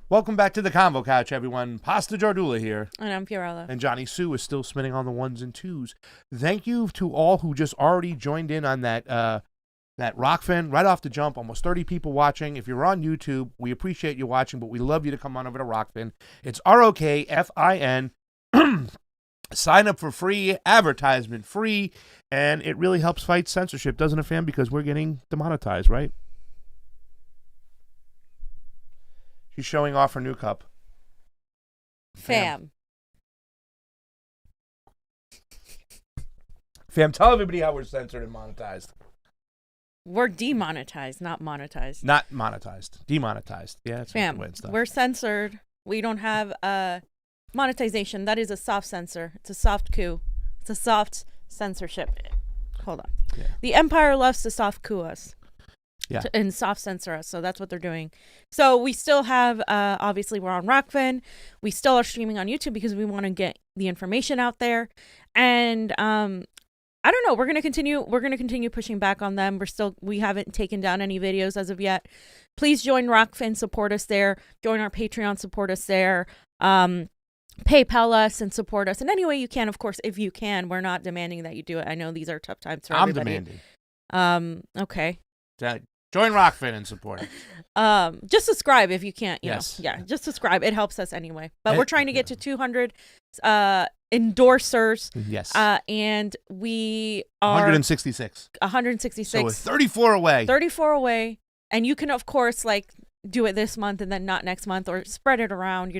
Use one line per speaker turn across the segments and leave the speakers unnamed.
Welcome back to the Convo Couch, everyone. Pasta Jardula here.
And I'm Fiorella.
And Johnny Sue is still spinning on the ones and twos. Thank you to all who just already joined in on that Rokfin right off the jump. Almost 30 people watching. If you're on YouTube, we appreciate you watching, but we love you to come on over to Rokfin. It's Rokfin. Sign up for free, advertisement free, and it really helps fight censorship, doesn't it, fam? Because we're getting demonetized, right? She's showing off her new cup.
Fam,
tell everybody how we're censored and monetized.
we're demonetized, not monetized.
Not monetized. Demonetized. Yeah, that's
Fam,
the way it's done.
we're censored. We don't have monetization. That is a soft censor. It's a soft coup. It's a soft censorship. Hold on.
Yeah.
The empire loves to soft coup us.
Yeah.
And soft censor us. So that's what they're doing. So we still have, obviously, we're on Rokfin. We still are streaming on YouTube because we want to get the information out there. And I don't know. We're gonna continue pushing back on them. We haven't taken down any videos as of yet. Please join Rokfin, support us there. Join our Patreon, support us there. PayPal us and support us in any way you can. Of course, if you can. We're not demanding that you do it. I know these are tough times for everybody.
I'm demanding.
Okay.
Join Rokfin and support it.
Just subscribe if you can't.
Yes.
Yeah. Just subscribe. It helps us anyway. But we're trying to get to 200 endorsers.
Yes.
And we are
166.
166.
So we're 34 away.
34 away. And you can, of course, like do it this month and then not next month, or spread it around,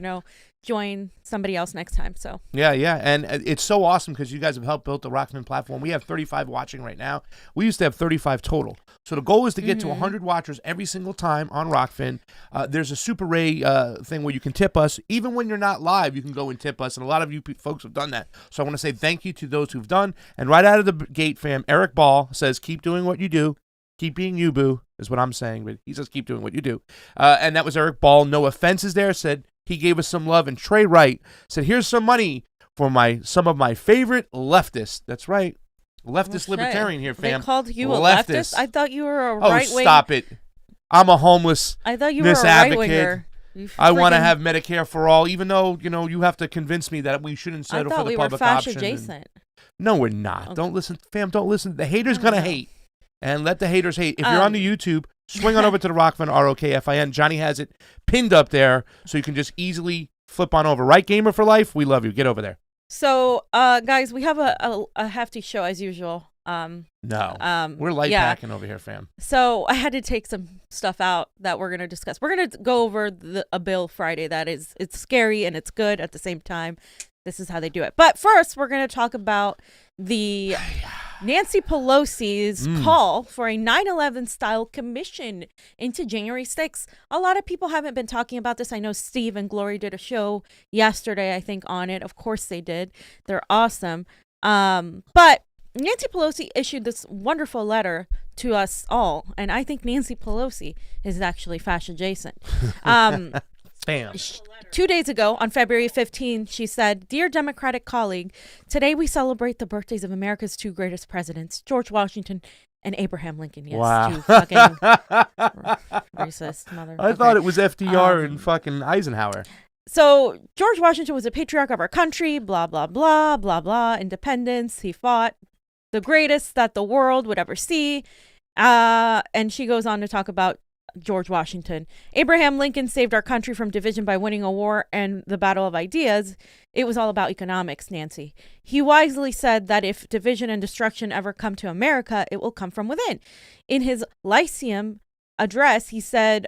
join somebody else next time. So
Yeah. And it's so awesome because you guys have helped build the Rokfin platform. We have 35 watching right now. We used to have 35 total. So the goal is to get to 100 watchers every single time on Rokfin. There's a Super Ray thing where you can tip us. Even when you're not live, you can go and tip us. And a lot of you folks have done that. So I want to say thank you to those who've done. And right out of the gate, fam, Eric Ball says, keep doing what you do. Keep being you, boo, is what I'm saying. But he says, keep doing what you do. And that was Eric Ball. No offenses there. Said he gave us some love. And Trey Wright said, here's some money for some of my favorite leftists. That's right. Leftist libertarian here, fam.
They called you a leftist? I thought you were a right wing.
Oh, stop it. I'm a homeless
I thought you were a right winger.
I want to have Medicare for all, even though, you have to convince me that we shouldn't settle for the public option.
I thought we were fascist adjacent.
No, we're not. Okay. Don't listen. Fam, don't listen. The haters going to hate. And let the haters hate. If you're on the YouTube, swing on over to the Rokfin, Rokfin. Johnny has it pinned up there, so you can just easily flip on over. Right, Gamer for Life? We love you. Get over there.
So, guys, we have a hefty show as usual.
No, we're light packing over here, fam.
So I had to take some stuff out that we're going to discuss. We're going to go over a bill Friday it's scary and it's good at the same time. This is how they do it. But first, we're going to talk about the Nancy Pelosi's call for a 9/11 style commission into January 6th. A lot of people haven't been talking about this. I know Steve and Glory did a show yesterday, I think, on it. Of course they did. They're awesome. But Nancy Pelosi issued this wonderful letter to us all, and I think Nancy Pelosi is actually fascist adjacent.
Bam.
2 days ago, on February 15, she said, "Dear Democratic colleague, today we celebrate the birthdays of America's two greatest presidents, George Washington and Abraham Lincoln." Yes,
wow.
You fucking racist mother.
I thought it was FDR and fucking Eisenhower.
So George Washington was a patriarch of our country, blah, blah, blah, blah, blah, independence. He fought the greatest that the world would ever see. And she goes on to talk about George Washington. Abraham Lincoln saved our country from division by winning a war and the battle of ideas. It was all about economics, Nancy. He wisely said that if division and destruction ever come to America, it will come from within. In his Lyceum address, he said,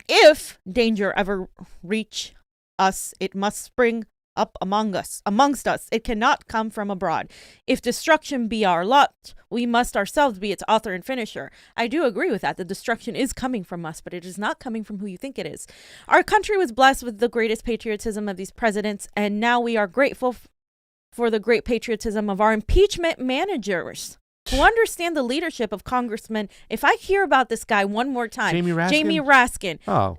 if danger ever reach us, it must spring up amongst us. It cannot come from abroad. If destruction be our lot, we must ourselves be its author and finisher. I do agree with that. The destruction is coming from us, but it is not coming from who you think it is. Our country was blessed with the greatest patriotism of these presidents, and now we are grateful for the great patriotism of our impeachment managers, who understand the leadership of congressmen. If I hear about this guy one more time, Jamie Raskin. Oh,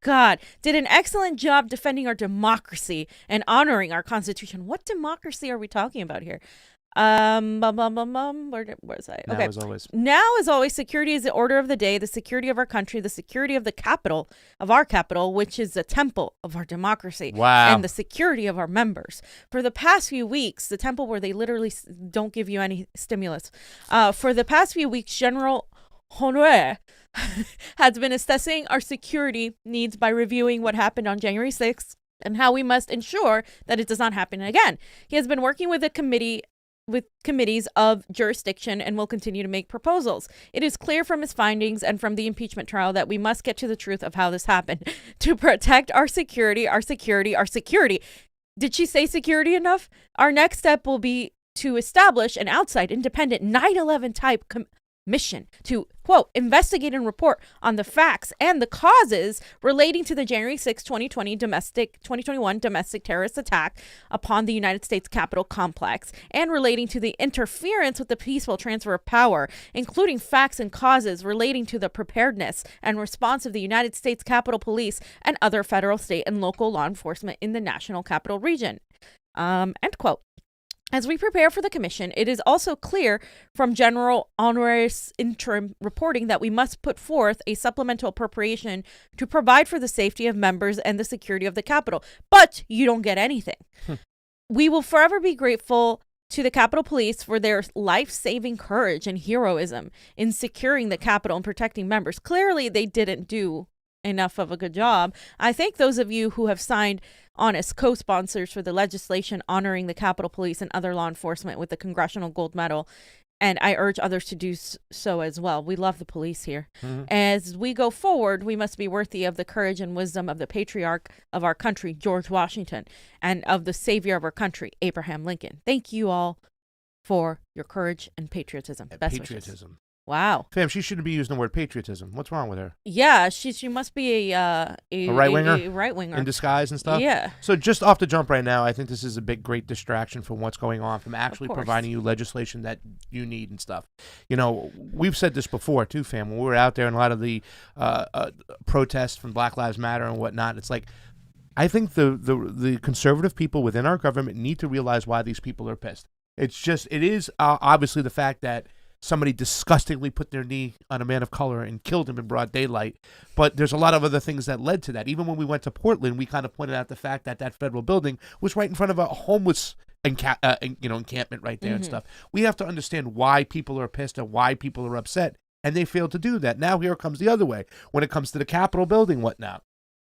God, did an excellent job defending our democracy and honoring our Constitution. What democracy are we talking about here? Where was I? Okay. Now, as always, security is the order of the day. The security of our country, the security of the capital, of our capital, which is the temple of our democracy.
Wow.
And the security of our members. For the past few weeks, the temple where they literally don't give you any stimulus. For the past few weeks, General Honore has been assessing our security needs by reviewing what happened on January 6th. and how we must ensure that it does not happen again. He has been working with committees of jurisdiction and will continue to make proposals. It is clear from his findings and from the impeachment trial that we must get to the truth of how this happened to protect our security, our security, our security. Did she say security enough? Our next step will be to establish an outside, independent 9/11 type mission to, quote, investigate and report on the facts and the causes relating to the January 6, 2021 domestic terrorist attack upon the United States Capitol complex and relating to the interference with the peaceful transfer of power, including facts and causes relating to the preparedness and response of the United States Capitol Police and other federal, state, and local law enforcement in the National Capital Region. End quote. As we prepare for the commission, it is also clear from General Honoris interim reporting that we must put forth a supplemental appropriation to provide for the safety of members and the security of the Capitol. But you don't get anything. We will forever be grateful to the Capitol Police for their life-saving courage and heroism in securing the Capitol and protecting members. Clearly, they didn't do enough of a good job. I thank those of you who have signed on as co-sponsors for the legislation honoring the Capitol Police and other law enforcement with the Congressional Gold Medal, and I urge others to do so as well. We love the police here. As we go forward, we must be worthy of the courage and wisdom of the patriarch of our country, George Washington, and of the savior of our country, Abraham Lincoln. Thank you all for your courage and patriotism. Best wishes. Wow.
Fam, she shouldn't be using the word patriotism. What's wrong with her?
Yeah, she must be a
right-winger?
A right-winger.
In disguise and stuff?
Yeah.
So just off the jump right now, I think this is a great distraction from what's going on, from actually providing you legislation that you need and stuff. You know, we've said this before too, fam. When we were out there in a lot of the protests from Black Lives Matter and whatnot, it's like, I think the conservative people within our government need to realize why these people are pissed. It is obviously the fact that somebody disgustingly put their knee on a man of color and killed him in broad daylight. But there's a lot of other things that led to that. Even when we went to Portland, we kind of pointed out the fact that that federal building was right in front of a homeless encampment right there and stuff. We have to understand why people are pissed and why people are upset, and they failed to do that. Now here comes the other way. When it comes to the Capitol building, whatnot.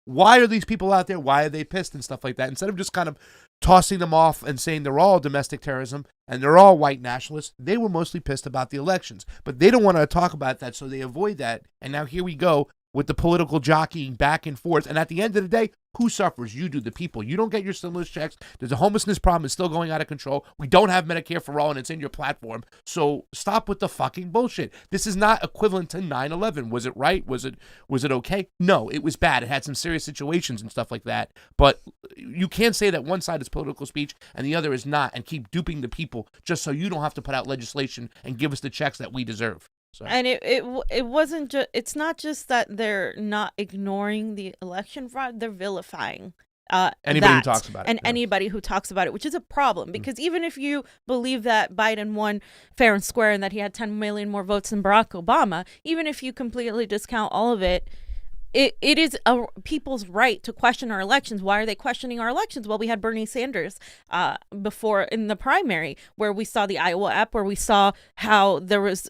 Why are these people out there? Why are they pissed and stuff like that? Instead of just kind of tossing them off and saying they're all domestic terrorism and they're all white nationalists, they were mostly pissed about the elections. But they don't want to talk about that, so they avoid that. And now here we go with the political jockeying back and forth. And at the end of the day, who suffers? You do, the people. You don't get your stimulus checks. There's a homelessness problem. It's still going out of control. We don't have Medicare for all, and it's in your platform. So stop with the fucking bullshit. This is not equivalent to 9/11. Was it right? Was it okay? No, it was bad. It had some serious situations and stuff like that. But you can't say that one side is political speech and the other is not, and keep duping the people just so you don't have to put out legislation and give us the checks that we deserve. So. And
it wasn't just, it's not just that they're not ignoring the election fraud, they're vilifying
anybody who talks about it.
And anybody who talks about it, which is a problem, because even if you believe that Biden won fair and square and that he had 10 million more votes than Barack Obama, even if you completely discount all of it, it is people's right to question our elections. Why are they questioning our elections? Well, we had Bernie Sanders before in the primary, where we saw the Iowa app, where we saw how there was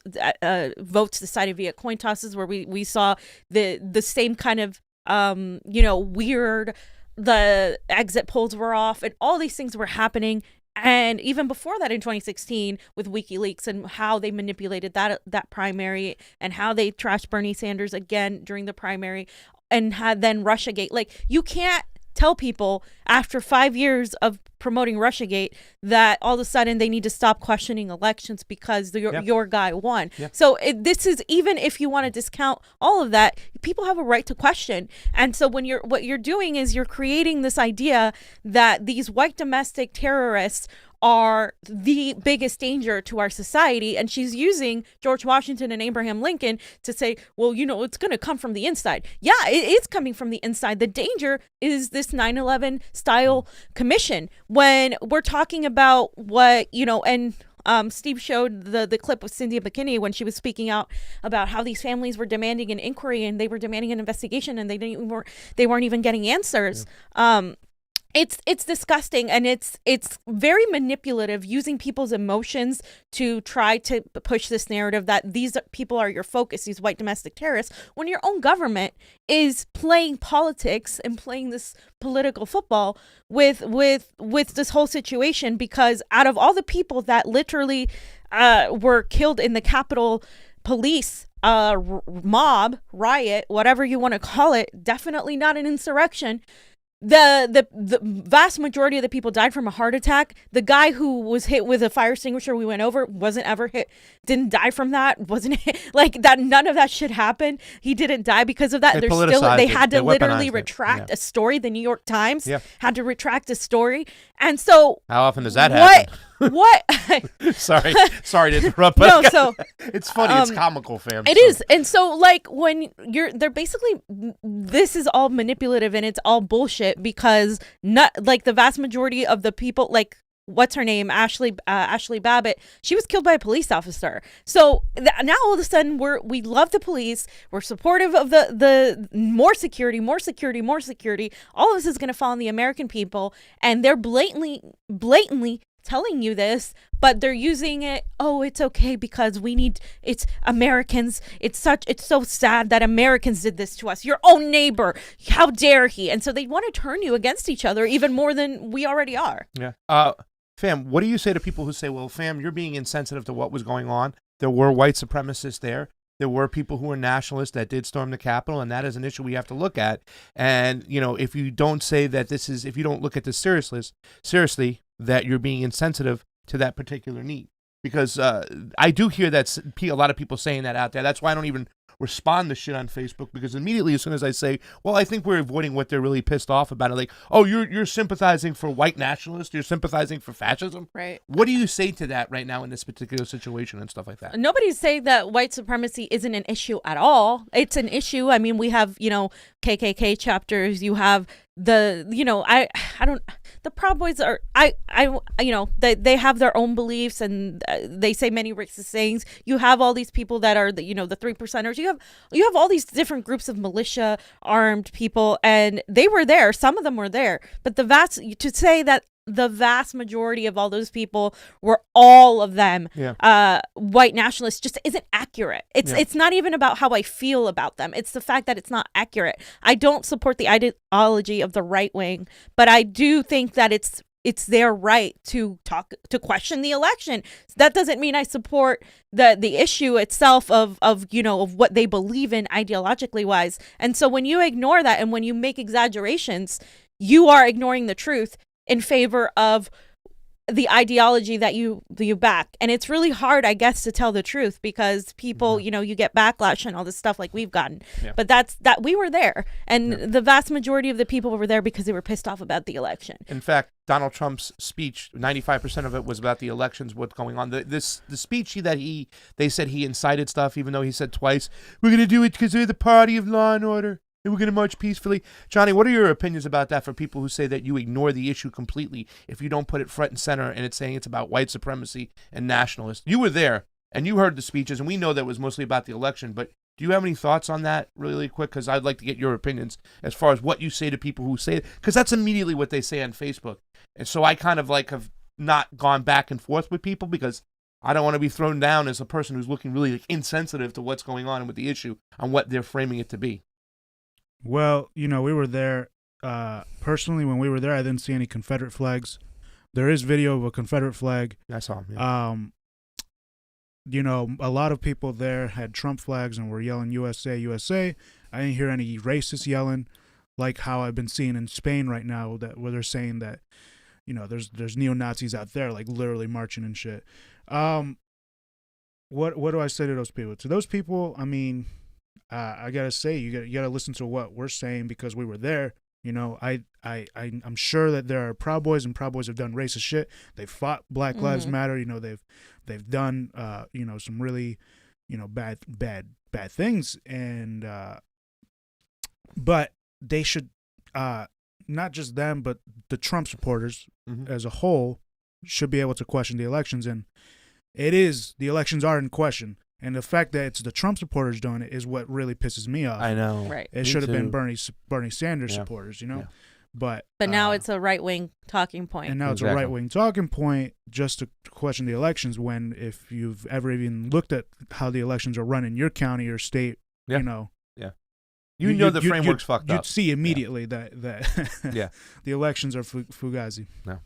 votes decided via coin tosses, where we saw the same kind of weird, the exit polls were off, and all these things were happening. And even before that, in 2016, with WikiLeaks and how they manipulated that primary, and how they trashed Bernie Sanders again during the primary, and had then Russiagate. Like, you can't tell people after 5 years of promoting Russiagate that all of a sudden they need to stop questioning elections because your guy won. So this is, even if you want to discount all of that, people have a right to question. And so what you're doing is you're creating this idea that these white domestic terrorists are the biggest danger to our society, and she's using George Washington and Abraham Lincoln to say, well, it's going to come from the inside. Yeah, it is coming from the inside. The danger is this 9/11 style commission. When we're talking about what, and Steve showed the clip with Cynthia McKinney when she was speaking out about how these families were demanding an inquiry and they were demanding an investigation, and they weren't even getting answers. It's disgusting, and it's very manipulative, using people's emotions to try to push this narrative that these people are your focus, these white domestic terrorists, when your own government is playing politics and playing this political football with this whole situation. Because out of all the people that literally were killed in the Capitol police mob, riot, whatever you want to call it, definitely not an insurrection. The vast majority of the people died from a heart attack. The guy who was hit with a fire extinguisher we went over wasn't ever hit, didn't die from that, wasn't hit, like that. None of that shit happened. He didn't die because of that. They had to literally retract a story. The New York Times had to retract a story. And so
how often does that happen?
What?
sorry to interrupt. But
no, so
it's funny. It's comical, fam.
It is. And so, like, when they're basically, this is all manipulative and it's all bullshit, because not like the vast majority of the people, like, what's her name, Ashley Babbitt, she was killed by a police officer. So now all of a sudden we love the police, we're supportive of the more security. All of this is going to fall on the American people, and they're blatantly telling you this, but they're using it, it's okay because it's Americans, it's so sad that Americans did this to us, your own neighbor, how dare he. And so they want to turn you against each other even more than we already are.
Fam, what do you say to people who say, well, fam, you're being insensitive to what was going on? There were white supremacists there. There were people who were nationalists that did storm the Capitol, and that is an issue we have to look at. And, if you don't say that if you don't look at this seriously, that you're being insensitive to that particular need. Because I do hear that a lot of people saying that out there. That's why I don't even respond to shit on Facebook, because immediately as soon as I say, well, I think we're avoiding what they're really pissed off about, it, like, oh, you're sympathizing for white nationalists, you're sympathizing for fascism.
Right.
What do you say to that right now in this particular situation and stuff like that?
Nobody's saying that white supremacy isn't an issue at all. It's an issue. I mean, we have, KKK chapters, you have the Proud Boys are, they have their own beliefs, and they say many racist things. You have all these people that are the 3%ers. You have all these different groups of militia armed people, and they were there. Some of them were there, but to say that the vast majority of all those people were all of them white nationalists just isn't accurate. It's not even about how I feel about them. It's the fact that it's not accurate. I don't support the ideology of the right wing, but I do think that it's their right to question the election. That doesn't mean I support the issue itself of what they believe in ideologically wise. And so when you ignore that and when you make exaggerations, you are ignoring the truth in favor of the ideology that you back. And it's really hard, I guess, to tell the truth, because people, you get backlash and all this stuff like we've gotten. Yeah. But that we were there, and the vast majority of the people were there because they were pissed off about the election.
In fact, Donald Trump's speech, 95% of it was about the elections, what's going on. The speech they said he incited stuff, even though he said twice, we're going to do it because we're the party of law and order, and we're going to march peacefully. Johnny, what are your opinions about that for people who say that you ignore the issue completely if you don't put it front and center and it's saying it's about white supremacy and nationalists? You were there and you heard the speeches, and we know that it was mostly about the election, but do you have any thoughts on that really quick? Because I'd like to get your opinions as far as what you say to people who say it, because that's immediately what they say on Facebook. And so I kind of have not gone back and forth with people, because I don't want to be thrown down as a person who's looking really insensitive to what's going on with the issue on what they're framing it to be.
Well, we were there. Personally, when we were there, I didn't see any Confederate flags. There is video of a Confederate flag.
I saw him. Yeah.
A lot of people there had Trump flags and were yelling USA, USA. I didn't hear any racists yelling, like how I've been seeing in Spain right now, where they're saying that, there's neo-Nazis out there, like literally marching and shit. What do I say to those people? To those people, I mean, I gotta say, you gotta listen to what we're saying, because we were there. I'm sure that there are Proud Boys, and Proud Boys have done racist shit. They've fought Black Lives Matter. They've done some really bad things, and but they should not just them, but the Trump supporters as a whole should be able to question the elections. And the elections are in question. And the fact that it's the Trump supporters doing it is what really pisses me off.
I know.
Right.
It should have been Bernie Sanders supporters,
Yeah.
But
now it's a right-wing talking point.
And now it's a right-wing talking point just to question the elections, when if you've ever even looked at how the elections are run in your county or state,
Yeah.
you know.
Yeah. You know the framework's fucked up.
You'd see immediately that
Yeah.
the elections are fugazi.
No.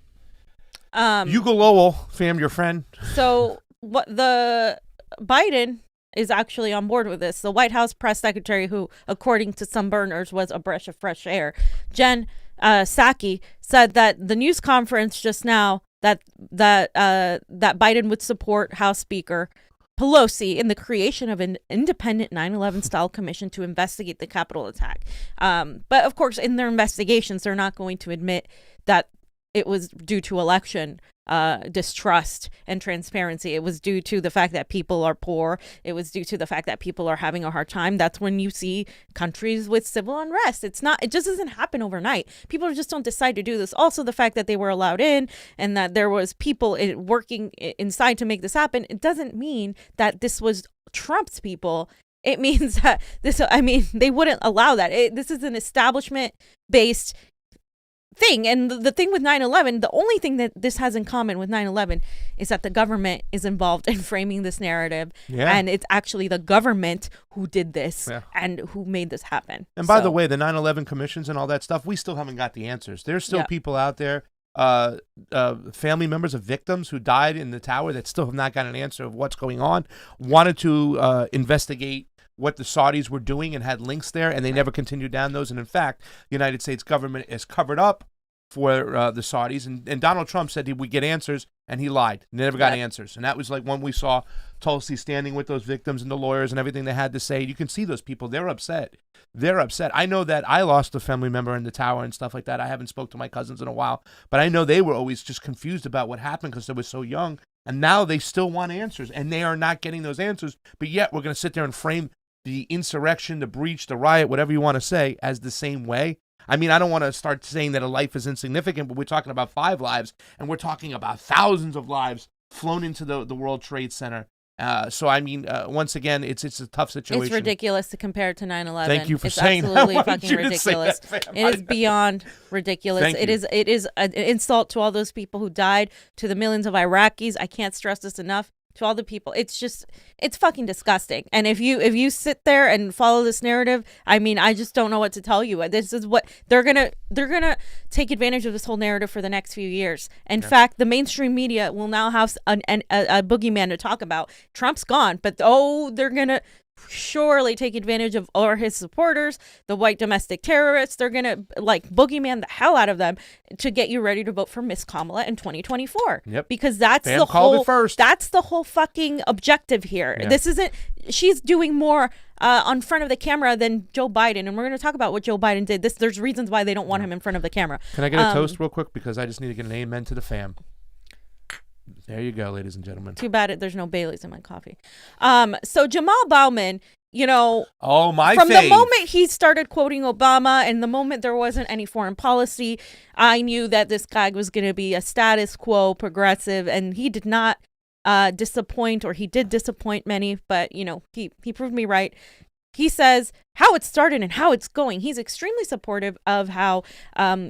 Hugo Lowell, fam, your friend.
So what the Biden is actually on board with this. The White House press secretary, who, according to some burners, was a breath of fresh air, Jen Psaki, said that the news conference just now that Biden would support House Speaker Pelosi in the creation of an independent 9/11 style commission to investigate the Capitol attack. But of course, in their investigations, they're not going to admit that it was due to election distrust and transparency. It was due to the fact that people are poor. It was due to the fact that people are having a hard time. That's when you see countries with civil unrest. It just doesn't happen overnight. People just don't decide to do this. Also, the fact that they were allowed in and that there was people working inside to make this happen, it doesn't mean that this was Trump's people. It means that they wouldn't allow that. This is an establishment-based thing. And the thing with 9/11, the only thing that this has in common with 9/11 is that the government is involved in framing this narrative.
Yeah.
And it's actually the government who did this and who made this happen.
And by the way, the 9/11 commissions and all that stuff, we still haven't got the answers. There's still people out there, family members of victims who died in the tower that still have not got an answer of what's going on, wanted to investigate what the Saudis were doing and had links there, and they never continued down those. And in fact, the United States government is covered up for the Saudis. And Donald Trump said he would get answers, and he lied. Never got answers. And that was like when we saw Tulsi standing with those victims and the lawyers and everything they had to say. You can see those people. They're upset. They're upset. I know that I lost a family member in the tower and stuff like that. I haven't spoke to my cousins in a while. But I know they were always just confused about what happened because they were so young. And now they still want answers, and they are not getting those answers. But yet we're going to sit there and frame the insurrection, the breach, the riot, whatever you want to say, as the same way. I mean, I don't want to start saying that a life is insignificant, but we're talking about 5 lives, and we're talking about thousands of lives flown into the World Trade Center. So, I mean, once again, it's a tough situation.
It's ridiculous to compare it to 9/11.
Thank you for
it's
saying that.
absolutely fucking ridiculous. It is beyond ridiculous. It is an insult to all those people who died, to the millions of Iraqis. I can't stress this enough. To all the people, it's fucking disgusting. And if you sit there and follow this narrative, I mean, I just don't know what to tell you. This is what they're gonna take advantage of, this whole narrative for the next few years. In fact, the mainstream media will now have a boogeyman to talk about. Trump's gone, but they're gonna surely take advantage of all his supporters, the white domestic terrorists. They're gonna boogeyman the hell out of them to get you ready to vote for Miss Kamala in 2024.
Yep.
Because that's
Fam called it first.
That's the whole fucking objective here.
Yeah.
This isn't. She's doing more on front of the camera than Joe Biden, and we're going to talk about what Joe Biden did. There's reasons why they don't want him in front of the camera.
Can I get a toast real quick, because I just need to get an amen to the fam. There you go, ladies and gentlemen.
Too bad there's no Baileys in my coffee. So Jamal Bowman, from the moment he started quoting Obama and the moment there wasn't any foreign policy, I knew that this guy was going to be a status quo progressive, and he did not disappoint, or he did disappoint many, but he proved me right. He says how it started and how it's going. He's extremely supportive of how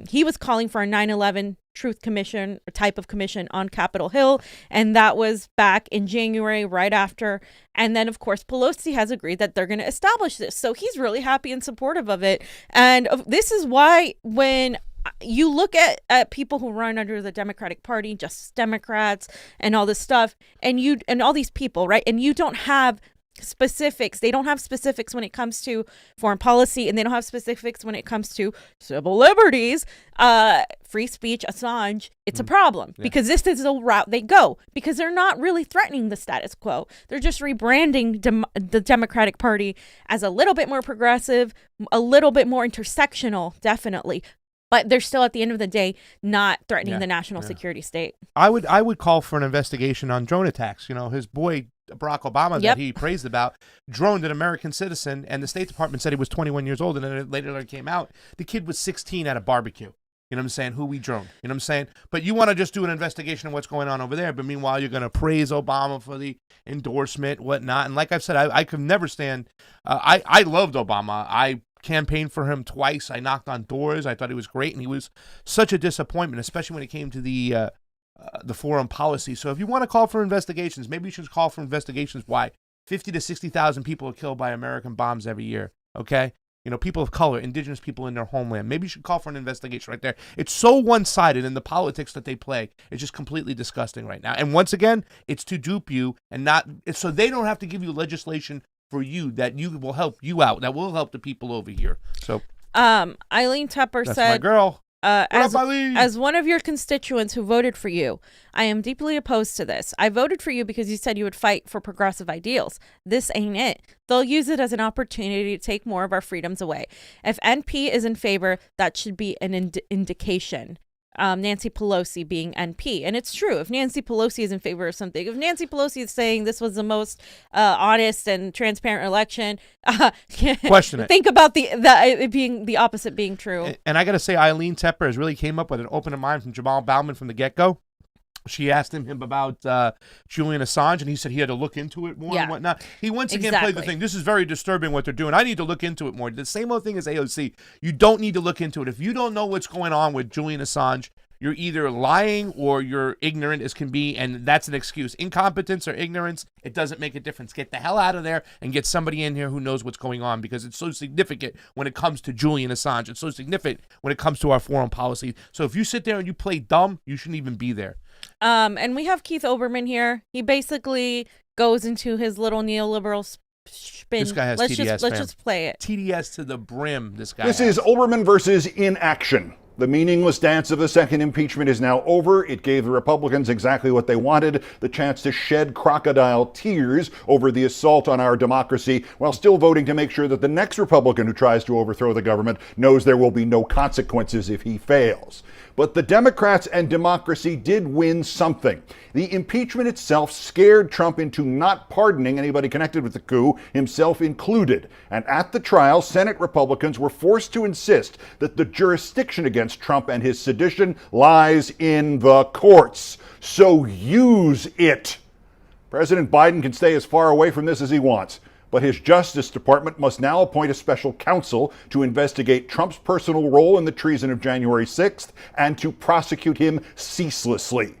he was calling for a 9/11 Truth Commission, or type of commission on Capitol Hill, and that was back in January, right after. And then, of course, Pelosi has agreed that they're going to establish this. So he's really happy and supportive of it. And this is why when you look at people who run under the Democratic Party, Justice Democrats, and all this stuff, and all these people, right? And you don't have specifics. They don't have specifics when it comes to foreign policy, and they don't have specifics when it comes to civil liberties, free speech, Assange. It's a problem because this is the route they go, because they're not really threatening the status quo. They're just rebranding the Democratic Party as a little bit more progressive, a little bit more intersectional, definitely. But they're still, at the end of the day, not threatening the national security state.
I would call for an investigation on drone attacks. His boy Barack Obama that he praised about droned an American citizen, and the State Department said he was 21 years old, and then it later came out the kid was 16 at a barbecue. You know what I'm saying? Who we droned. You know what I'm saying? But you want to just do an investigation of what's going on over there, but meanwhile you're going to praise Obama for the endorsement, whatnot. And like I've said, I could never stand. I loved Obama. I campaigned for him twice. I knocked on doors. I thought he was great, and he was such a disappointment, especially when it came to the foreign policy. So if you want to call for investigations, maybe you should call for investigations why 50 to 60,000 people are killed by American bombs every year. Okay. People of color, indigenous people in their homeland. Maybe you should call for an investigation right there. It's so one-sided in the politics that they play. It's just completely disgusting right now. And once again, it's to dupe you and not so they don't have to give you legislation for you that you will help you out, that will help the people over here. So,
Eileen Tepper
that's
said,
my girl.
As one of your constituents who voted for you, I am deeply opposed to this. I voted for you because you said you would fight for progressive ideals. This ain't it. They'll use it as an opportunity to take more of our freedoms away. If NP is in favor, that should be an indication. Nancy Pelosi being NP. And it's true. If Nancy Pelosi is in favor of something, if Nancy Pelosi is saying this was the most honest and transparent election,
question it.
Think about it being the opposite being true.
And I got to say, Eileen Tepper has really came up with an open mind from Jamal Bauman from the get-go. She asked him about Julian Assange, and he said he had to look into it more and whatnot. He once again played the thing, this is very disturbing what they're doing. I need to look into it more. The same old thing as AOC. You don't need to look into it. If you don't know what's going on with Julian Assange, you're either lying or you're ignorant as can be, and that's an excuse. Incompetence or ignorance, it doesn't make a difference. Get the hell out of there and get somebody in here who knows what's going on, because it's so significant when it comes to Julian Assange. It's so significant when it comes to our foreign policy. So if you sit there and you play dumb, you shouldn't even be there.
And we have Keith Olbermann here. He basically goes into his little neoliberal spin.
This guy has
let's
TDS.
Let's just play it.
TDS to the brim, this guy
This
has.
is Olbermann versus inaction. The meaningless dance of the second impeachment is now over. It gave the Republicans exactly what they wanted, the chance to shed crocodile tears over the assault on our democracy, while still voting to make sure that the next Republican who tries to overthrow the government knows there will be no consequences if he fails. But the Democrats and democracy did win something. The impeachment itself scared Trump into not pardoning anybody connected with the coup, himself included. And at the trial, Senate Republicans were forced to insist that the jurisdiction against Trump and his sedition lies in the courts. So use it. President Biden can stay as far away from this as he wants, but his Justice Department must now appoint a special counsel to investigate Trump's personal role in the treason of January 6th and to prosecute him ceaselessly.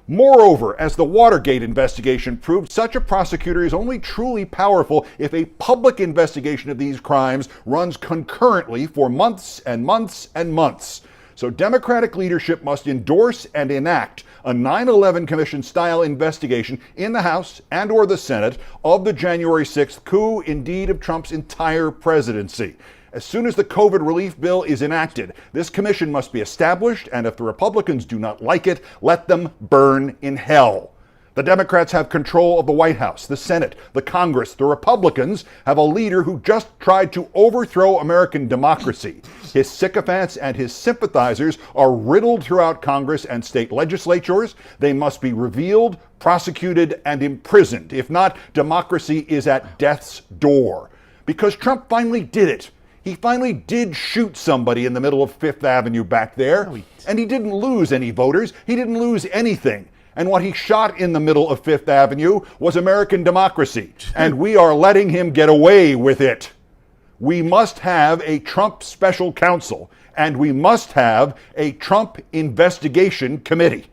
Moreover, as the Watergate investigation proved, such a prosecutor is only truly powerful if a public investigation of these crimes runs concurrently for months and months and months. So Democratic leadership must endorse and enact a 9/11 Commission-style investigation in the House and or the Senate of the January 6th coup, indeed of Trump's entire presidency. As soon as the COVID relief bill is enacted, this commission must be established, and if the Republicans do not like it, let them burn in hell. The Democrats have control of the White House, the Senate, the Congress. The Republicans have a leader who just tried to overthrow American democracy. His sycophants and his sympathizers are riddled throughout Congress and state legislatures. They must be revealed, prosecuted, and imprisoned. If not, democracy is at death's door. Because Trump finally did it. He finally did shoot somebody in the middle of Fifth Avenue back there. And he didn't lose any voters. He didn't lose anything. And what he shot in the middle of Fifth Avenue was American democracy. And we are letting him get away with it. We must have a Trump special counsel, and we must have a Trump investigation committee.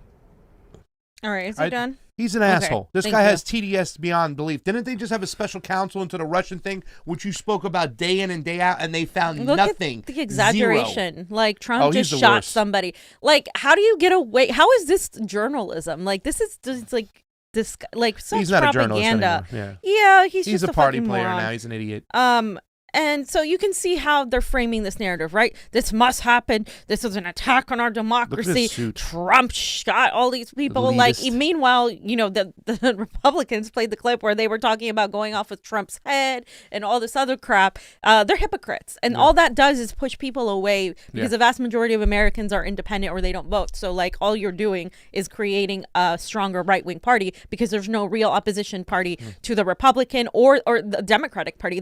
All right, is he done?
He's an asshole. This
thank
guy
you.
has TDS beyond belief. Didn't they just have a special counsel into the Russian thing, which you spoke about day in and day out, and they found
Look
nothing?
at the exaggeration.
Zero.
Like, Trump just
he's the
shot
worst.
somebody. Like, how do you get away? How is this journalism? Like, this is just like this, like such
He's not
propaganda.
a journalist anymore.
Yeah, he's
He's
just
a party
fucking
player
moron.
now. He's an idiot.
And so you can see how they're framing this narrative, right? This must happen. This is an attack on our democracy.
suit.
Trump shot all these people.
Elitist.
Like, meanwhile, you know, the Republicans played the clip where they were talking about going off with Trump's head and all this other crap. They're hypocrites. And all that does is push people away because the vast majority of Americans are independent or they don't vote. So, like, all you're doing is creating a stronger right-wing party because there's no real opposition party to the Republican or the Democratic Party.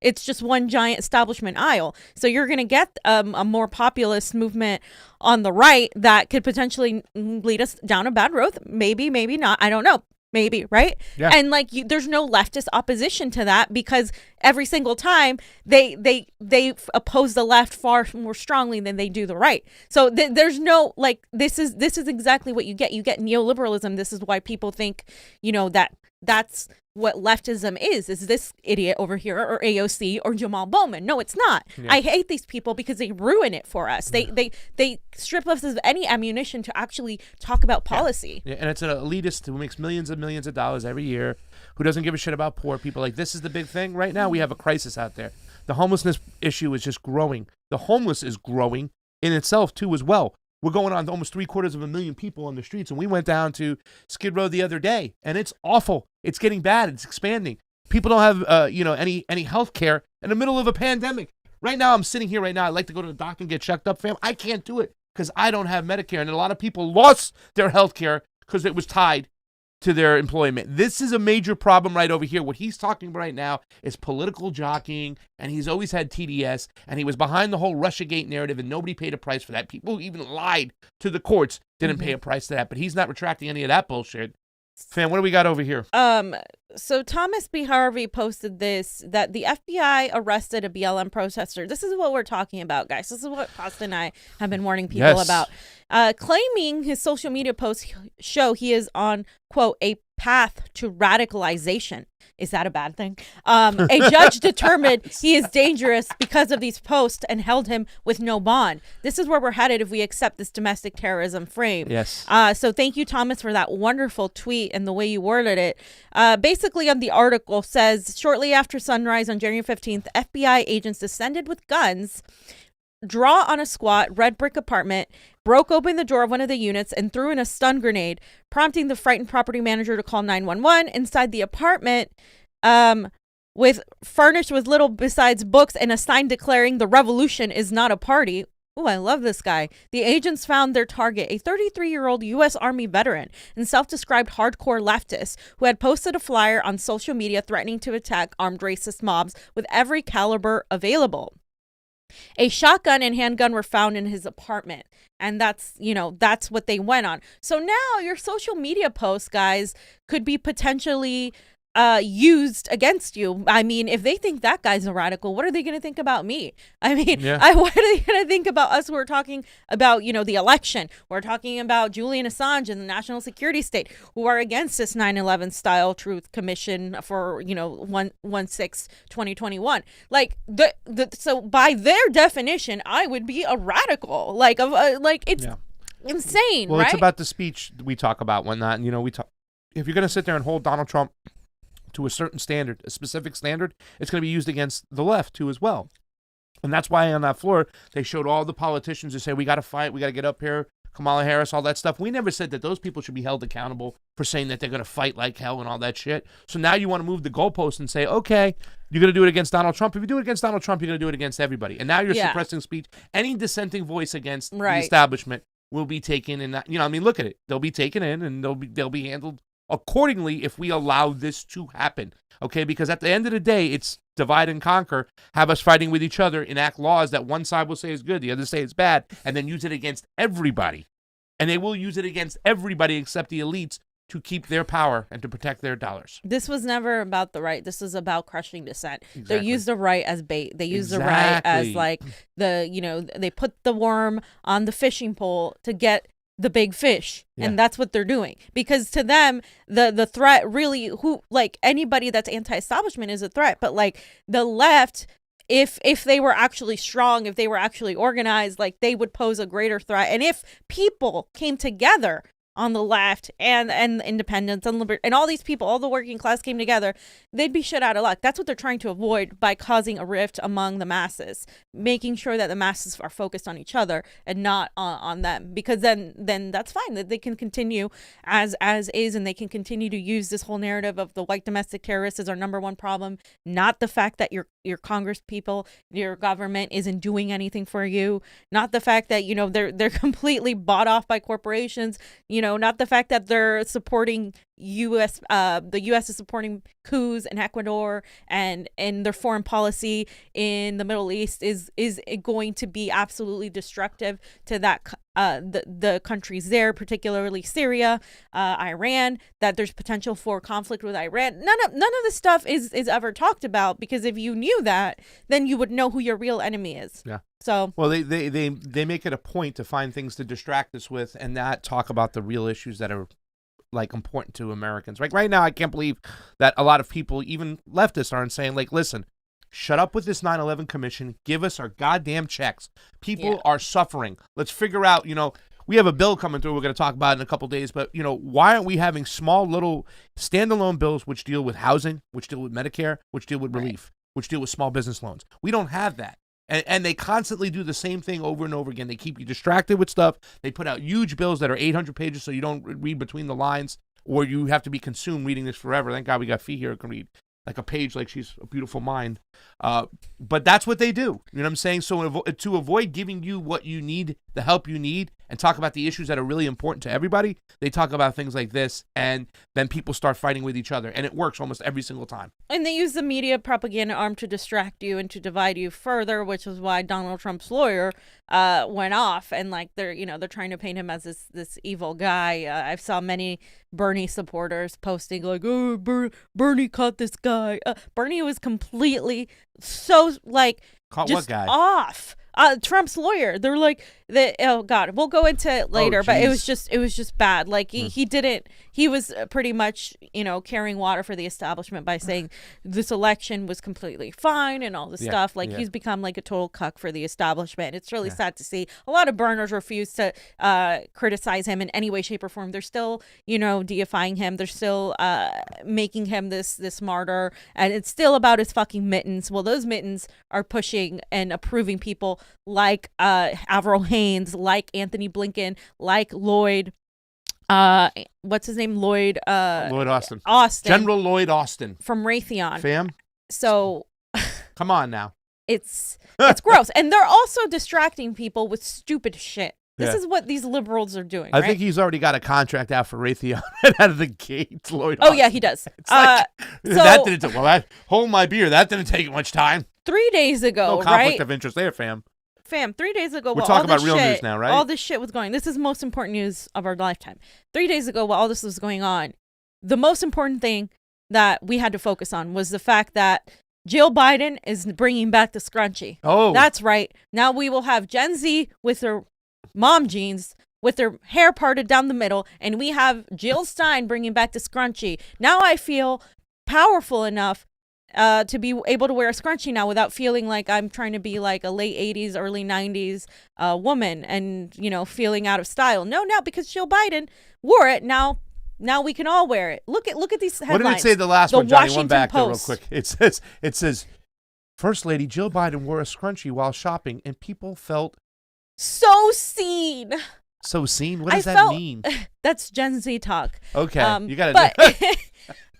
It's just one giant establishment aisle. So you're going to get a more populist movement on the right that could potentially lead us down a bad road. Maybe, maybe not. I don't know. maybe, right?
Yeah.
And like there's no leftist opposition to that because every single time they oppose the left far more strongly than they do the right. So there's no like this is exactly what you get. You get neoliberalism. This is why people think, you know, that's what leftism is this idiot over here or AOC or Jamal Bowman. No, it's not.
Yeah.
I hate these people because they ruin it for us. They strip us of any ammunition to actually talk about policy.
Yeah, and it's an elitist who makes millions and millions of dollars every year, who doesn't give a shit about poor people. Like, this is the big thing. Right now, we have a crisis out there. The homelessness issue is just growing. The homeless is growing in itself, too, as well. We're going on to almost 750,000 people on the streets, and we went down to Skid Row the other day, and it's awful. It's getting bad. It's expanding. People don't have, any health care in the middle of a pandemic. Right now, I'm sitting here right now. I'd like to go to the doctor and get checked up, fam. I can't do it because I don't have Medicare, and a lot of people lost their health care because it was tied to their employment. This is a major problem right over here. What he's talking about right now is political jockeying, and he's always had TDS, and he was behind the whole Russiagate narrative, and nobody paid a price for that. People who even lied to the courts didn't pay a price to that, but he's not retracting any of that bullshit. Fam, what do we got over here?
So Thomas B. Harvey posted this, that the FBI arrested a BLM protester. This is what we're talking about, guys. This is what Costa and I have been warning people about. Claiming his social media posts show he is on, quote, a path to radicalization. Is that a bad thing? A judge determined he is dangerous because of these posts and held him with no bond. This is where we're headed if we accept this domestic terrorism frame.
Yes.
So thank you, Thomas, for that wonderful tweet and the way you worded it. Basically, on the article says, shortly after sunrise on January 15th, FBI agents descended with guns, draw on a squat red brick apartment, broke open the door of one of the units, and threw in a stun grenade, prompting the frightened property manager to call 911. Inside the apartment, furnished with little besides books and a sign declaring the revolution is not a party. Oh, I love this guy. The agents found their target, a 33-year-old U.S. Army veteran and self-described hardcore leftist who had posted a flyer on social media threatening to attack armed racist mobs with every caliber available. A shotgun and handgun were found in his apartment. And that's what they went on. So now your social media posts, guys, could be potentially used against you. I mean, if they think that guy's a radical, what are they going to think about me? I mean, what are they going to think about us who are talking about, the election? We're talking about Julian Assange and the national security state, who are against this 9/11 style truth commission for, 1/6/2021. Like, so by their definition, I would be a radical. It's insane,
well,
right?
It's about the speech we talk about when that, we talk. If you're going to sit there and hold Donald Trump to a certain standard, a specific standard, it's going to be used against the left too as well. And that's why on that floor, they showed all the politicians who say, we got to fight, we got to get up here, Kamala Harris, all that stuff. We never said that those people should be held accountable for saying that they're going to fight like hell and all that shit. So now you want to move the goalpost and say, okay, you're going to do it against Donald Trump. If you do it against Donald Trump, you're going to do it against everybody. And now you're suppressing speech. Any dissenting voice against the establishment will be taken in. Look at it. They'll be taken in and they'll be handled accordingly if we allow this to happen, okay? Because at the end of the day, it's divide and conquer, have us fighting with each other, enact laws that one side will say is good, the other say it's bad, and then use it against everybody. And they will use it against everybody except the elites to keep their power and to protect their dollars.
This was never about the right. This is about crushing dissent.
Exactly.
They use the right as bait. They use the right as they put the worm on the fishing pole to get the big fish. And that's what they're doing, because to them the threat really, anybody that's anti-establishment is a threat, but the left, if they were actually strong, if they were actually organized, they would pose a greater threat. And if people came together on the left and independents and all these people, all the working class came together, they'd be shit out of luck. That's what they're trying to avoid by causing a rift among the masses, making sure that the masses are focused on each other and not on them, because then that's fine, that they can continue as is, and they can continue to use this whole narrative of the white domestic terrorists is our number one problem, not the fact that your Congress people, your government isn't doing anything for you, not the fact that they're completely bought off by corporations, not the fact that they're supporting the U.S. is supporting coups in Ecuador, and their foreign policy in the Middle East is going to be absolutely destructive to that the countries there, particularly Syria, Iran. That there's potential for conflict with Iran. None of this stuff is ever talked about, because if you knew that, then you would know who your real enemy is.
Yeah.
So
well, they make it a point to find things to distract us with, and not talk about the real issues that are like important to Americans. Like right now, I can't believe that a lot of people, even leftists, aren't saying like, listen, shut up with this 9/11 commission. Give us our goddamn checks. People are suffering. Let's figure out, we have a bill coming through we're going to talk about in a couple of days, but, why aren't we having small little standalone bills which deal with housing, which deal with Medicare, which deal with relief, which deal with small business loans? We don't have that. And they constantly do the same thing over and over again. They keep you distracted with stuff. They put out huge bills that are 800 pages so you don't read between the lines, or you have to be consumed reading this forever. Thank God we got Fee here who can read like a page like she's a beautiful mind. But that's what they do. You know what I'm saying? So to avoid giving you what you need, the help you need, and talk about the issues that are really important to everybody, they talk about things like this, and then people start fighting with each other, and it works almost every single time.
And they use the media propaganda arm to distract you and to divide you further, which is why Donald Trump's lawyer went off, and like they're trying to paint him as this evil guy. I saw many Bernie supporters posting like, "Oh, Bernie caught this guy." Bernie was completely just
what guy?
Off. Trump's lawyer. They're like, oh God, we'll go into it later, but it was just bad. Like he was pretty much, carrying water for the establishment by saying this election was completely fine and all this stuff. Like he's become like a total cuck for the establishment. It's really sad to see. A lot of burners refuse to criticize him in any way, shape, or form. They're still, deifying him. They're still making him this martyr, and it's still about his fucking mittens. Well, those mittens are pushing and approving people like Avril Haines, like Anthony Blinken, like Lloyd. What's his name? Lloyd
Austin. General Lloyd Austin
from Raytheon.
Fam.
So
come on now.
It's gross, and they're also distracting people with stupid shit. This is what these liberals are doing.
I think he's already got a contract out for Raytheon out of the gate. Lloyd.
Oh yeah, he does.
That hold my beer. That didn't take much time.
3 days ago,
no conflict of interest there, fam.
3 days ago,
we're talking about real news now, right?
All this shit was going. This is the most important news of our lifetime. 3 days ago, while all this was going on, the most important thing that we had to focus on was the fact that Jill Biden is bringing back the scrunchie.
Oh,
that's right. Now we will have Gen Z with their mom jeans, with their hair parted down the middle, and we have Jill Stein bringing back the scrunchie. Now I feel powerful enough to be able to wear a scrunchie now without feeling like I'm trying to be like a late 80s, early 90s woman and, feeling out of style. No, because Jill Biden wore it. Now we can all wear it. Look at these headlines.
What did it say the last one, Johnny?
Washington
One back there real
Post.
quick. It says, First Lady Jill Biden wore a scrunchie while shopping, and people felt
so seen.
So seen? What does that mean?
That's Gen Z talk.
Okay, you got it.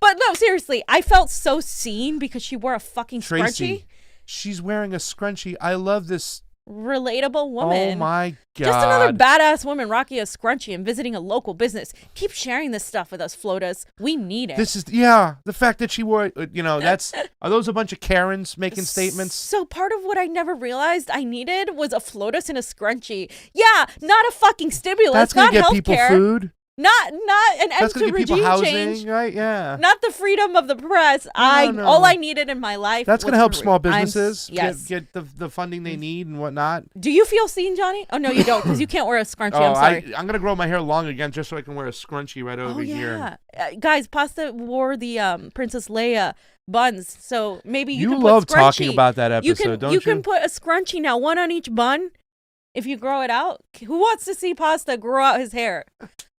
But no, seriously, I felt so seen because she wore a fucking
Tracy,
scrunchie.
She's wearing a scrunchie. I love this.
Relatable woman.
Oh my God.
Just another badass woman rocking a scrunchie and visiting a local business. Keep sharing this stuff with us, Flotas. We need it.
This is, the fact that she wore it, are those a bunch of Karens making statements?
So part of what I never realized I needed was a Flotus and a scrunchie. Yeah, not a fucking stimulus.
That's going to get
healthcare.
people food.
Not an end to regime change.
Right? Yeah.
Not the freedom of the press.
No.
All I needed in my life.
That's going to help small businesses
yes.
get the funding they need and whatnot.
Do you feel seen, Johnny? Oh no, you don't, because you can't wear a scrunchie. I'm sorry.
I'm going to grow my hair long again just so I can wear a scrunchie right over here.
Guys, Pasta wore the Princess Leia buns, so maybe you can
love
put scrunchie.
Talking about that episode, don't you?
You can put a scrunchie now, one on each bun. If you grow it out, who wants to see Pasta grow out his hair?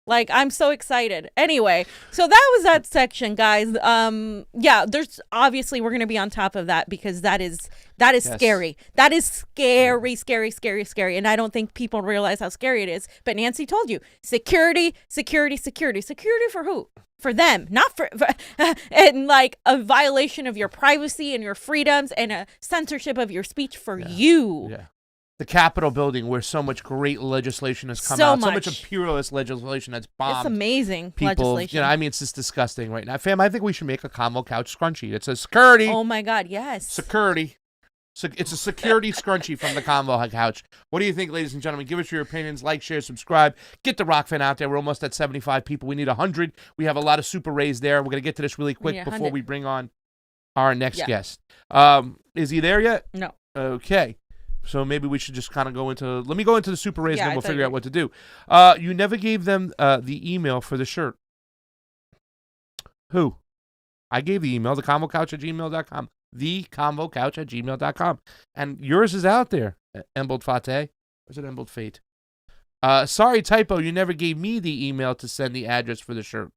Like, I'm so excited. Anyway, so that was that section, guys. There's obviously we're going to be on top of that because that is yes. Scary. That is scary, scary, scary, scary. And I don't think people realize how scary it is. But Nancy told you, security, security, security. Security for who? For them, not for and like a violation of your privacy and your freedoms and a censorship of your speech for you.
Yeah. the Capitol building, where so much great legislation has come
So
out, so
much.
much imperialist legislation that's
It's
bombed
amazing
people.
legislation.
You know, I mean, it's just disgusting right now. Fam, I think we should make a Convo Couch scrunchie. It says security.
Oh my God, yes.
Security. So it's a security scrunchie from the Convo Couch. What do you think, ladies and gentlemen? Give us your opinions. Like, share, subscribe. Get the Rokfin out there. We're almost at 75 people. We need 100. We have a lot of super rays there. We're going to get to this really quick
Yeah,
before
100.
we bring on our next
Yeah.
guest. Is he there yet?
No.
Okay. So maybe we should just kind of go into... Let me go into the super rays,
Yeah,
and then
I
we'll
thought
figure
you
out
were-
what to do. You never gave them the email for the shirt. Who? I gave the email, theconvocouch@gmail.com. theconvocouch@gmail.com. And yours is out there, Embled Fate. Or is it Embled Fate? Sorry, typo. You never gave me the email to send the address for the shirt.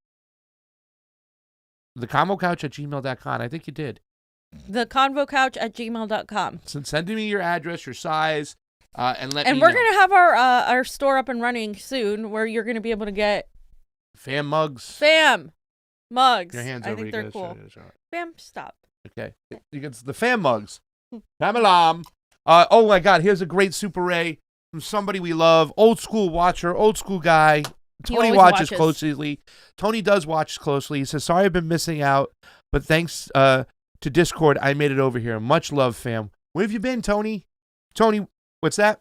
Theconvocouch@gmail.com. I think you did.
Theconvocouch@gmail.com.
So send me your address, your size, and let me
And we're
know.
going to have our store up and running soon where you're going to be able to get
Fan mugs.
fam mugs.
Your hands
I
over
think
you
they're
guys.
cool.
Sure.
Fam, stop.
Okay. You get the fan mugs. Pamalam. Oh my God, here's a great Super Ray from somebody we love. Old school watcher, old school guy.
He
Tony
always
watches
watches.
closely. Tony does watch closely. He says, sorry I've been missing out, but thanks to Discord, I made it over here. Much love, fam. Where have you been, Tony? Tony, what's that?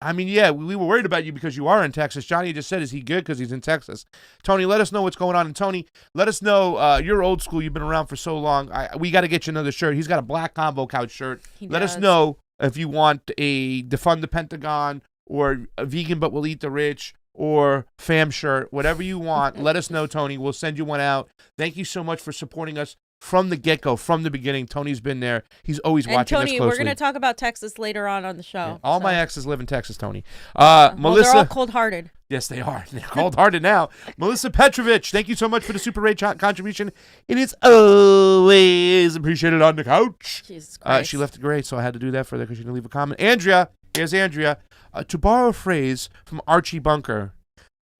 I mean, yeah, we were worried about you because you are in Texas. Johnny just said, is he good because he's in Texas? Tony, let us know what's going on. And Tony, let us know. You're old school. You've been around for so long. We got to get you another shirt. He's got a black Convo Couch shirt.
He
Let us
does.
know if you want a Defund the Pentagon or a Vegan But Will Eat the Rich or fam shirt, whatever you want. Let us know, Tony. We'll send you one out. Thank you so much for supporting us from the get-go, from the beginning. Tony's been there. He's always
And
watching
Tony,
us closely.
we're going to talk about Texas later on the show.
Yeah. All
so.
my exes live in Texas, Tony.
Well,
Melissa.
they're all cold-hearted.
Yes, they are. They're cold-hearted now. Melissa Petrovich, thank you so much for the Super Ray contribution. It is always appreciated on the couch.
Jesus Christ.
She left it great, so I had to do that for her because she didn't leave a comment. Andrea, here's Andrea. To borrow a phrase from Archie Bunker,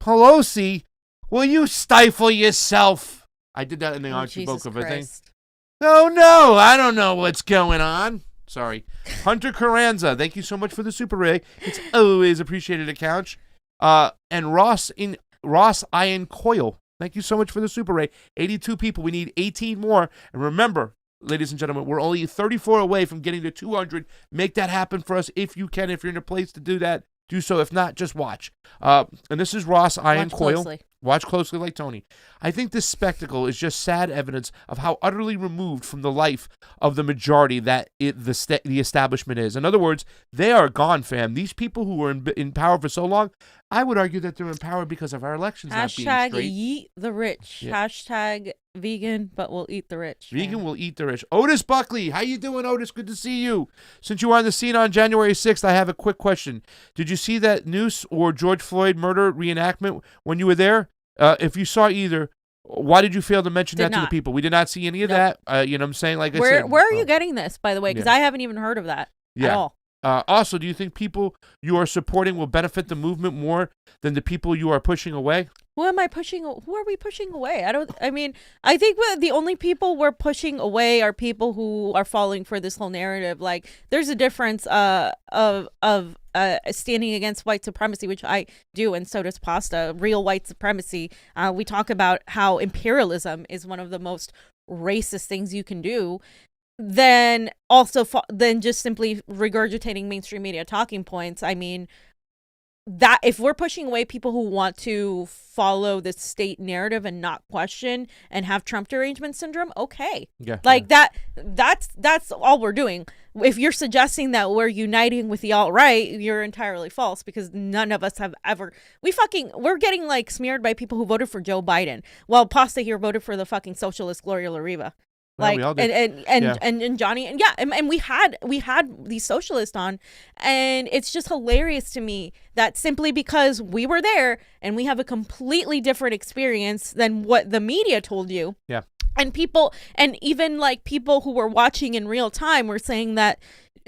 Pelosi, will you stifle yourself? I did that in the Archie
Jesus
Bunker thing.
Christ.
No, I don't know what's going on. Sorry. Hunter Carranza, thank you so much for the Super Ray. It's always appreciated at Couch. And Ross Iron Coil, thank you so much for the Super Ray. 82 people. We need 18 more. And remember, ladies and gentlemen, we're only 34 away from getting to 200. Make that happen for us if you can. If you're in a place to do that, do so. If not, just watch. And this is Ross Iron
Watch
Coil.
closely.
Watch closely like Tony. I think this spectacle is just sad evidence of how utterly removed from the life of the majority that the establishment is. In other words, they are gone, fam. These people who were in power for so long, I would argue that they're in power because of our elections not being
Hashtag
straight.
yeet the rich.
Yeah.
Hashtag vegan, but we'll eat the rich.
Vegan will eat the rich. Otis Buckley, how you doing, Otis? Good to see you. Since you were on the scene on January 6th, I have a quick question. Did you see that Noose or George Floyd murder reenactment when you were there? If you saw either, why did you fail to mention
Did
that to the
not.
people? We did not see any of
Nope.
that. You know what I'm saying? Like I
Where
said,
are you getting this, by the way? Because
Yeah.
I haven't even heard of that at
Yeah.
all.
Also, do you think people you are supporting will benefit the movement more than the people you are pushing away?
Who am I pushing? Who are we pushing away? I think the only people we're pushing away are people who are falling for this whole narrative. Like, there's a difference of standing against white supremacy, which I do, and so does Pasta. Real white supremacy. We talk about how imperialism is one of the most racist things you can do. Then just simply regurgitating mainstream media talking points. I mean, that if we're pushing away people who want to follow the state narrative and not question and have Trump derangement syndrome, okay.
Yeah.
Like that's all we're doing. If you're suggesting that we're uniting with the alt-right, you're entirely false, because none of us have ever. We're getting like smeared by people who voted for Joe Biden, while Pasta here voted for the fucking socialist Gloria La Riva.
Well,
Like,
we all did.
and Johnny, and we had these socialists on, and it's just hilarious to me that simply because we were there and we have a completely different experience than what the media told you.
Yeah.
And people, and even like people who were watching in real time were saying that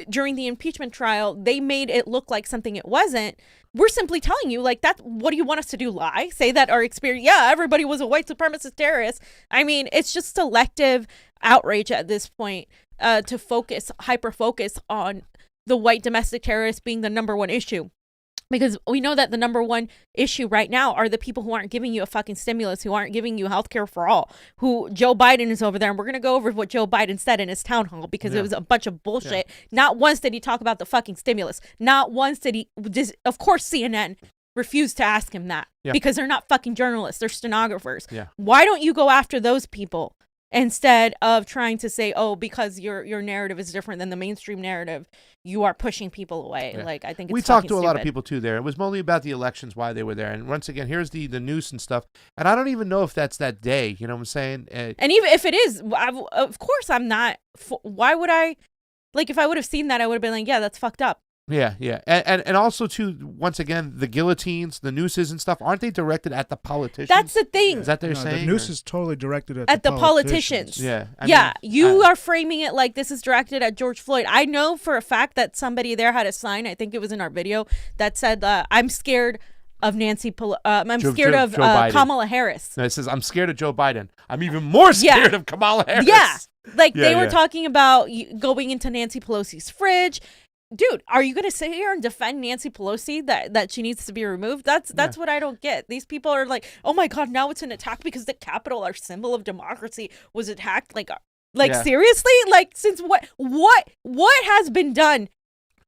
during the impeachment trial, they made it look like something it wasn't. We're simply telling you, like, that. What do you want us to do? Lie? Say that our experience? Yeah, everybody was a white supremacist terrorist. I mean, it's just selective outrage at this point, to hyper focus on the white domestic terrorists being the number one issue. Because we know that the number one issue right now are the people who aren't giving you a fucking stimulus, who aren't giving you healthcare for all, who Joe Biden is over there. And we're going to go over what Joe Biden said in his town hall because it was a bunch of bullshit. Not once did he talk about the fucking stimulus. Not once did he, of course, CNN refused to ask him that because they're not fucking journalists. They're stenographers. Why don't you go after those people instead of trying to say, oh, because your narrative is different than the mainstream narrative, you are pushing people away. Like, I think it's
we talked to a
stupid.
lot of people too there. It was mainly about the elections, why they were there. And once again, here's the noose and stuff. And I don't even know if that's that day. You know what I'm saying?
And even if it is, of course I'm not. Why would I? Like, if I would have seen that, I would have been like, yeah, that's fucked up.
Yeah. And also, too, once again, the guillotines, the nooses and stuff, aren't they directed at the politicians?
That's the thing.
Is that they're saying?
The noose is totally directed at
the politicians.
Yeah.
You are framing it like this is directed at George Floyd. I know for a fact that somebody there had a sign, I think it was in our video, that said, I'm scared of I'm scared of Kamala Harris.
No, it says, I'm scared of Joe Biden. I'm even more scared of Kamala Harris.
Yeah. Like, they were talking about going into Nancy Pelosi's fridge. Dude, are you going to sit here and defend Nancy Pelosi that she needs to be removed? That's what I don't get. These people are like, oh my God, now it's an attack because the Capitol, our symbol of democracy, was attacked. Like seriously? Like, since what has been done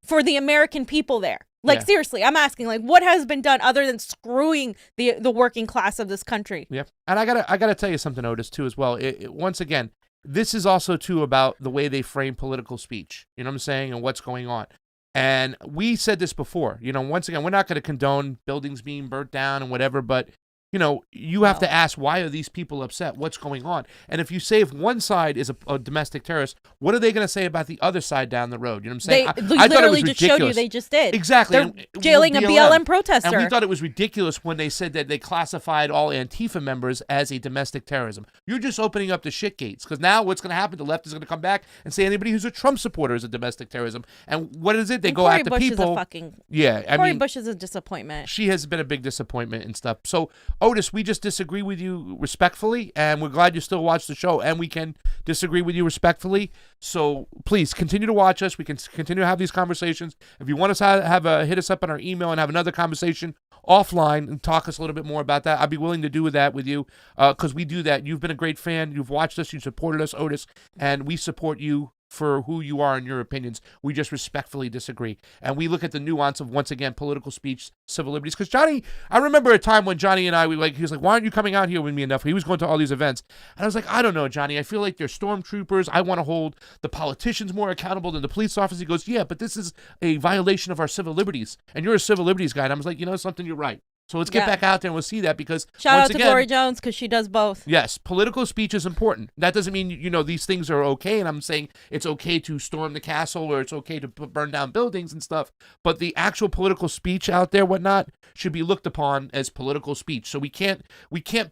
for the American people there? Like, seriously, I'm asking, like, what has been done other than screwing the working class of this country?
Yeah. And I gotta tell you something, Otis, too, as well. Once again, this is also, too, about the way they frame political speech. You know what I'm saying? And what's going on. And we said this before. You know, once again, we're not going to condone buildings being burnt down and whatever, but, you know, you have to ask, why are these people upset? What's going on? And if you say if one side is a domestic terrorist, what are they going to say about the other side down the road? You know what I'm saying?
I literally just showed you they just did.
Exactly.
They're jailing a BLM protester.
And we thought it was ridiculous when they said that they classified all Antifa members as a domestic terrorism. You're just opening up the shit gates, because now what's going to happen? The left is going to come back and say anybody who's a Trump supporter is a domestic terrorism. And what is it? They go after people.
Cory Bush is a disappointment.
She has been a big disappointment and stuff. So, Otis, we just disagree with you respectfully, and we're glad you still watch the show, and we can disagree with you respectfully. So please continue to watch us. We can continue to have these conversations. If you want us to hit us up on our email and have another conversation offline and talk us a little bit more about that, I'd be willing to do that with you, because we do that. You've been a great fan. You've watched us. You supported us, Otis, and we support you for who you are and your opinions. We just respectfully disagree. And we look at the nuance of, once again, political speech, civil liberties. Because Johnny, I remember a time when Johnny and I, he was like, why aren't you coming out here with me enough? He was going to all these events. And I was like, I don't know, Johnny. I feel like they're stormtroopers. I want to hold the politicians more accountable than the police officers. He goes, yeah, but this is a violation of our civil liberties. And you're a civil liberties guy. And I was like, you know something, you're right. So let's get back out there and we'll see that, because
shout out to Glory Jones, because she does both.
Yes, political speech is important. That doesn't mean, you know, these things are okay, and I'm saying it's okay to storm the castle or it's okay to burn down buildings and stuff, but the actual political speech out there, whatnot, should be looked upon as political speech. So we can't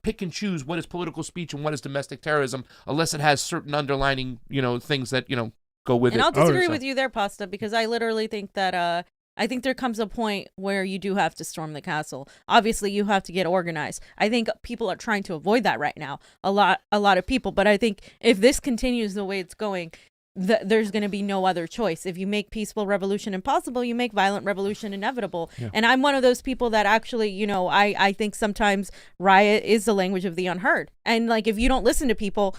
pick and choose what is political speech and what is domestic terrorism unless it has certain underlining, you know, things that, you know, go with it.
And I'll disagree with you there, Pasta, because I literally think that I think there comes a point where you do have to storm the castle. Obviously, you have to get organized. I think people are trying to avoid that right now. A lot of people. But I think if this continues the way it's going, there's going to be no other choice. If you make peaceful revolution impossible, you make violent revolution inevitable. Yeah. And I'm one of those people that actually, you know, I think sometimes riot is the language of the unheard. And like, if you don't listen to people,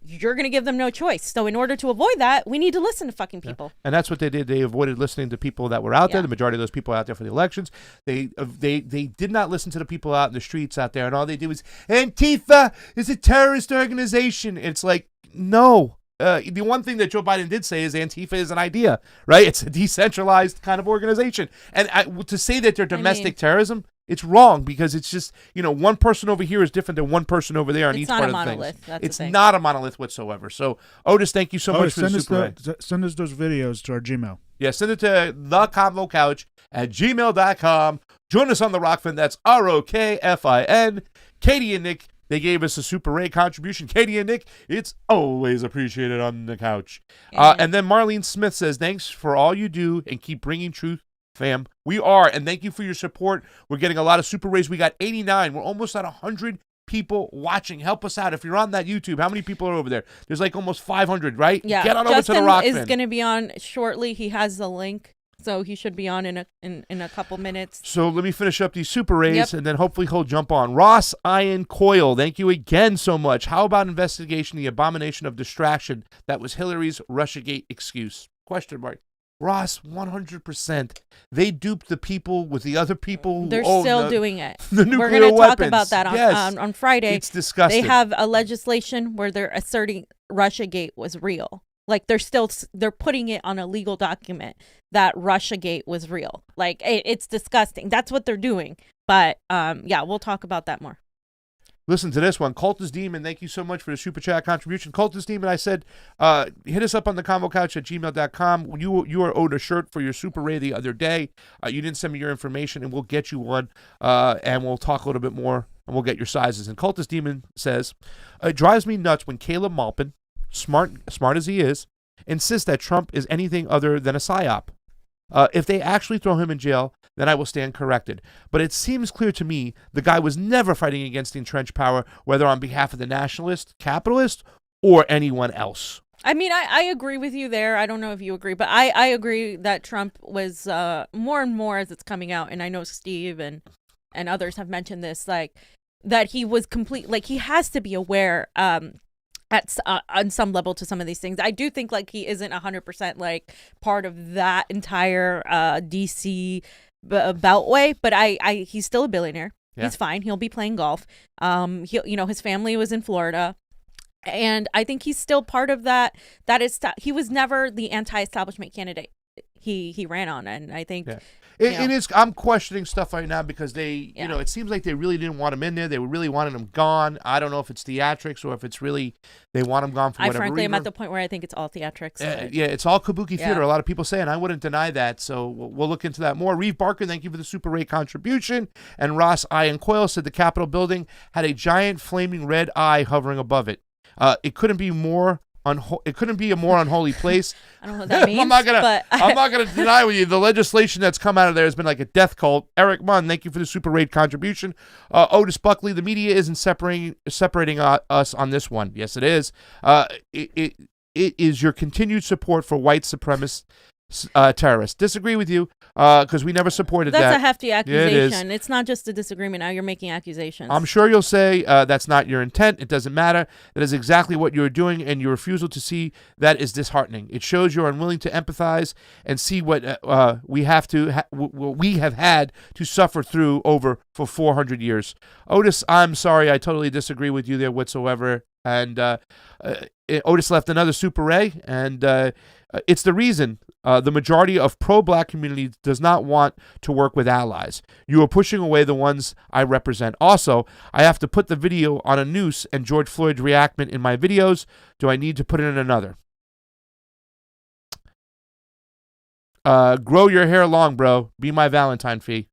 you're going to give them no choice. So in order to avoid that, we need to listen to fucking people. Yeah.
And that's what they did. They avoided listening to people that were out there. The majority of those people out there for the elections. They did not listen to the people out in the streets out there. And all they did was, Antifa is a terrorist organization. It's like, no. The one thing that Joe Biden did say is Antifa is an idea, right? It's a decentralized kind of organization. And to say that they're domestic terrorism, it's wrong, because it's just, you know, one person over here is different than one person over there on each part of the thing. It's not a monolith whatsoever. So, Otis, thank you so much for the super.
Send us those videos to our Gmail.
Yeah, send it to theconvocouch@gmail.com. Join us on the Rokfin. That's ROKFIN. Katie and Nick, they gave us a Super Ray contribution. Katie and Nick, it's always appreciated on the couch. And then Marlene Smith says, thanks for all you do and keep bringing truth, fam. We are, and thank you for your support. We're getting a lot of Super Rays. We got 89. We're almost at 100 people watching. Help us out. If you're on that YouTube, how many people are over there? There's like almost 500, right?
Yeah.
Get on
Justin
over to the Rokfin.
is going to be on shortly. He has the link. So he should be on in a couple minutes.
So let me finish up these super rays,
Yep.
and then hopefully he'll jump on. Ross Iron Coil, thank you again so much. How about investigation the abomination of distraction that was Hillary's Russiagate excuse? Question mark. Ross, 100%. They duped the people with the other people who
They're
own
still doing it.
the nuclear
We're going to talk
weapons.
about that on Friday.
It's disgusting.
They have a legislation where they're asserting Russiagate was real. Like they're putting it on a legal document that Russiagate was real. Like it's disgusting. That's what they're doing. But yeah, we'll talk about that more.
Listen to this one. Cultist Demon, thank you so much for the super chat contribution. Cultist Demon, I said, hit us up on the Convo Couch at gmail.com. You are owed a shirt for your super ray the other day. You didn't send me your information, and we'll get you one, and we'll talk a little bit more, and we'll get your sizes. And Cultist Demon says, it drives me nuts when Caleb Maupin, smart as he is, insists that Trump is anything other than a psyop. If they actually throw him in jail, then I will stand corrected. But it seems clear to me the guy was never fighting against the entrenched power, whether on behalf of the nationalist, capitalist, or anyone else.
I mean, I agree with you there. I don't know if you agree, but I agree that Trump was more and more as it's coming out, and I know Steve and others have mentioned this, like that he was he has to be aware on some level to some of these things. I do think like he isn't 100% like part of that entire DC beltway, but he's still a billionaire. Yeah. He's fine. He'll be playing golf. His family was in Florida, and I think he's still part of that. He was never the anti-establishment candidate he ran on, and I think. Yeah.
It is. I'm questioning stuff right now because it seems like they really didn't want him in there. They really wanted him gone. I don't know if it's theatrics or if it's really they want him gone for whatever reason.
I frankly am at the point where I think it's all theatrics.
Yeah, it's all kabuki theater. A lot of people say, and I wouldn't deny that. So we'll look into that more. Reeve Barker, thank you for the super rate contribution. And Ross Iron Coil said the Capitol building had a giant flaming red eye hovering above it. It couldn't be more. It couldn't be a more unholy place.
I don't know what that means.
I'm not gonna deny with you the legislation that's come out of there has been like a death cult. Eric Munn, thank you for the super raid contribution. Otis Buckley, the media isn't separating us on this one. Yes, it is. It is your continued support for white supremacist terrorists. Disagree with you because we never supported that.
That's a hefty accusation.
Yeah,
it's not just a disagreement. Now you're making accusations.
I'm sure you'll say that's not your intent. It doesn't matter. That is exactly what you're doing, and your refusal to see that is disheartening. It shows you're unwilling to empathize and see what we have had to suffer through for 400 years. Otis, I'm sorry. I totally disagree with you there whatsoever. And Otis left another super ray, and it's the reason the majority of pro-black community does not want to work with allies. You are pushing away the ones I represent. Also, I have to put the video on a noose and George Floyd's reenactment in my videos. Do I need to put in another? Grow your hair long, bro. Be my Valentine fee.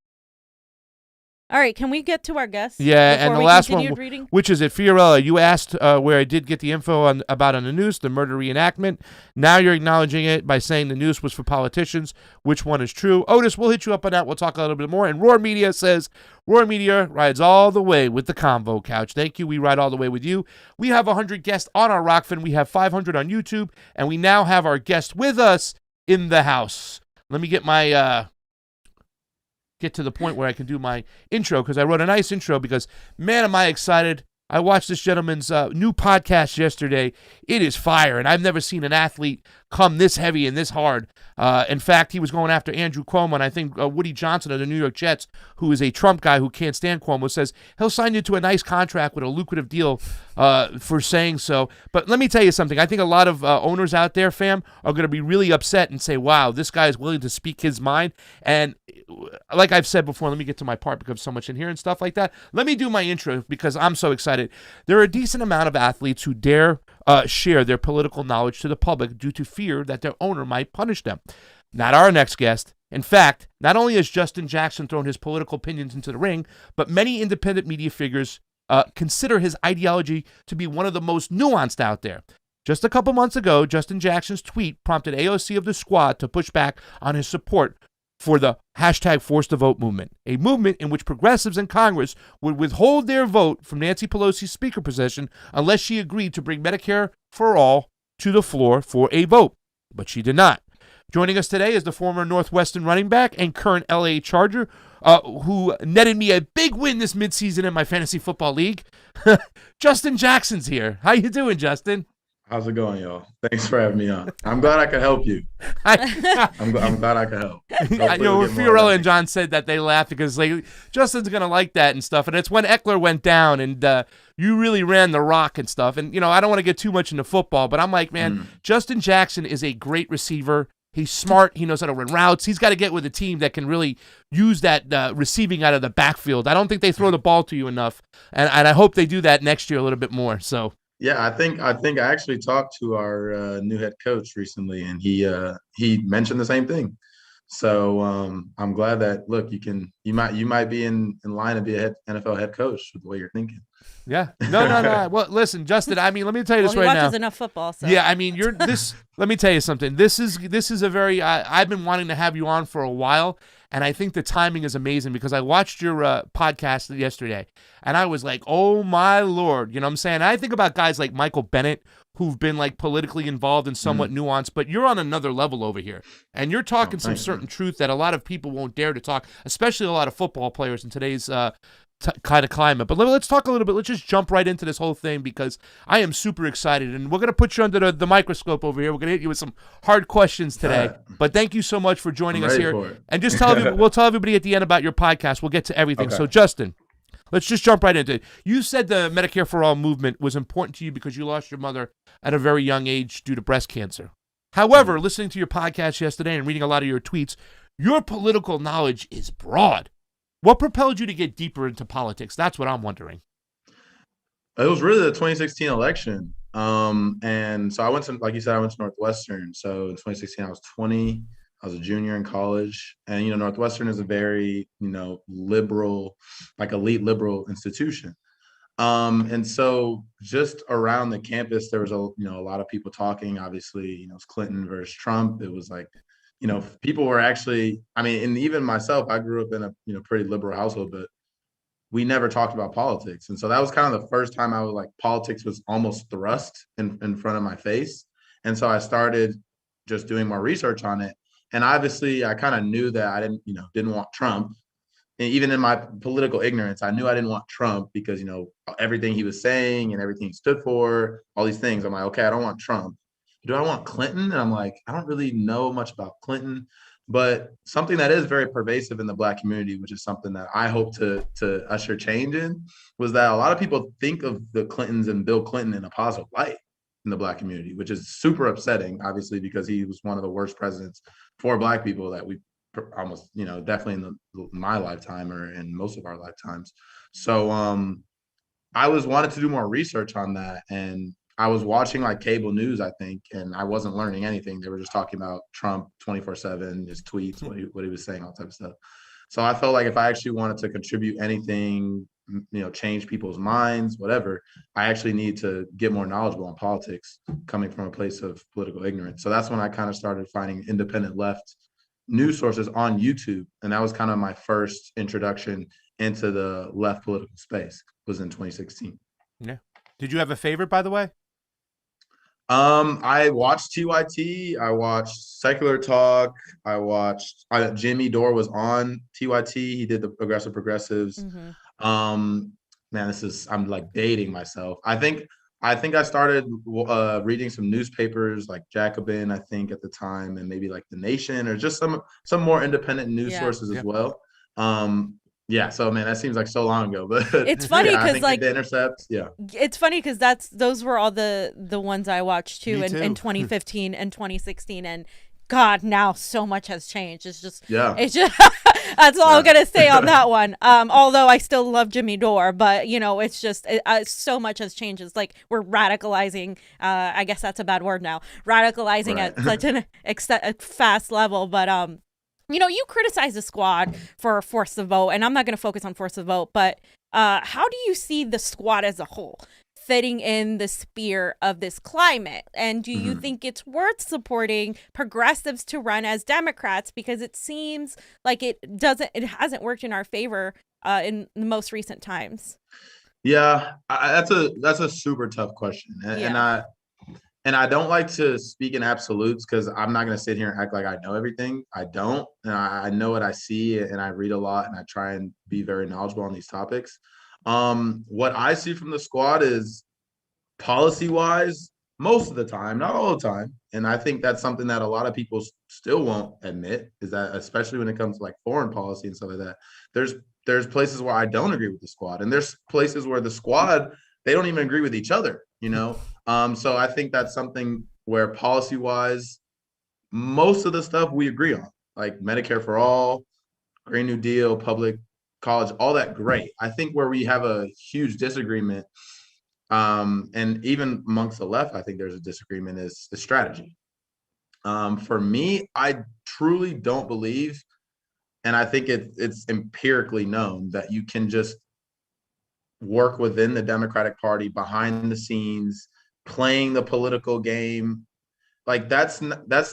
All right, can we get to our guests?
Yeah, and the last one,
reading?
Which is it, Fiorella, you asked where I did get the info about on the news, the murder reenactment. Now you're acknowledging it by saying the news was for politicians. Which one is true? Otis, we'll hit you up on that. We'll talk a little bit more. And Roar Media says, Roar Media rides all the way with the Convo Couch. Thank you. We ride all the way with you. We have 100 guests on our Rokfin. We have 500 on YouTube. And we now have our guest with us in the house. Let me get my... get to the point where I can do my intro because I wrote a nice intro because, man, am I excited. I watched this gentleman's new podcast yesterday. It is fire, and I've never seen an athlete come this heavy and this hard. In fact, he was going after Andrew Cuomo, and I think Woody Johnson of the New York Jets, who is a Trump guy who can't stand Cuomo, says he'll sign you to a nice contract with a lucrative deal for saying so. But let me tell you something. I think a lot of owners out there, fam, are going to be really upset and say, wow, this guy is willing to speak his mind. And like I've said before, let me get to my part because so much in here and stuff like that. Let me do my intro because I'm so excited. There are a decent amount of athletes who dare share their political knowledge to the public due to fear that their owner might punish them. Not our next guest. In fact, not only has Justin Jackson thrown his political opinions into the ring, but many independent media figures consider his ideology to be one of the most nuanced out there. Just a couple months ago, Justin Jackson's tweet prompted AOC of the Squad to push back on his support for the hashtag Force the Vote movement, a movement in which progressives in Congress would withhold their vote from Nancy Pelosi's speaker position unless she agreed to bring Medicare for all to the floor for a vote. But she did not. Joining us today is the former Northwestern running back and current LA Charger, who netted me a big win this midseason in my fantasy football league. Justin Jackson's here. How you doing, Justin?
How's it going, y'all? Thanks for having me on. I'm glad I could help you. I'm glad I could help.
Fiorella and John said that they laughed because Justin's going to like that and stuff. And it's when Eckler went down and you really ran the rock and stuff. And, I don't want to get too much into football, but I'm like, man, Justin Jackson is a great receiver. He's smart. He knows how to run routes. He's got to get with a team that can really use that receiving out of the backfield. I don't think they throw the ball to you enough. And I hope they do that next year a little bit more. So.
Yeah, I think I actually talked to our new head coach recently, and he mentioned the same thing. So I'm glad that you might be in line to be a NFL head coach with the way you're thinking.
Yeah, no. Well, listen, Justin. I mean, let me tell you this
he
right now.
He watches enough football. So.
Yeah, I mean, let me tell you something. This is a very. I've been wanting to have you on for a while. And I think the timing is amazing because I watched your podcast yesterday and I was like, oh my Lord, you know what I'm saying? I think about guys like Michael Bennett who've been politically involved and somewhat nuanced, but you're on another level over here. And you're talking some certain truth that a lot of people won't dare to talk, especially a lot of football players in today's kind of climate. But let's talk a little bit. Let's just jump right into this whole thing because I am super excited. And we're going to put you under the microscope over here. We're going to hit you with some hard questions today. But thank you so much for joining us here. And just we'll tell everybody at the end about your podcast. We'll get to everything. Okay. So, Justin, let's just jump right into it. You said the Medicare for All movement was important to you because you lost your mother at a very young age due to breast cancer. However, listening to your podcast yesterday and reading a lot of your tweets, your political knowledge is broad. What propelled you to get deeper into politics? That's what I'm wondering.
It was really the 2016 election. And so I went to, like you said, I went to Northwestern. So in 2016, I was 20. I was a junior in college. And, Northwestern is a very, liberal, elite liberal institution. And so just around the campus, there was a lot of people talking. Obviously, it was Clinton versus Trump. It was people were actually, and even myself, I grew up in a pretty liberal household, but we never talked about politics. And so that was kind of the first time I was politics was almost thrust in front of my face. And so I started just doing more research on it. And obviously I kind of knew that I didn't want Trump. And even in my political ignorance, I knew I didn't want Trump because, everything he was saying and everything he stood for, all these things. I'm like, okay, I don't want Trump. Do I want Clinton? And I'm like, I don't really know much about Clinton, but something that is very pervasive in the Black community, which is something that I hope to usher change in, was that a lot of people think of the Clintons and Bill Clinton in a positive light in the Black community, which is super upsetting, obviously, because he was one of the worst presidents for Black people that we almost, definitely in my lifetime or in most of our lifetimes. So I wanted to do more research on that. And I was watching cable news, I think, and I wasn't learning anything. They were just talking about Trump 24/7, his tweets, what he was saying, all type of stuff. So I felt like if I actually wanted to contribute anything, change people's minds, whatever, I actually need to get more knowledgeable on politics coming from a place of political ignorance. So that's when I kind of started finding independent left news sources on YouTube. And that was kind of my first introduction into the left political space, was in 2016.
Yeah. Did you have a favorite, by the way?
I watched TYT. I watched Secular Talk. I watched Jimmy Dore was on TYT. He did the Aggressive Progressives. Man, I'm dating myself. I think I started reading some newspapers like Jacobin, I think at the time, and maybe The Nation, or just some more independent news sources as well. Yeah, so man, that seems like so long ago, but
it's funny because
The Intercept,
it's funny because those were all the ones I watched too in 2015 and 2016, and God, now so much has changed. It's just that's all I'm gonna say on that one. Although I still love Jimmy Dore, but it's just so much has changed. It's we're radicalizing. I guess that's a bad word now. Radicalizing at such a fast level, but you criticize the squad for Force the Vote, and I'm not going to focus on Force the Vote, but how do you see the squad as a whole? fitting in the sphere of this climate? And do you think it's worth supporting progressives to run as Democrats? Because it seems like it hasn't worked in our favor in the most recent times.
Yeah, that's a super tough question, and I don't like to speak in absolutes because I'm not going to sit here and act like I know everything. I don't, and I know what I see, and I read a lot, and I try and be very knowledgeable on these topics. What I see from the squad is policy-wise, most of the time, not all the time, and I think that's something that a lot of people still won't admit, is that especially when it comes to like foreign policy and stuff like that, there's places where I don't agree with the squad, and there's places where the squad, they don't even agree with each other, you know? So I think that's something where policy-wise, most of the stuff we agree on, like Medicare for all, Green New Deal, public college, all that, great. I think where we have a huge disagreement, and even amongst the left, I think there's a disagreement, is the strategy. For me, I truly don't believe, and I think it's empirically known, that you can just work within the Democratic Party behind the scenes, playing the political game. Like that's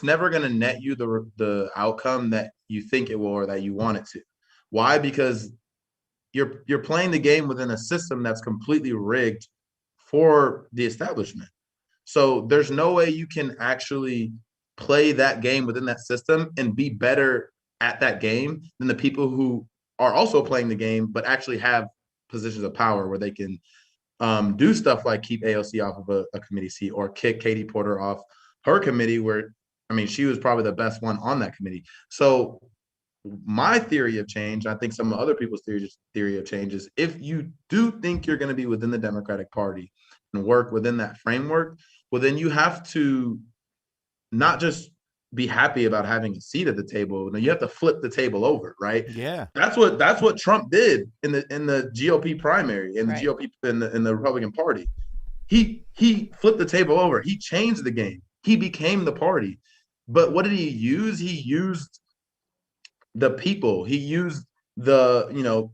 never going to net you the outcome that you think it will or that you want it to. Why? Because you're playing the game within a system that's completely rigged for the establishment. So there's no way you can actually play that game within that system and be better at that game than the people who are also playing the game but actually have positions of power where they can do stuff like keep AOC off of a committee seat or kick Katie Porter off her committee, where, I mean, she was probably the best one on that committee. So my theory of change, I think some of other people's theory of change, is if you do think you're going to be within the Democratic Party and work within that framework, well, then you have to not just be happy about having a seat at the table. No, you have to flip the table over, right?
Yeah.
That's what Trump did in the GOP primary, in the GOP in the Republican Party. He flipped the table over. He changed the game. He became the party. But what did he use? He used the people. He used the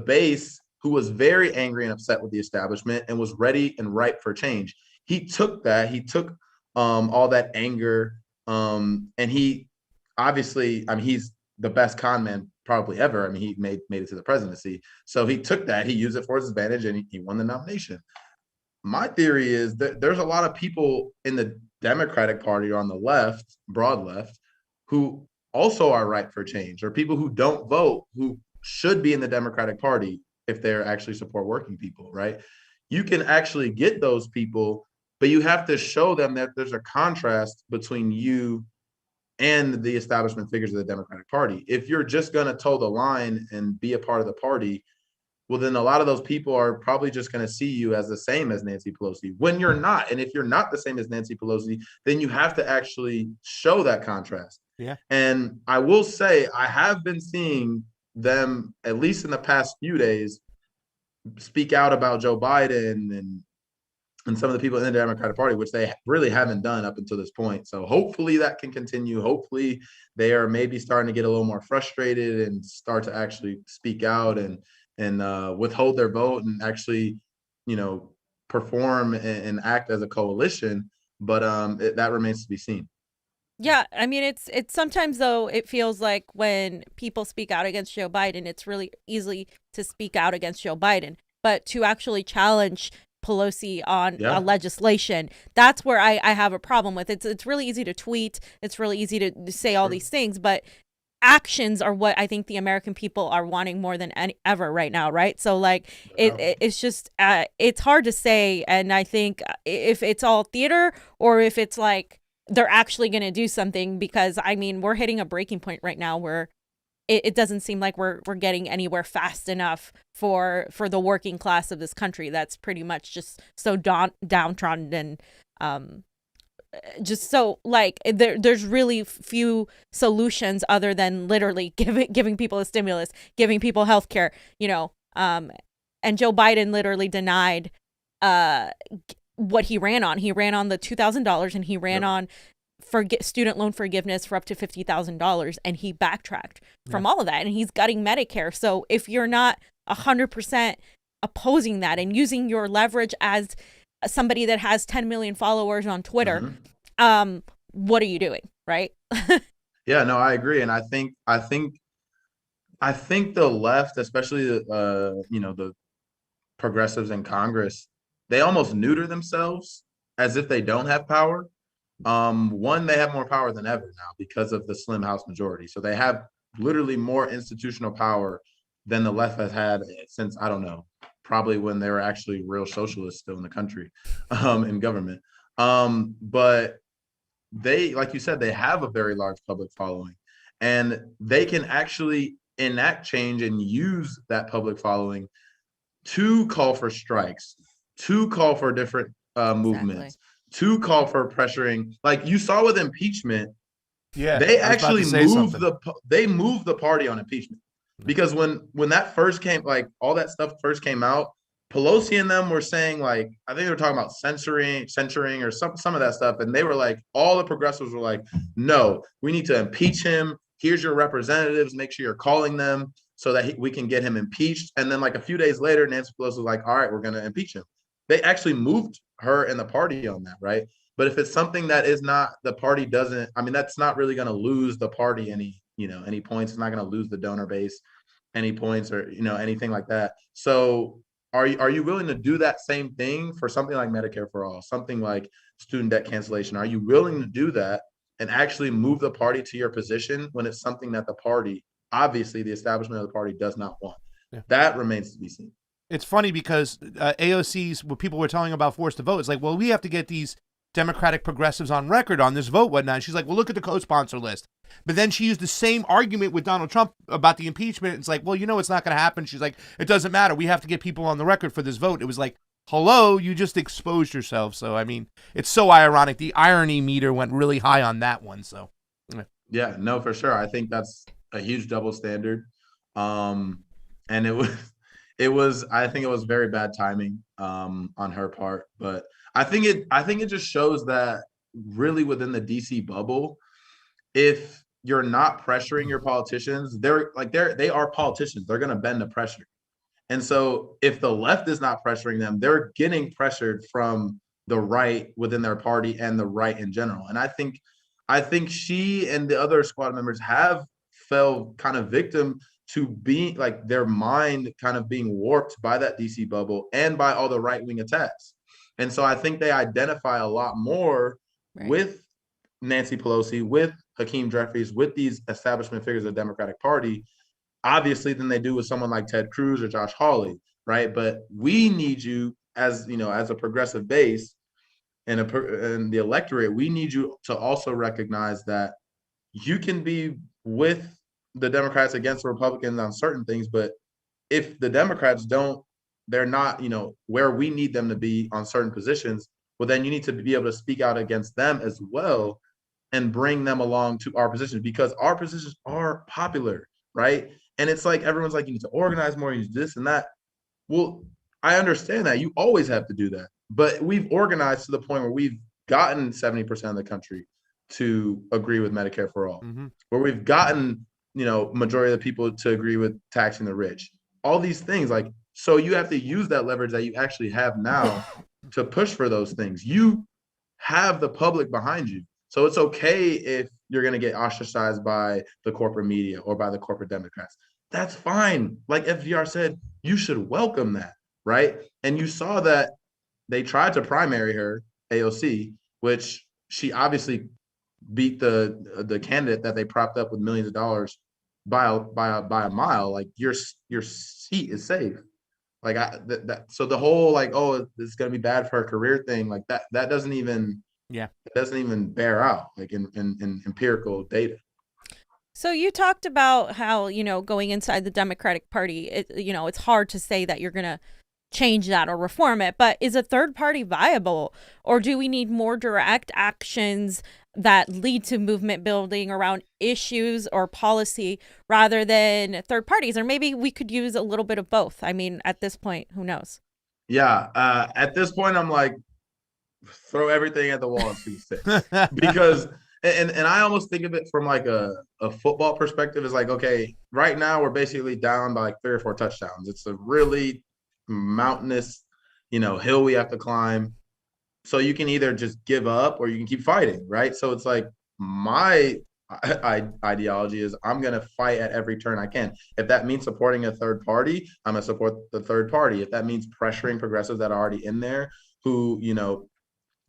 base, who was very angry and upset with the establishment and was ready and ripe for change. He took that. He took all that anger. And he obviously, I mean, he's the best con man probably ever. I mean, he made it to the presidency. So he took that, he used it for his advantage, and he won the nomination. My theory is that there's a lot of people in the Democratic Party or on the left, broad left, who also are ripe for change, or people who don't vote, who should be in the Democratic Party if they're actually support working people, right? You can actually get those people, but you have to show them that there's a contrast between you and the establishment figures of the Democratic Party. If you're just going to toe the line and be a part of the party, well, then a lot of those people are probably just going to see you as the same as Nancy Pelosi, when you're not. And if you're not the same as Nancy Pelosi, then you have to actually show that contrast.
Yeah.
And I will say, I have been seeing them, at least in the past few days, speak out about Joe Biden and some of the people in the Democratic Party, which they really haven't done up until this point. So hopefully that can continue. Hopefully they are maybe starting to get a little more frustrated and start to actually speak out and withhold their vote and actually, perform and act as a coalition. But that remains to be seen.
Yeah, I mean, it's sometimes, though, it feels like when people speak out against Joe Biden, it's really easy to speak out against Joe Biden, but to actually challenge Pelosi on legislation, that's where I have a problem with. It's really easy to tweet. It's really easy to say all these things, but actions are what I think the American people are wanting more than ever right now, right? So like it's just it's hard to say, and I think if it's all theater or if it's like they're actually going to do something, because I mean we're hitting a breaking point right now where it doesn't seem like we're getting anywhere fast enough for the working class of this country that's pretty much just so downtrodden and just so like there's really few solutions other than literally giving people a stimulus, giving people health care, and Joe Biden literally denied what he ran on. He ran on the $2,000 and he ran on student loan forgiveness for up to $50,000, and he backtracked from all of that, and he's gutting Medicare. So if you're not 100% opposing that and using your leverage as somebody that has 10 million followers on Twitter,
Mhm.
what are you doing, right?
Yeah, no, I agree, and I think the left, especially the progressives in Congress, they almost neuter themselves as if they don't have power. One, they have more power than ever now because of the slim House majority. So they have literally more institutional power than the left has had since, I don't know, probably when they were actually real socialists still in the country, in government. But they, like you said, they have a very large public following, and they can actually enact change and use that public following to call for strikes, to call for different movements, to call for pressuring. Like you saw with impeachment,
Yeah,
they
I was about to
actually
say something.
moved the party on impeachment, because when that first came, like all that stuff first came out, Pelosi and them were saying, like, I think they were talking about censoring or some of that stuff, and they were like, all the progressives were like, no, we need to impeach him. Here's your representatives. Make sure you're calling them so that we can get him impeached. And then like a few days later, Nancy Pelosi was like, all right, we're going to impeach him. They actually moved her and the party on that, right? But if it's something that is not, the party doesn't, I mean, that's not really going to lose the party any points. It's not going to lose the donor base any points or, anything like that. So are you willing to do that same thing for something like Medicare for All, something like student debt cancellation? Are you willing to do that and actually move the party to your position when it's something that the party, obviously the establishment of the party, does not want?
Yeah.
That remains to be seen.
It's funny because AOC's, what people were telling about forced to vote, it's like, well, we have to get these Democratic progressives on record on this vote, whatnot. And she's like, well, look at the co-sponsor list. But then she used the same argument with Donald Trump about the impeachment. It's like, well, it's not going to happen. She's like, it doesn't matter. We have to get people on the record for this vote. It was like, hello, you just exposed yourself. So, I mean, it's so ironic. The irony meter went really high on that one. So,
yeah, no, for sure. I think that's a huge double standard. And I think it was very bad timing on her part. But I think it just shows that really within the DC bubble, if you're not pressuring your politicians, they are politicians. They're going to bend the pressure. And so if the left is not pressuring them, they're getting pressured from the right within their party and the right in general. And I think she and the other squad members have fell kind of victim to being like their mind kind of being warped by that DC bubble and by all the right-wing attacks. And so I think they identify a lot more with Nancy Pelosi, with Hakeem Jeffries, with these establishment figures of the Democratic Party, obviously, than they do with someone like Ted Cruz or Josh Hawley, right? But we need you as a progressive base and the electorate, we need you to also recognize that you can be with the Democrats against the Republicans on certain things, but if the Democrats they're not, where we need them to be on certain positions, well, then you need to be able to speak out against them as well and bring them along to our positions, because our positions are popular, right? And it's like, everyone's like, you need to organize more, you need to do this and that. Well, I understand that. You always have to do that. But we've organized to the point where we've gotten 70% of the country to agree with Medicare for all, where we've gotten, majority of the people to agree with taxing the rich, all these things. Like, so you have to use that leverage that you actually have now to push for those things. You have the public behind you. So it's okay if you're going to get ostracized by the corporate media or by the corporate Democrats. That's fine. Like FDR said, you should welcome that, right? And you saw that they tried to primary her, AOC, which she obviously beat the candidate that they propped up with millions of dollars by a mile. Like your seat is safe. Like so the whole like, oh, this is gonna be bad for her career thing, like that doesn't even bear out like in empirical data.
So you talked about how, going inside the Democratic Party, it's hard to say that you're going to change that or reform it, but is a third party viable, or do we need more direct actions that lead to movement building around issues or policy rather than third parties? Or maybe we could use a little bit of both. I mean, at this point, who knows?
Yeah. At this point, I'm like, throw everything at the wall and see six. Because and I almost think of it from like a football perspective. Is like, okay, right now we're basically down by like 3 or 4 touchdowns. It's a really mountainous, hill we have to climb. So you can either just give up or you can keep fighting, right? So it's like my ideology is I'm going to fight at every turn I can. If that means supporting a third party, I'm going to support the third party. If that means pressuring progressives that are already in there who,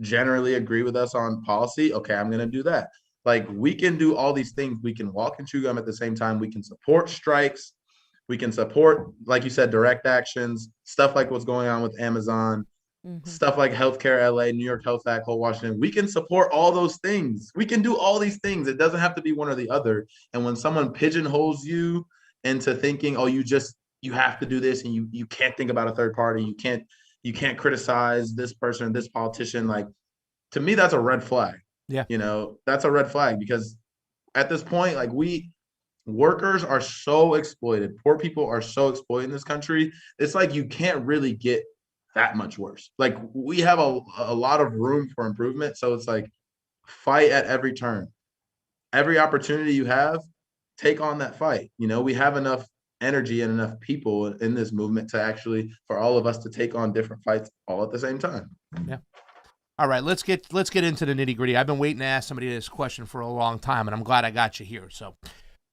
generally agree with us on policy, okay, I'm going to do that. Like, we can do all these things. We can walk and chew gum at the same time. We can support strikes. We can support, like you said, direct actions, stuff like what's going on with Amazon. Stuff like Healthcare LA, New York Health Act, whole Washington. We can support all those things. We can do all these things. It doesn't have to be one or the other. And when someone pigeonholes you into thinking, oh, you have to do this, and you can't think about a third party. You can't criticize this person, this politician. Like, to me, that's a red flag.
Yeah.
That's a red flag, because at this point, like, workers are so exploited. Poor people are so exploited in this country. It's like you can't really get that much worse. Like, we have a lot of room for improvement. So it's like, fight at every turn. Every opportunity you have, take on that fight. We have enough energy and enough people in this movement for all of us to take on different fights all at the same time.
Yeah. All right, let's get into the nitty gritty. I've been waiting to ask somebody this question for a long time, and I'm glad I got you here. So,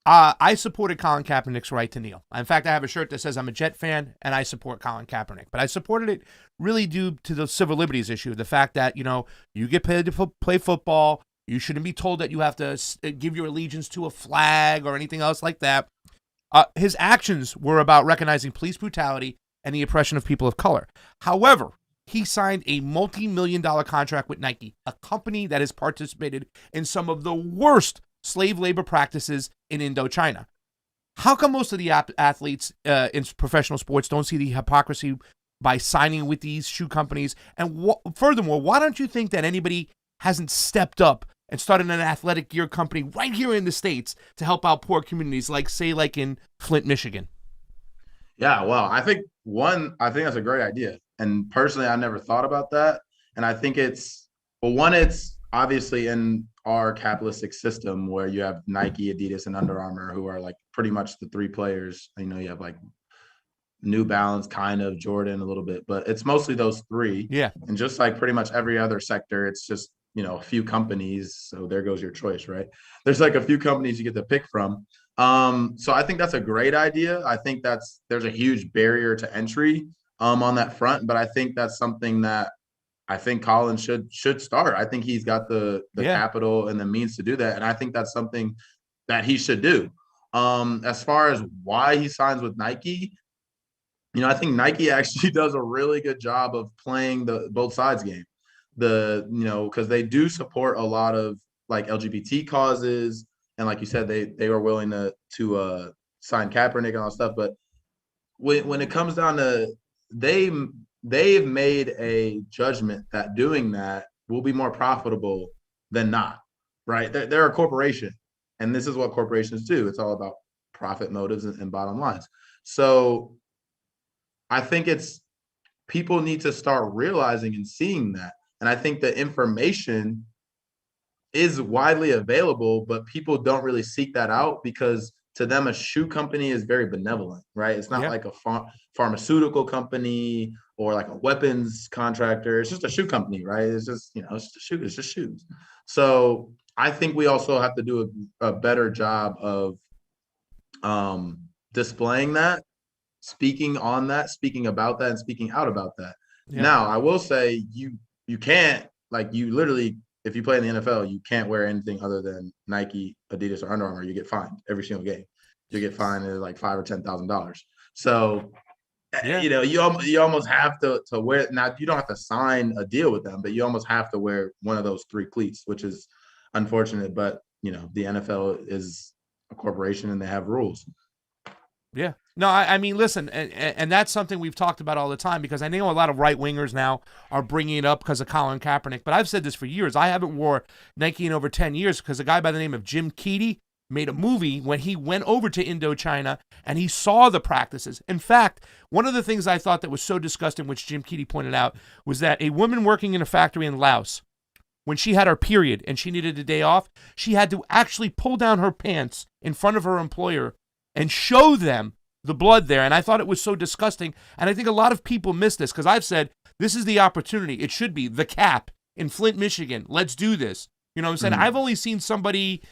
I supported Colin Kaepernick's right to kneel. In fact, I have a shirt that says I'm a Jet fan and I support Colin Kaepernick. But I supported it really due to the civil liberties issue, the fact that, you get paid to play football. You shouldn't be told that you have to give your allegiance to a flag or anything else like that. His actions were about recognizing police brutality and the oppression of people of color. However, he signed a multi-million-dollar contract with Nike, a company that has participated in some of the worst slave labor practices in Indochina. How come most of the athletes in professional sports don't see the hypocrisy by signing with these shoe companies? And furthermore, why don't you think that anybody hasn't stepped up and started an athletic gear company right here in the States to help out poor communities, like in Flint, Michigan?
Yeah, well, I think that's a great idea. And personally, I never thought about that. And I think it's obviously in our capitalistic system where you have Nike, Adidas, and Under Armour, who are like pretty much the three players. You have like New Balance, kind of, Jordan a little bit, but it's mostly those three.
Yeah.
And just like pretty much every other sector, it's just, a few companies. So there goes your choice, right? There's like a few companies you get to pick from. So I think that's a great idea. I think there's a huge barrier to entry on that front, but I think that's something that I think Colin should start. I think he's got the capital and the means to do that. And I think that's something that he should do. As far as why he signs with Nike, I think Nike actually does a really good job of playing the both sides game. Because they do support a lot of like LGBT causes. And like you said, they were willing to sign Kaepernick and all that stuff. But when it comes down to they've made a judgment that doing that will be more profitable than not, right? They're a corporation, and this is what corporations do. It's all about profit motives and bottom lines. So I think people need to start realizing and seeing that. And I think the information is widely available, but people don't really seek that out because to them, a shoe company is very benevolent, right? It's not like a pharmaceutical company or like a weapons contractor. It's just a shoe company, right? It's just, it's just shoes. So I think we also have to do a better job of displaying that, speaking on that, speaking about that, and speaking out about that. Yeah. Now, I will say you can't, you literally, if you play in the NFL, you can't wear anything other than Nike, Adidas, or Under Armour. You get fined every single game. You get fined at like $5,000 or $10,000. So, you almost have to wear. Now, you don't have to sign a deal with them, but you almost have to wear one of those three cleats, which is unfortunate. But the NFL is a corporation and they have rules.
Yeah. No, I mean, listen, and that's something we've talked about all the time because I know a lot of right-wingers now are bringing it up because of Colin Kaepernick, but I've said this for years. I haven't wore Nike in over 10 years because a guy by the name of Jim Keedy made a movie when he went over to Indochina and he saw the practices. In fact, one of the things I thought that was so disgusting, which Jim Keedy pointed out, was that a woman working in a factory in Laos, when she had her period and she needed a day off, she had to actually pull down her pants in front of her employer and show them the blood there. And I thought it was so disgusting. And I think a lot of people miss this because I've said this is the opportunity. It should be the cap. in Flint, Michigan. Let's do this. You know what I'm saying? I've only seen somebody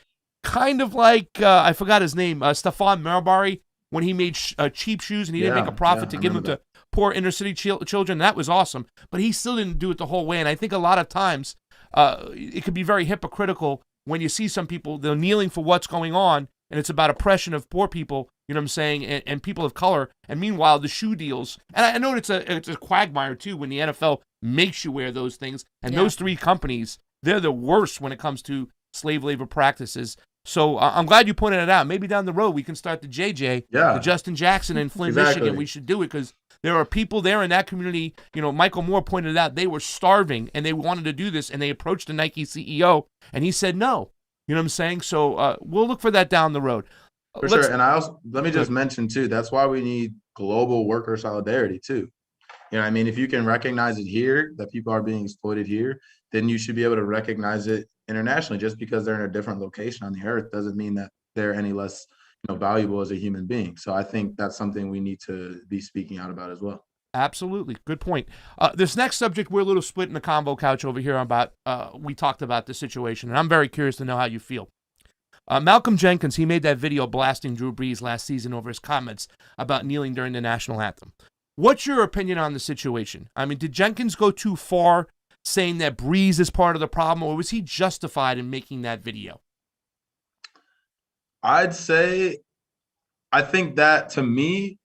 kind of like, I forgot his name, Stefan Marbury, when he made cheap shoes and he didn't make a profit to give them to poor inner city children. That was awesome. But he still didn't do it the whole way. And I think a lot of times it could be very hypocritical when you see some people, they're kneeling for what's going on, and it's about oppression of poor people, you know what I'm saying, and people of color. And meanwhile, the shoe deals, and I know it's a quagmire too when the NFL makes you wear those things. And those three companies, they're the worst when it comes to slave labor practices. So I'm glad you pointed it out. Maybe down the road we can start the JJ, the Justin Jackson in Flint, Michigan. We should do it because there are people there in that community. You know, Michael Moore pointed out they were starving and they wanted to do this, and they approached the Nike CEO and he said no. You know what I'm saying? So we'll look for that down the road.
For sure. And let me just mention too, that's why we need global worker solidarity too. You know what I mean? If you can recognize it here, that people are being exploited here, then you should be able to recognize it internationally. Just because they're in a different location on the earth doesn't mean that they're any less, valuable as a human being. So I think that's something we need to be speaking out about as well. Absolutely.
Good point. This next subject, we're a little split in the Convo Couch over here about, we talked about the situation, and I'm very curious to know how you feel. Malcolm Jenkins, he made that video blasting Drew Brees last season over his comments about kneeling during the national anthem. What's your opinion on the situation? I mean, did Jenkins go too far saying that Brees is part of the problem, or was he justified in making that video?
I'd say, I think that, to me,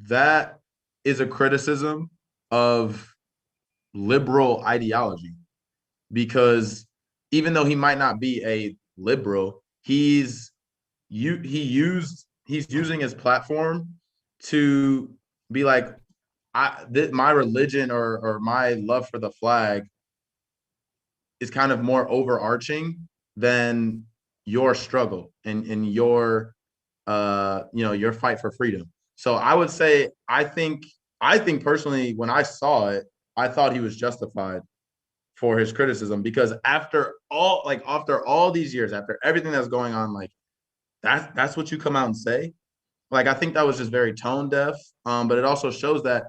that is a criticism of liberal ideology, because even though he might not be a liberal, he's using his platform to be like, my religion or my love for the flag is kind of more overarching than your struggle and your your fight for freedom. So I would say I think personally, when I saw it, I thought he was justified for his criticism, because after all these years, after everything that's going on, like that's what you come out and say. Like, I think that was just very tone deaf. But it also shows that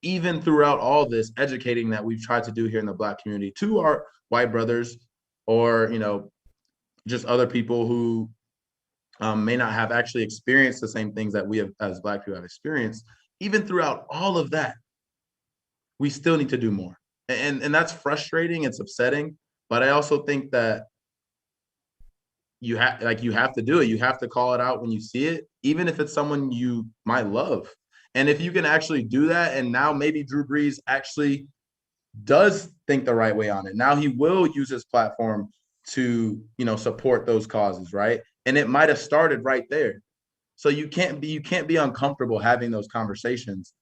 even throughout all this educating that we've tried to do here in the Black community to our white brothers, or just other people who may not have actually experienced the same things that we have as Black people have experienced, even throughout all of that, we still need to do more. And that's frustrating. It's upsetting. But I also think that you have to do it. You have to call it out when you see it, even if it's someone you might love. And if you can actually do that, and now maybe Drew Brees actually does think the right way on it. Now he will use his platform to, support those causes, right? And it might have started right there. So you can't be uncomfortable having those conversations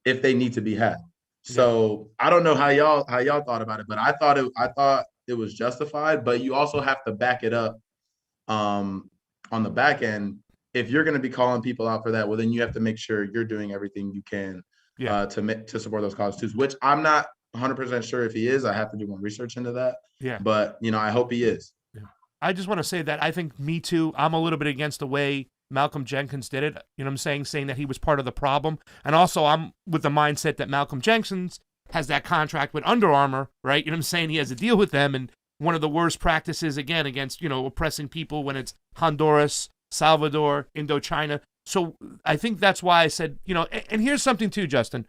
if they need to be had. So I don't know how y'all thought about it, but I thought it was justified. But you also have to back it up on the back end. If you're going to be calling people out for that, well, then you have to make sure you're doing everything you can to support those causes too, which I'm not 100% sure if he is. I have to do more research into that. Yeah. But, I hope he is.
Yeah. I just want to say that I think me too, I'm a little bit against the way Malcolm Jenkins did it. You know what I'm saying that he was part of the problem. And also I'm with the mindset that Malcolm Jenkins has that contract with Under Armour, right? You know what I'm saying? He has a deal with them. And one of the worst practices, again, against, oppressing people when it's Honduras, Salvador, Indochina. So I think that's why I said, and here's something too, Justin.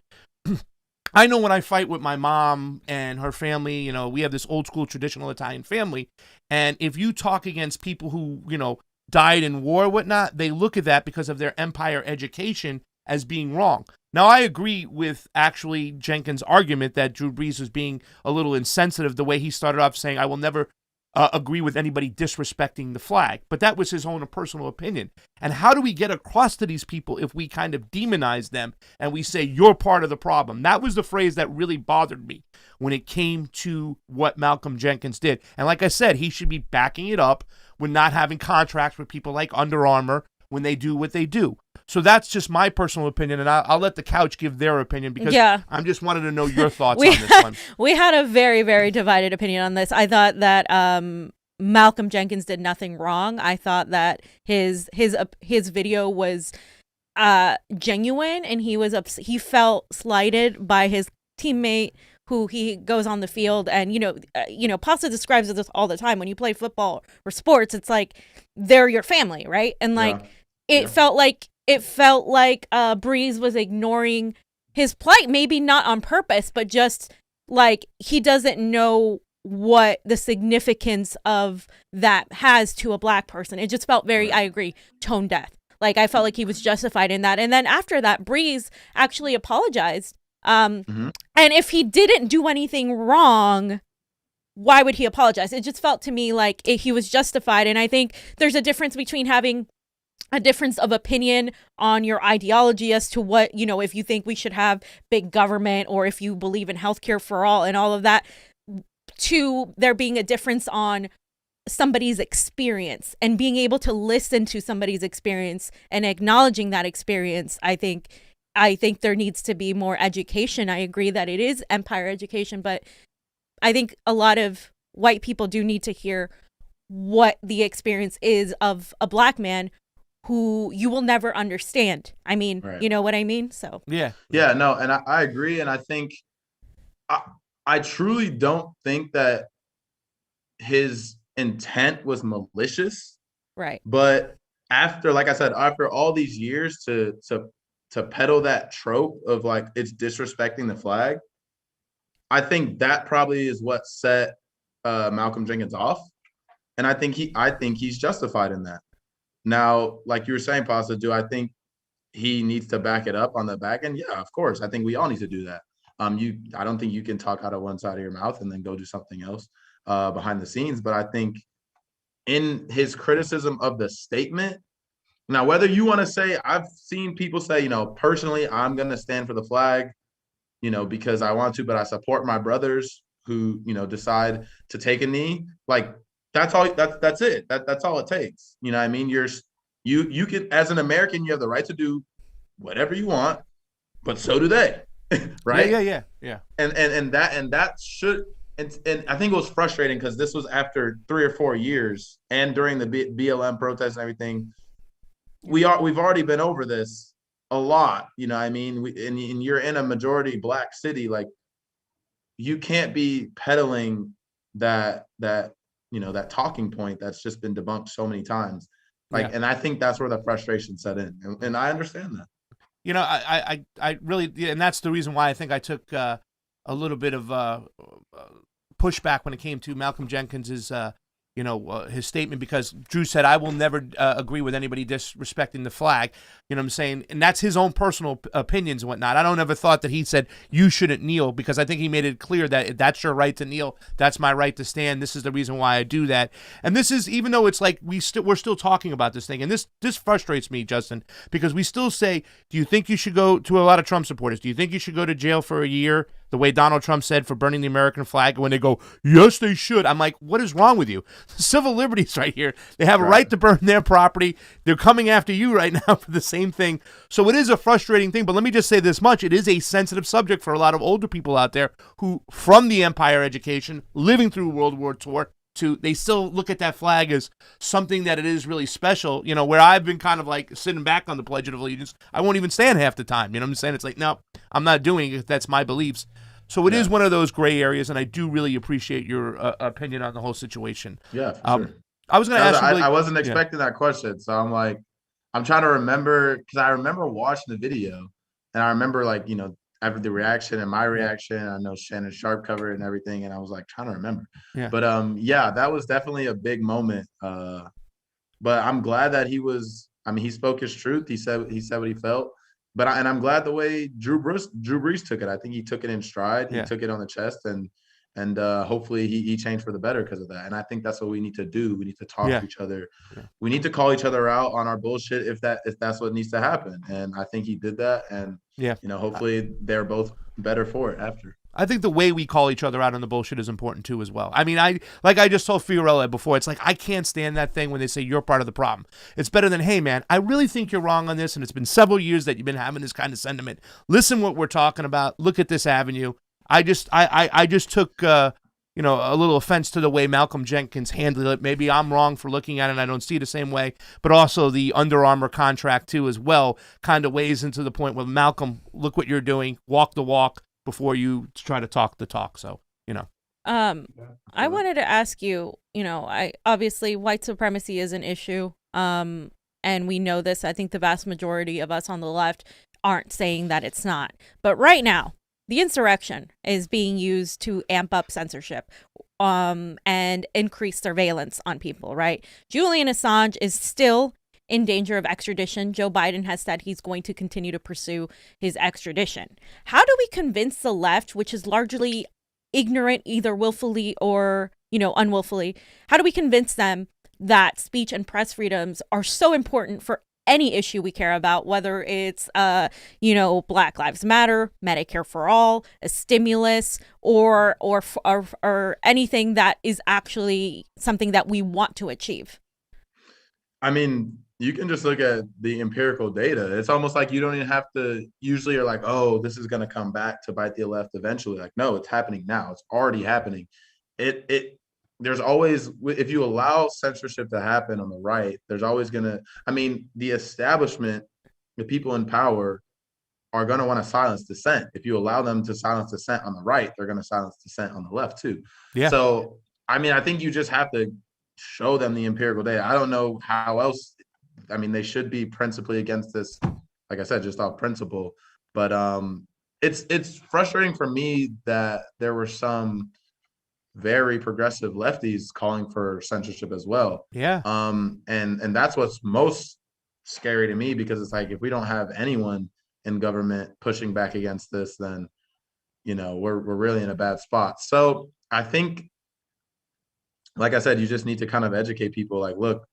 I know when I fight with my mom and her family, we have this old school traditional Italian family. And if you talk against people who, died in war or whatnot, they look at that because of their empire education as being wrong. Now, I agree with actually Jenkins' argument that Drew Brees was being a little insensitive the way he started off saying, I will never agree with anybody disrespecting the flag. But that was his own personal opinion. And how do we get across to these people if we kind of demonize them and we say, you're part of the problem? That was the phrase that really bothered me when it came to what Malcolm Jenkins did. And like I said, he should be backing it up with not having contracts with people like Under Armour when they do what they do. So that's just my personal opinion, and I'll let the couch give their opinion, because I just wanted to know your thoughts on this one.
We had a very, very divided opinion on this. I thought that Malcolm Jenkins did nothing wrong. I thought that his video was genuine, and he felt slighted by his teammate who he goes on the field and, Pasta describes this all the time. When you play football or sports, it's like they're your family, right? And like it felt like Breeze was ignoring his plight, maybe not on purpose, but just like he doesn't know what the significance of that has to a black person. It just felt very, I agree, tone deaf. Like I felt like he was justified in that. And then after that, Breeze actually apologized. And if he didn't do anything wrong, why would he apologize? It just felt to me like he was justified. And I think there's a difference between having a difference of opinion on your ideology as to what, if you think we should have big government or if you believe in healthcare for all and all of that, to there being a difference on somebody's experience and being able to listen to somebody's experience and acknowledging that experience. I think there needs to be more education. I agree that it is empire education, but I think a lot of white people do need to hear what the experience is of a black man who you will never understand. I mean, you know what I mean? So
yeah, no, and I agree. And I think I truly don't think that his intent was malicious.
Right.
But after, like I said, after all these years to peddle that trope of like it's disrespecting the flag, I think that probably is what set Malcolm Jenkins off. And I think he's justified in that. Now, like you were saying, Pasta, do I think he needs to back it up on the back end? Yeah, of course. I think we all need to do that. I don't think you can talk out of one side of your mouth and then go do something else behind the scenes. But I think in his criticism of the statement, now, whether you want to say, I've seen people say, personally, I'm going to stand for the flag, because I want to, but I support my brothers who, decide to take a knee. Like, that's all. That's it. That's all it takes. You know what I mean? You can, as an American, you have the right to do whatever you want, but so do they. Right?
Yeah.
And that should, and I think it was frustrating because this was after 3 or 4 years and during the BLM protests and everything. We've already been over this a lot. You know what I mean? And you're in a majority black city, like you can't be peddling that talking point that's just been debunked so many times. And I think that's where the frustration set in. And I understand that.
I really, and that's the reason why I think I took a little bit of pushback when it came to Malcolm Jenkins's, his statement, because Drew said, I will never agree with anybody disrespecting the flag. You know what I'm saying? And that's his own personal opinions and whatnot. I don't ever thought that he said you shouldn't kneel, because I think he made it clear that that's your right to kneel. That's my right to stand. This is the reason why I do that. And this is, even though it's like we're still talking about this thing, and this frustrates me, Justin, because we still say, do you think you should go to a lot of Trump supporters? Do you think you should go to jail for a year, the way Donald Trump said, for burning the American flag? And when they go, yes, they should, I'm like, what is wrong with you? Civil liberties right here. They have a right to burn their property. They're coming after you right now for the same thing. So it is a frustrating thing, but let me just say this much. It is a sensitive subject for a lot of older people out there who, from the empire education, living through World War II, they still look at that flag as something that it is really special, where I've been kind of like sitting back on the Pledge of Allegiance. I won't even stand half the time. You know what I'm saying? It's like, no, I'm not doing it. That's my beliefs. So it is one of those gray areas, and I do really appreciate your opinion on the whole situation.
Yeah, for sure.
I was going to ask you.
I wasn't expecting that question, so I'm like, I'm trying to remember, because I remember watching the video, and I remember after the reaction and my reaction, I know Shannon Sharp covered it and everything, and I was like trying to remember. Yeah. But that was definitely a big moment. But I'm glad that he spoke his truth. He said what he felt. But I'm glad the way Drew Brees took it. I think he took it in stride. He took it on the chest, and hopefully he changed for the better because of that. And I think that's what we need to do. We need to talk to each other. Yeah. We need to call each other out on our bullshit if that's what needs to happen. And I think he did that. And hopefully they're both better for it after.
I think the way we call each other out on the bullshit is important too as well. I mean, I just told Fiorella before, it's like, I can't stand that thing when they say you're part of the problem. It's better than, hey man, I really think you're wrong on this, and it's been several years that you've been having this kind of sentiment. Listen what we're talking about. Look at this avenue. I just took a little offense to the way Malcolm Jenkins handled it. Maybe I'm wrong for looking at it and I don't see it the same way, but also the Under Armour contract too as well kind of weighs into the point where, Malcolm, look what you're doing. Walk the walk before you try to talk the talk. So,
I wanted to ask you, I obviously white supremacy is an issue. And we know this. I think the vast majority of us on the left aren't saying that it's not. But right now, the insurrection is being used to amp up censorship and increase surveillance on people, right? Julian Assange is still in danger of extradition. Joe Biden has said he's going to continue to pursue his extradition. How do we convince the left, which is largely ignorant, either willfully or, unwillfully, how do we convince them that speech and press freedoms are so important for any issue we care about, whether it's, Black Lives Matter, Medicare for all, a stimulus, or anything that is actually something that we want to achieve?
I mean, you can just look at the empirical data. It's almost like you don't even have to, usually you're like, oh, this is going to come back to bite the left eventually. Like, no, it's happening now. It's already happening. There's always, if you allow censorship to happen on the right, there's always going to, the establishment, the people in power are going to want to silence dissent. If you allow them to silence dissent on the right, they're going to silence dissent on the left too. Yeah. So, I think you just have to show them the empirical data. I don't know how else. They should be principally against this, like I said, just off principle. But it's frustrating for me that there were some very progressive lefties calling for censorship as well.
Yeah.
And that's what's most scary to me, because it's like, if we don't have anyone in government pushing back against this, then we're really in a bad spot. So I think, like I said, you just need to kind of educate people. Like, look,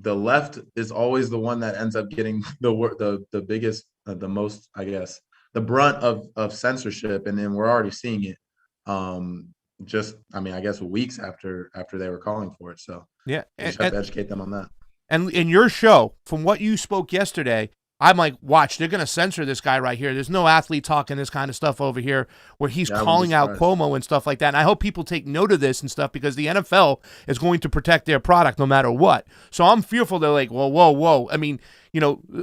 the left is always the one that ends up getting the biggest, the most, I guess, the brunt of censorship, and then we're already seeing it. I guess weeks after they were calling for it. So
yeah,
you just have to educate them on that.
And in your show, from what you spoke yesterday, I'm like, watch, they're going to censor this guy right here. There's no athlete talking this kind of stuff over here where he's calling out Cuomo and stuff like that. And I hope people take note of this and stuff, because the NFL is going to protect their product no matter what. So I'm fearful they're like, well, whoa.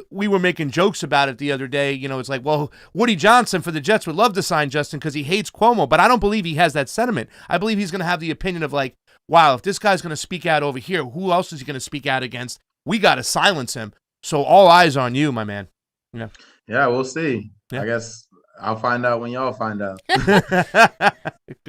We were making jokes about it the other day. It's like, well, Woody Johnson for the Jets would love to sign Justin because he hates Cuomo. But I don't believe he has that sentiment. I believe he's going to have the opinion of like, wow, if this guy's going to speak out over here, who else is he going to speak out against? We got to silence him. So all eyes on you, my man.
Yeah, we'll see. Yeah. I guess I'll find out when y'all find out.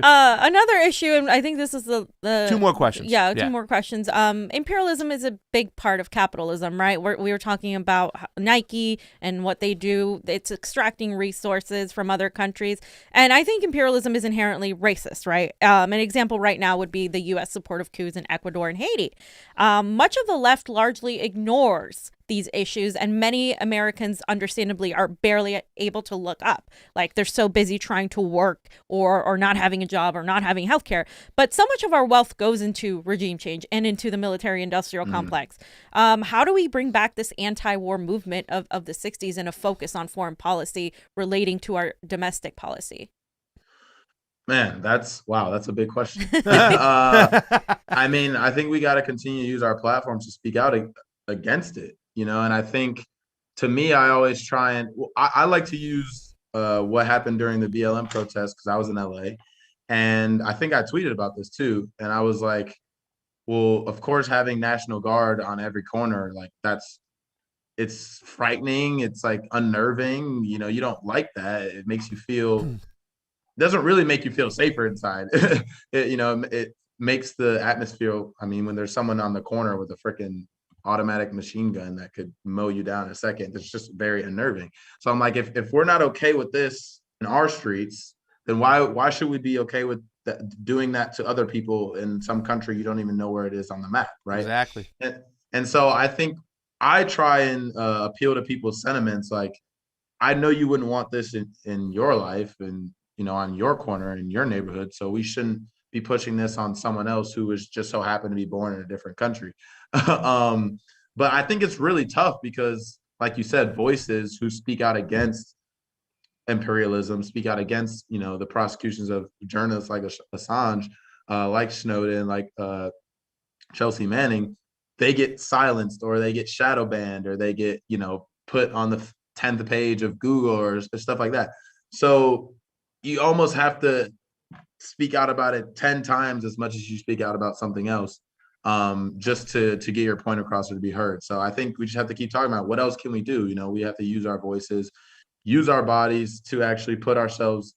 Another issue, and I think this is the
two more questions.
Yeah, two more questions. Imperialism is a big part of capitalism, right? We were talking about Nike and what they do. It's extracting resources from other countries, and I think imperialism is inherently racist, right? An example right now would be the U.S. support of coups in Ecuador and Haiti. Much of the left largely ignores these issues, and many Americans understandably are barely able to look up. Like, they're so busy trying to work or not having a job or not having healthcare. But so much of our wealth goes into regime change and into the military industrial complex. How do we bring back this anti-war movement of the 60s and a focus on foreign policy relating to our domestic policy?
Man, that's a big question. I think we got to continue to use our platforms to speak out against it. And I think, to me, I always try and I like to use what happened during the BLM protest, because I was in LA, and I think I tweeted about this too. And I was like, well, of course, having National Guard on every corner, like, it's frightening. It's like unnerving. You don't like that. It makes you feel, doesn't really make you feel safer inside. It makes the atmosphere. When there's someone on the corner with a freaking automatic machine gun that could mow you down in a second, it's just very unnerving. So I'm like, if we're not okay with this in our streets, then why should we be okay with doing that to other people in some country you don't even know where it is on the map, right?
Exactly.
And so I think I try and appeal to people's sentiments. Like, I know you wouldn't want this in your life and on your corner in your neighborhood, so we shouldn't be pushing this on someone else who is just so happened to be born in a different country. But I think it's really tough because, like you said, voices who speak out against imperialism, speak out against, the prosecutions of journalists like Assange, like Snowden, like Chelsea Manning, they get silenced or they get shadow banned or they get, put on the 10th page of Google or stuff like that. So you almost have to speak out about it 10 times as much as you speak out about something else, just to get your point across or to be heard. So I think we just have to keep talking about what else can we do. We have to use our voices, use our bodies to actually put ourselves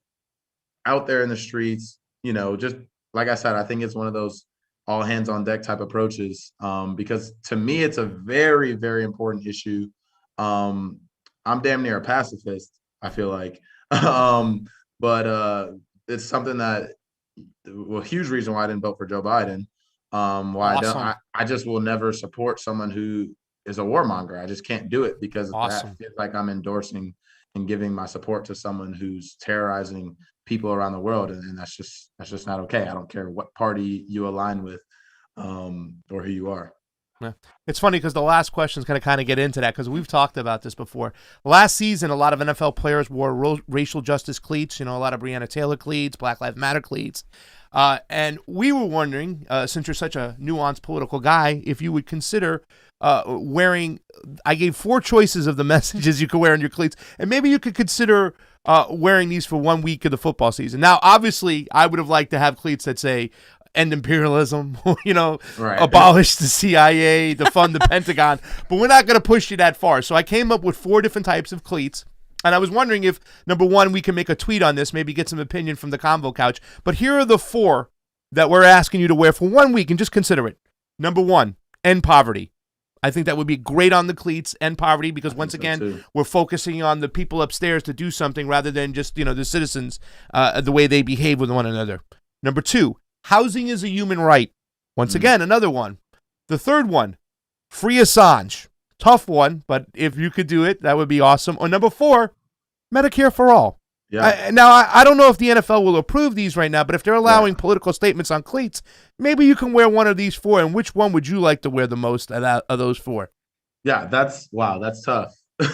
out there in the streets. Just like I said, I think it's one of those all hands on deck type approaches, because to me, it's a very, very important issue. I'm damn near a pacifist, I feel like. But it's something that, a huge reason why I didn't vote for Joe Biden. Why
Awesome.
I just will never support someone who is a warmonger. I just can't do it because
Awesome.
that feels like I'm endorsing and giving my support to someone who's terrorizing people around the world, and that's just not okay. I don't care what party you align with, or who you are.
Yeah. It's funny because the last question is going to kind of get into that, because we've talked about this before. Last season, a lot of NFL players wore racial justice cleats, a lot of Breonna Taylor cleats, Black Lives Matter cleats. And we were wondering, since you're such a nuanced political guy, if you would consider wearing, I gave 4 choices of the messages you could wear on your cleats, and maybe you could consider wearing these for 1 week of the football season. Now, obviously, I would have liked to have cleats that say, end imperialism,
Right.
abolish the CIA, defund the Pentagon, but we're not going to push you that far. So I came up with 4 different types of cleats, and I was wondering if, number one, we can make a tweet on this, maybe get some opinion from the Convo Couch. But here are the 4 that we're asking you to wear for 1 week, and just consider it. Number 1, end poverty. I think that would be great on the cleats, end poverty, because once again, we're focusing on the people upstairs to do something rather than just, the citizens, the way they behave with one another. Number 2, housing is a human right. Once again, another one. The third one, free Assange. Tough one, but if you could do it, that would be awesome. Or number 4, Medicare for all.
Yeah.
I don't know if the NFL will approve these right now, but if they're allowing political statements on cleats, maybe you can wear one of these 4. And which one would you like to wear the most of those 4?
Yeah, that's tough.
A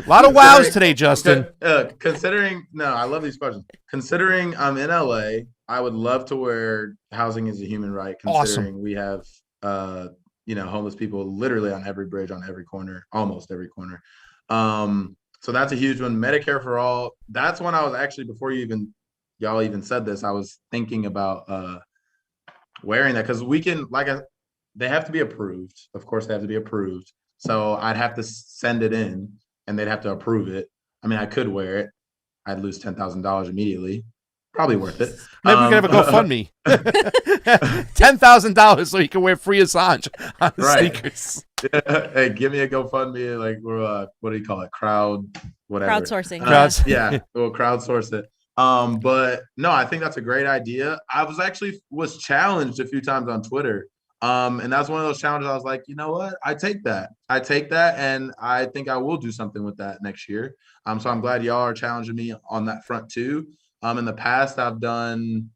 lot of wows today, Justin.
I love these questions. Considering I'm in LA, I would love to wear housing is a human right, considering we have homeless people literally on every bridge, on every corner, almost every corner. So that's a huge one. Medicare for all. That's one I was actually, before y'all even said this, I was thinking about wearing that, because we can, they have to be approved. Of course, they have to be approved. So I'd have to send it in, and they'd have to approve it. I mean, I could wear it. I'd lose $10,000 immediately. Probably worth it.
Maybe we can have a GoFundMe. $10,000 so you can wear free Assange on the sneakers.
Hey, give me a GoFundMe, what do you call it?
Crowdsourcing.
We'll crowdsource it. But no, I think that's a great idea. I was challenged a few times on Twitter. And that's one of those challenges I was like, you know what? I take that, and I think I will do something with that next year. So I'm glad y'all are challenging me on that front too. In the past, I've done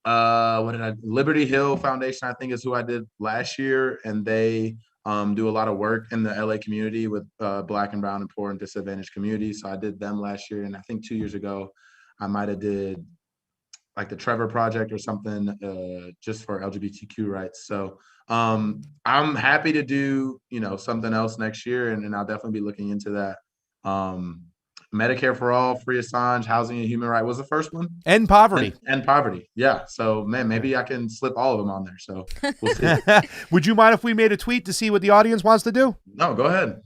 Liberty Hill Foundation, I think, is who I did last year, and they do a lot of work in the LA community with Black and brown and poor and disadvantaged communities. So I did them last year, and I think 2 years ago I might have did like the Trevor Project or something, just for LGBTQ rights. So I'm happy to do something else next year, and I'll definitely be looking into that. Medicare for all, free Assange, housing a human right was the first one.
End poverty.
End poverty. Yeah. So, man, maybe I can slip all of them on there. So we'll see.
Would you mind if we made a tweet to see what the audience wants to do?
No, go ahead.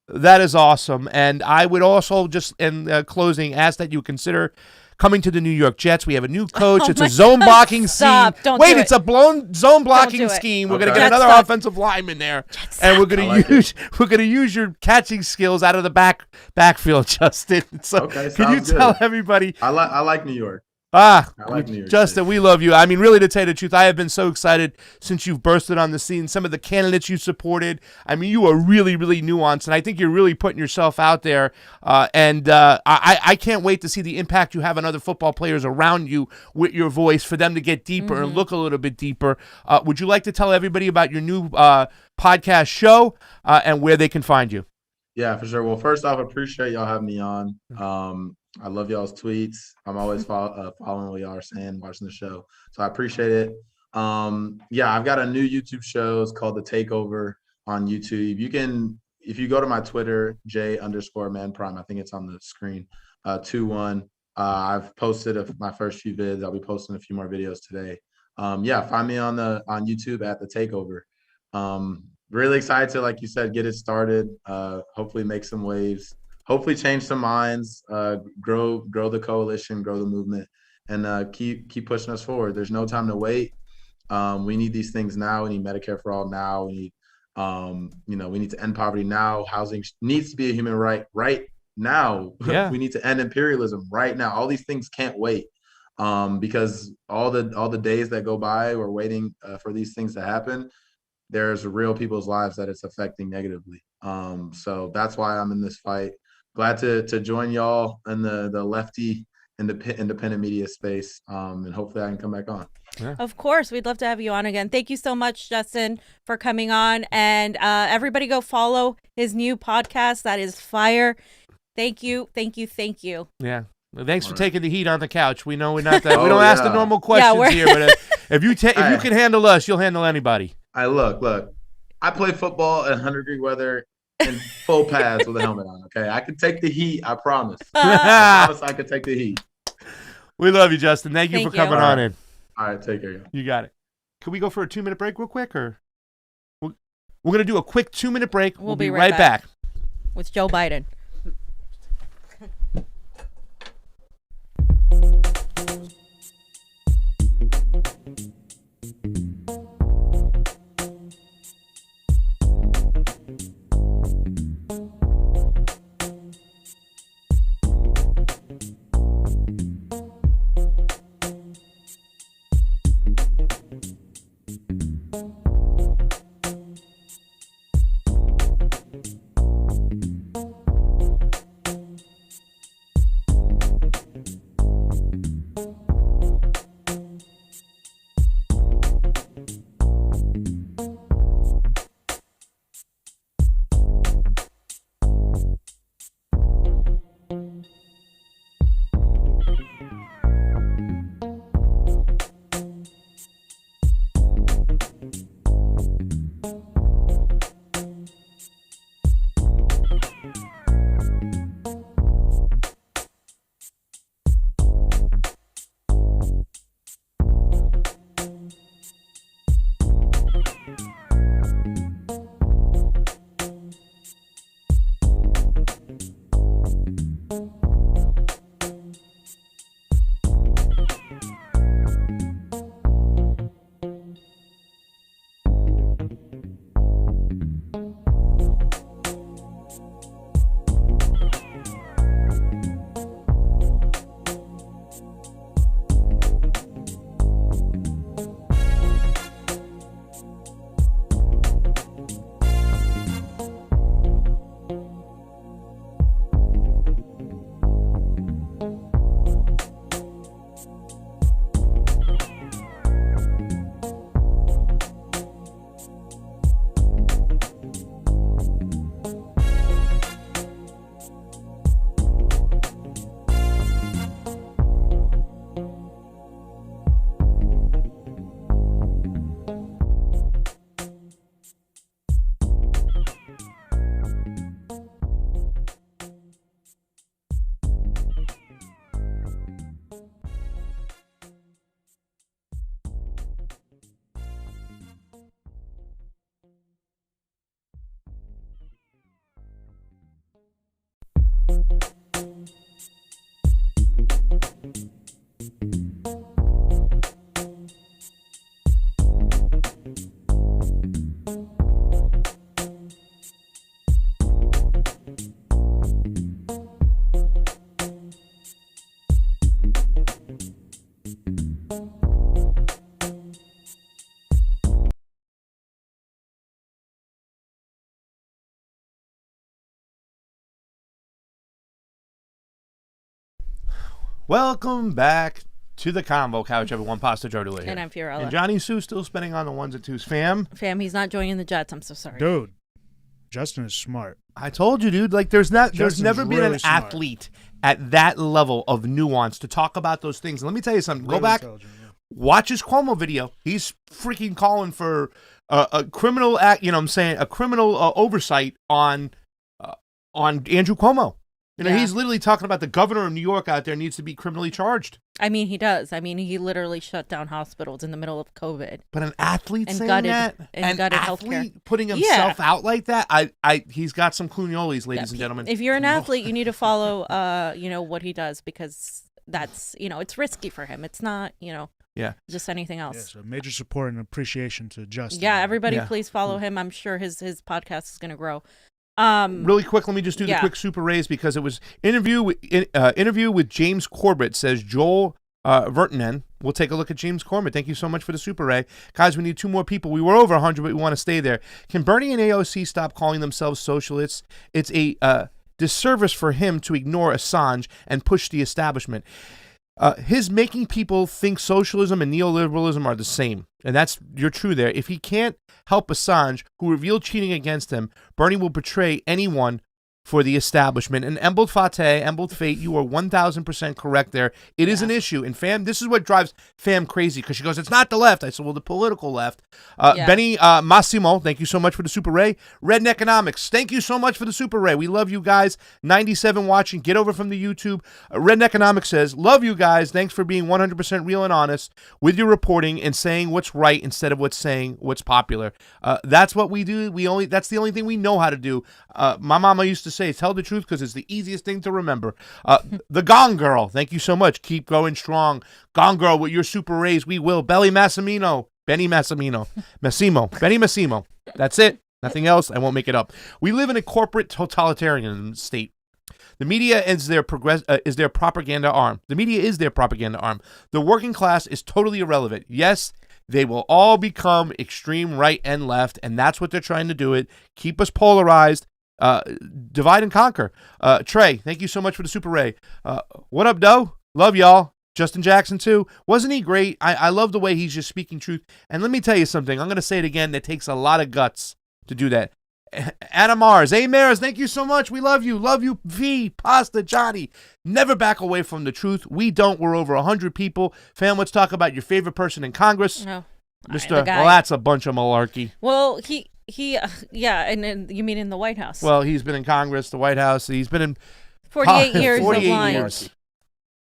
That is awesome. And I would also just, in closing, ask that you consider coming to the New York Jets. We have a new coach. It's a zone blocking scheme. It's a blown zone blocking scheme. We're going to get another offensive lineman there, and we're going to use your catching skills out of the backfield, Justin. So can you tell everybody?
I like New York.
I like New York Justin, we love you. I mean, really, to tell you the truth, I have been so excited since you've bursted on the scene. Some of the candidates you supported, I mean, you are really, really nuanced, and I think you're really putting yourself out there. I can't wait to see the impact you have on other football players around you with your voice, for them to get deeper and look a little bit deeper. Would you like to tell everybody about your new podcast show and where they can find you?
Yeah, for sure. Well, first off, I appreciate y'all having me on. I love y'all's tweets. I'm always following what y'all are saying, watching the show. So I appreciate it. I've got a new YouTube show. It's called The Takeover on YouTube. You can, if you go to my Twitter, J_man prime, I think it's on the screen, 21. I've posted my first few vids. I'll be posting a few more videos today. Find me on YouTube at The Takeover. Really excited to, like you said, get it started. Hopefully make some waves. Hopefully change some minds. Grow the coalition, grow the movement, and keep pushing us forward. There's no time to wait. We need these things now. We need Medicare for all now. We need, we need to end poverty now. Housing needs to be a human right now.
Yeah.
We need to end imperialism right now. All these things can't wait. Because all the days that go by, we're waiting for these things to happen. There's real people's lives that it's affecting negatively. So that's why I'm in this fight. Glad to join y'all in the lefty independent media space. And hopefully I can come back on.
Yeah.
Of course, we'd love to have you on again. Thank you so much, Justin, for coming on. And everybody go follow his new podcast. That is fire. Thank you.
Yeah. Well, thanks for taking the heat on the couch. We know we're not that. We don't ask the normal questions
we're-
here, but if you can handle us, you'll handle anybody.
Look. I play football in 100-degree weather in full pads with a helmet on. Okay, I can take the heat. I promise. I promise I can take the heat.
We love you, Justin. Thank you for coming on in.
All right, take care.
You got it. Can we go for a 2-minute break real quick, or we're gonna do a quick 2-minute break? We'll be right back
with Joe Biden.
Welcome back to the Convo Couch, everyone. Pasta Jardula here.
And I'm Fiorella.
And Johnny Sue still spending on the ones and twos. Fam,
he's not joining the Jets. I'm so sorry.
Dude, Justin is smart.
I told you, dude. Like, there's
Justin's
never been
really
an
smart.
athlete at that level of nuance to talk about those things. And let me tell you something.
Really
Go back,
intelligent, yeah.
watch his Cuomo video. He's freaking calling for a criminal act. You know what I'm saying? A criminal oversight on Andrew Cuomo. You know, he's literally talking about the governor of New York out there needs to be criminally charged.
I mean, he does. I mean, he literally shut down hospitals in the middle of COVID.
But an athlete
And
saying
gutted-
that,
and
an
gutted
athlete
healthcare.
putting himself out like that, he's got some cluniolis, ladies and gentlemen.
If you're an athlete, you need to follow, you know, what he does, because that's, you know, it's risky for him. It's not, you know, just anything else.
Yeah, so major support and appreciation to Justin.
Yeah, everybody please follow him. I'm sure his podcast is going to grow.
Really quick, let me just do the quick super raise, because it was interview with James Corbett, says Joel Vertinen. We'll take a look at James Corbett. Thank you so much for the super ray. Guys, we need 2 more people. We were over 100, but we want to stay there. Can Bernie and AOC stop calling themselves socialists? It's a disservice for him to ignore Assange and push the establishment. His making people think socialism and neoliberalism are the same. And you're true there. If he can't help Assange, who revealed cheating against him, Bernie will betray anyone for the establishment. And Embald Fate, you are 1,000% correct there. It is an issue. And fam, this is what drives fam crazy, because she goes, it's not the left. I said, well, the political left. Benny Massimo, thank you so much for the super ray. Redneck Economics, thank you so much for the super ray. We love you guys. 97 watching. Get over from the YouTube. Redneck Economics says, love you guys. Thanks for being 100% real and honest with your reporting and saying what's right instead of saying what's popular. That's what we do. That's the only thing we know how to do. My mama used to say, tell the truth because it's the easiest thing to remember. The Gone Girl, thank you so much. Keep going strong. Gone Girl, with your super raise, we will. Benny Massimo. Benny Massimo. That's it. Nothing else. I won't make it up. We live in a corporate totalitarian state. The media is their propaganda arm. The media is their propaganda arm. The working class is totally irrelevant. Yes, they will all become extreme right and left, and that's what they're trying to do. It keep us polarized. Divide and conquer. Trey, thank you so much for the super ray. What up, Doe? Love y'all. Justin Jackson too. Wasn't he great? I love the way he's just speaking truth. And let me tell you something. I'm going to say it again. It takes a lot of guts to do that. Anna Mars. Hey, Maris, thank you so much. We love you. Love you, V, Pasta, Johnny. Never back away from the truth. We don't. We're over 100 people. Fam, let's talk about your favorite person in Congress.
No.
Mr. Well, that's a bunch of malarkey.
Well, and you mean in the White House?
Well, he's been in Congress, the White House. He's been in
48 years
48
of lying.
years.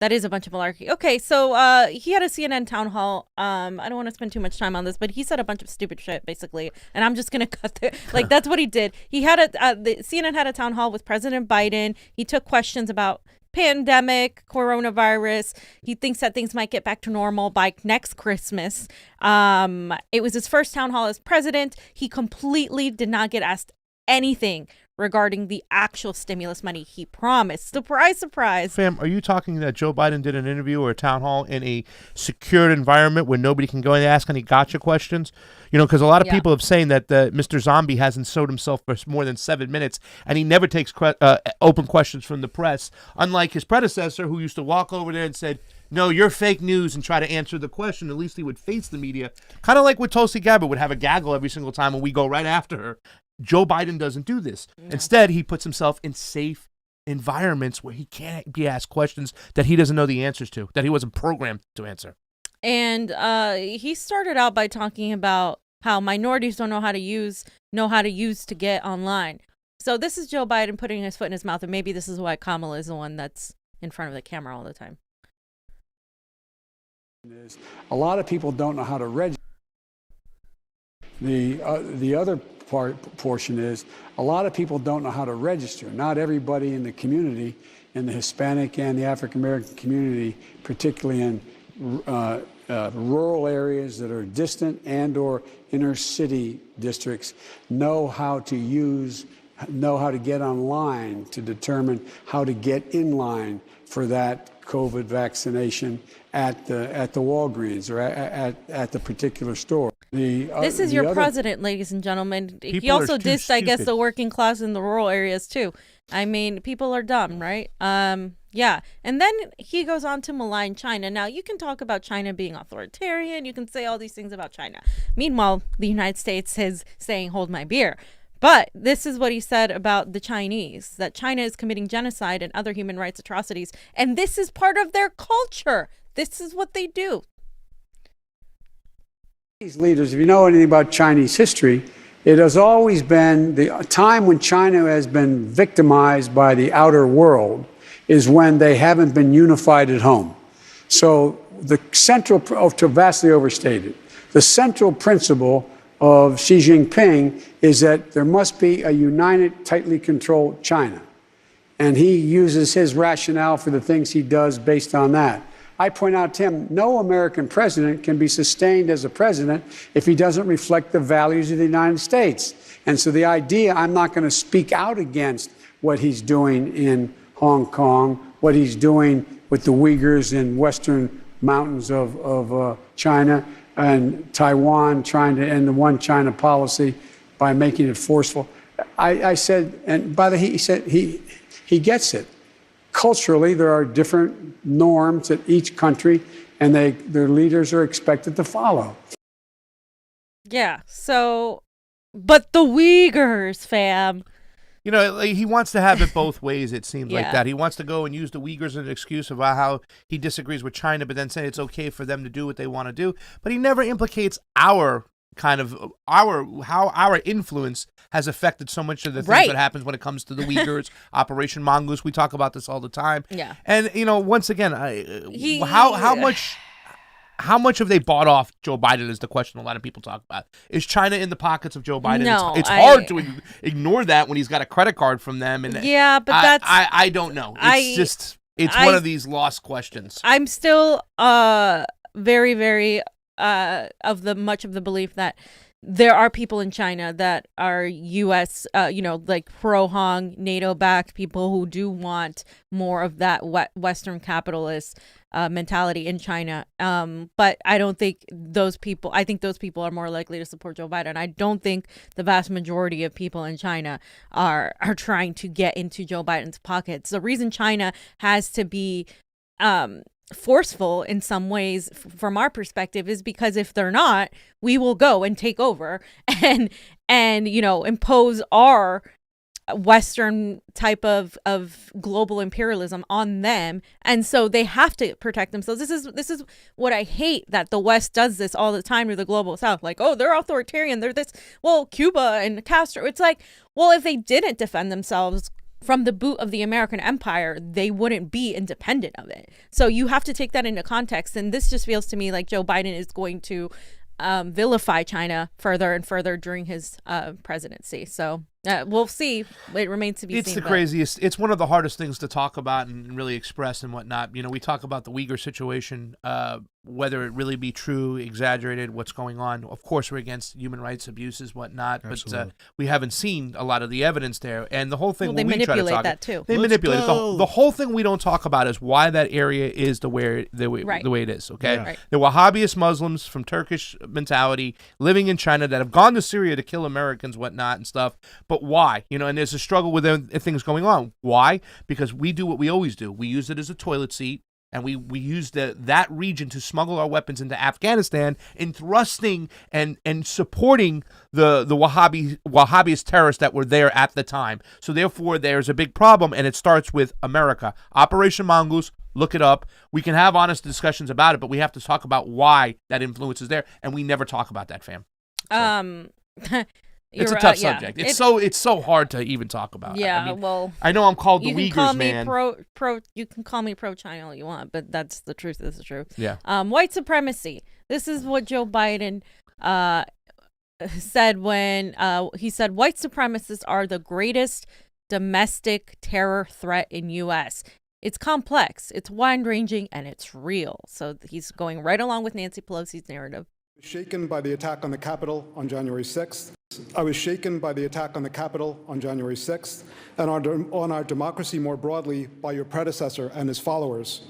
That is a bunch of malarkey. Okay, so he had a CNN town hall. I don't want to spend too much time on this, but he said a bunch of stupid shit, basically. And I'm just going to cut the, like, that's what he did. He had the CNN had a town hall with President Biden. He took questions about pandemic, coronavirus. He thinks that things might get back to normal by next Christmas. It was his first town hall as president. He completely did not get asked anything regarding the actual stimulus money he promised. Surprise, surprise.
Fam, are you talking that Joe Biden did an interview or a town hall in a secured environment where nobody can go and ask any gotcha questions? You know, because a lot of people have saying that Mr. Zombie hasn't showed himself for more than 7 minutes, and he never takes open questions from the press, unlike his predecessor, who used to walk over there and said, no, you're fake news, and try to answer the question. At least he would face the media. Kind of like what Tulsi Gabbard would have a gaggle every single time when we go right after her. Joe Biden doesn't do this. No. Instead, he puts himself in safe environments where he can't be asked questions that he doesn't know the answers to, that he wasn't programmed to answer.
And he started out by talking about how minorities don't know how to use to get online. So this is Joe Biden putting his foot in his mouth, and maybe this is why Kamala is the one that's in front of the camera all the time.
A lot of people don't know how to register. The other portion is a lot of people don't know how to register. Not everybody in the community, in the Hispanic and the African American community, particularly in rural areas that are distant and or inner city districts, know how to get online to determine how to get in line for that COVID vaccination at the Walgreens or at the particular store.
This is your president, ladies and gentlemen. He also dissed, I guess, the working class in the rural areas, too. I mean, people are dumb, right? Yeah. And then he goes on to malign China. Now, you can talk about China being authoritarian. You can say all these things about China. Meanwhile, the United States is saying, hold my beer. But this is what he said about the Chinese, that China is committing genocide and other human rights atrocities. And this is part of their culture. This is what they do.
These leaders, if you know anything about Chinese history, It has always been the time when China has been victimized by the outer world is when they haven't been unified at home. So the central, to vastly overstated, the central principle of Xi Jinping is that there must be a united, tightly controlled China. And he uses his rationale for the things he does based on that. I point out to him, no American president can be sustained as a president if he doesn't reflect the values of the United States. And so the idea, I'm not going to speak out against what he's doing in Hong Kong, what he's doing with the Uyghurs in western mountains of China, and Taiwan trying to end the one China policy by making it forceful. I said, and by the he said he gets it. Culturally, there are different norms at each country, and their leaders are expected to follow.
Yeah. So, but the Uyghurs, fam.
You know, like, he wants to have it both ways, it seems like
Yeah.
that. He wants to go and use the Uyghurs as an excuse about how he disagrees with China, but then say it's okay for them to do what they want to do. But he never implicates our kind of how our influence has affected so much of the things
Right.
that happens when it comes to the Uyghurs, Operation Mongoose. We talk about this all the time.
Yeah.
And, you know, once again, how much have they bought off Joe Biden is the question a lot of people talk about. Is China in the pockets of Joe Biden?
No,
it's hard to ignore that when he's got a credit card from them. And
Yeah, but that's
I don't know. It's one of these lost questions.
I'm still very, very much of the belief that there are people in China that are U.S., like pro-Hong, NATO-backed people who do want more of that Western capitalist mentality in China. But I don't think those people, I think those people are more likely to support Joe Biden. I don't think the vast majority of people in China are trying to get into Joe Biden's pockets. The reason China has to be forceful in some ways from our perspective is because if they're not, we will go and take over and impose our Western type of global imperialism on them. And so they have to protect themselves. This is what I hate, that the West does this all the time to the global South. Like, oh, they're authoritarian, they're this. Well, Cuba and Castro, it's like, well, if they didn't defend themselves from the boot of the American empire, they wouldn't be independent of it. So you have to take that into context. And this just feels to me like Joe Biden is going to vilify China further and further during his presidency. So we'll see. It remains to be seen.
It's the craziest. It's one of the hardest things to talk about and really express and whatnot. You know, we talk about the Uyghur situation, whether it really be true, exaggerated, what's going on. Of course, we're against human rights abuses, whatnot,
Absolutely.
but we haven't seen a lot of the evidence there. And the whole thing,
Well, they
when we try to
manipulate
talk,
that too.
They
Let's
manipulate it.
go.
The whole thing we don't talk about is why that area is the way it is. Okay,
Yeah.
Right.
the Wahhabist Muslims from Turkish mentality living in China that have gone to Syria to kill Americans, whatnot, and stuff. But why? You know, and there's a struggle with things going on. Why? Because we do what we always do. We use it as a toilet seat. And we use that region to smuggle our weapons into Afghanistan, and thrusting and supporting the Wahhabist terrorists that were there at the time. So therefore, there's a big problem, and it starts with America. Operation Mongoose, look it up. We can have honest discussions about it, but we have to talk about why that influence is there, and we never talk about that, fam. It's a tough subject. It's so hard to even talk about.
Yeah,
I mean,
well,
I know I'm called the
you can
Uyghurs,
call me
man.
pro. You can call me pro China all you want, but that's the truth. This is the truth.
Yeah.
White supremacy. This is what Joe Biden said when he said white supremacists are the greatest domestic terror threat in U.S. It's complex, it's wide-ranging, and it's real. So he's going right along with Nancy Pelosi's narrative.
Shaken by the attack on the Capitol on January 6th. I was shaken by the attack on the Capitol on January 6th and on our democracy more broadly by your predecessor and his followers.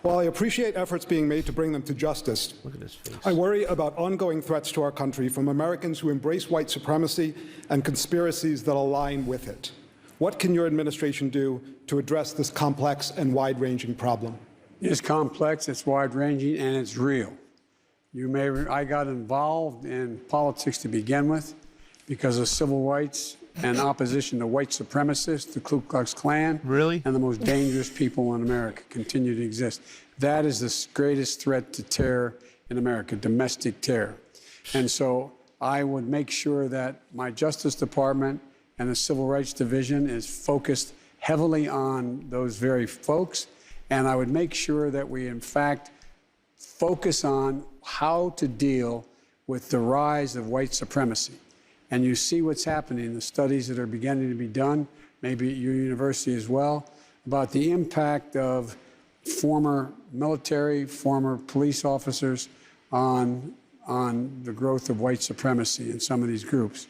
While I appreciate efforts being made to bring them to justice,
Look at his face.
I worry about ongoing threats to our country from Americans who embrace white supremacy and conspiracies that align with it. What can your administration do to address this complex and wide-ranging problem?
It's complex, it's wide-ranging, and it's real. I got involved in politics to begin with because of civil rights and opposition to white supremacists, the Ku Klux Klan.
Really?
And the most dangerous people in America continue to exist. That is the greatest threat to terror in America, domestic terror. And so I would make sure that my Justice Department and the Civil Rights Division is focused heavily on those very folks. And I would make sure that we, in fact, focus on how to deal with the rise of white supremacy. And you see what's happening, the studies that are beginning to be done, maybe at your university as well, about the impact of former military, former police officers on the growth of white supremacy in some of these groups.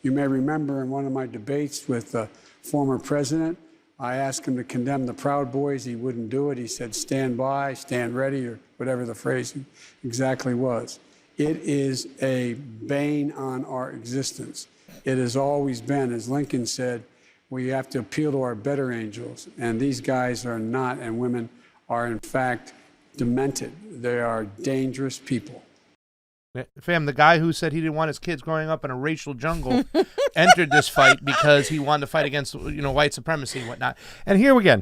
You may remember in one of my debates with the former president, I asked him to condemn the Proud Boys. He wouldn't do it. He said, stand by, stand ready, or whatever the phrase exactly was. It is a bane on our existence. It has always been, as Lincoln said, we have to appeal to our better angels. And these guys are not, and women are, in fact, demented. They are dangerous people.
Fam, the guy who said he didn't want his kids growing up in a racial jungle entered this fight because he wanted to fight against, white supremacy and whatnot. And here again,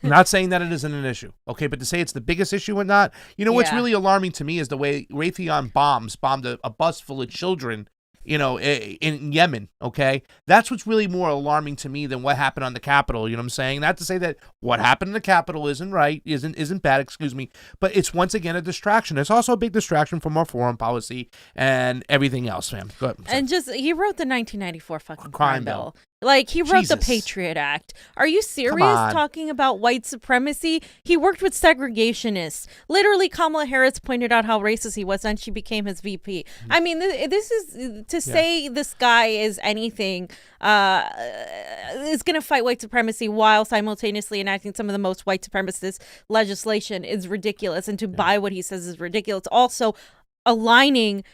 I'm not saying that it isn't an issue, okay? But to say it's the biggest issue or not, what's really alarming to me is the way Raytheon bombed a bus full of children, in Yemen, okay? That's what's really more alarming to me than what happened on the Capitol, you know what I'm saying? Not to say that what happened in the Capitol isn't right, isn't bad, excuse me, but it's once again a distraction. It's also a big distraction from our foreign policy and everything else, fam. Go ahead.
And he wrote the 1994 fucking crime bill. Like, he wrote the Patriot Act. Are you serious talking about white supremacy? He worked with segregationists. Literally, Kamala Harris pointed out how racist he was, and she became his VP. I mean, this is to say this guy is anything, is going to fight white supremacy while simultaneously enacting some of the most white supremacist legislation is ridiculous. And to buy what he says is ridiculous. Also, aligning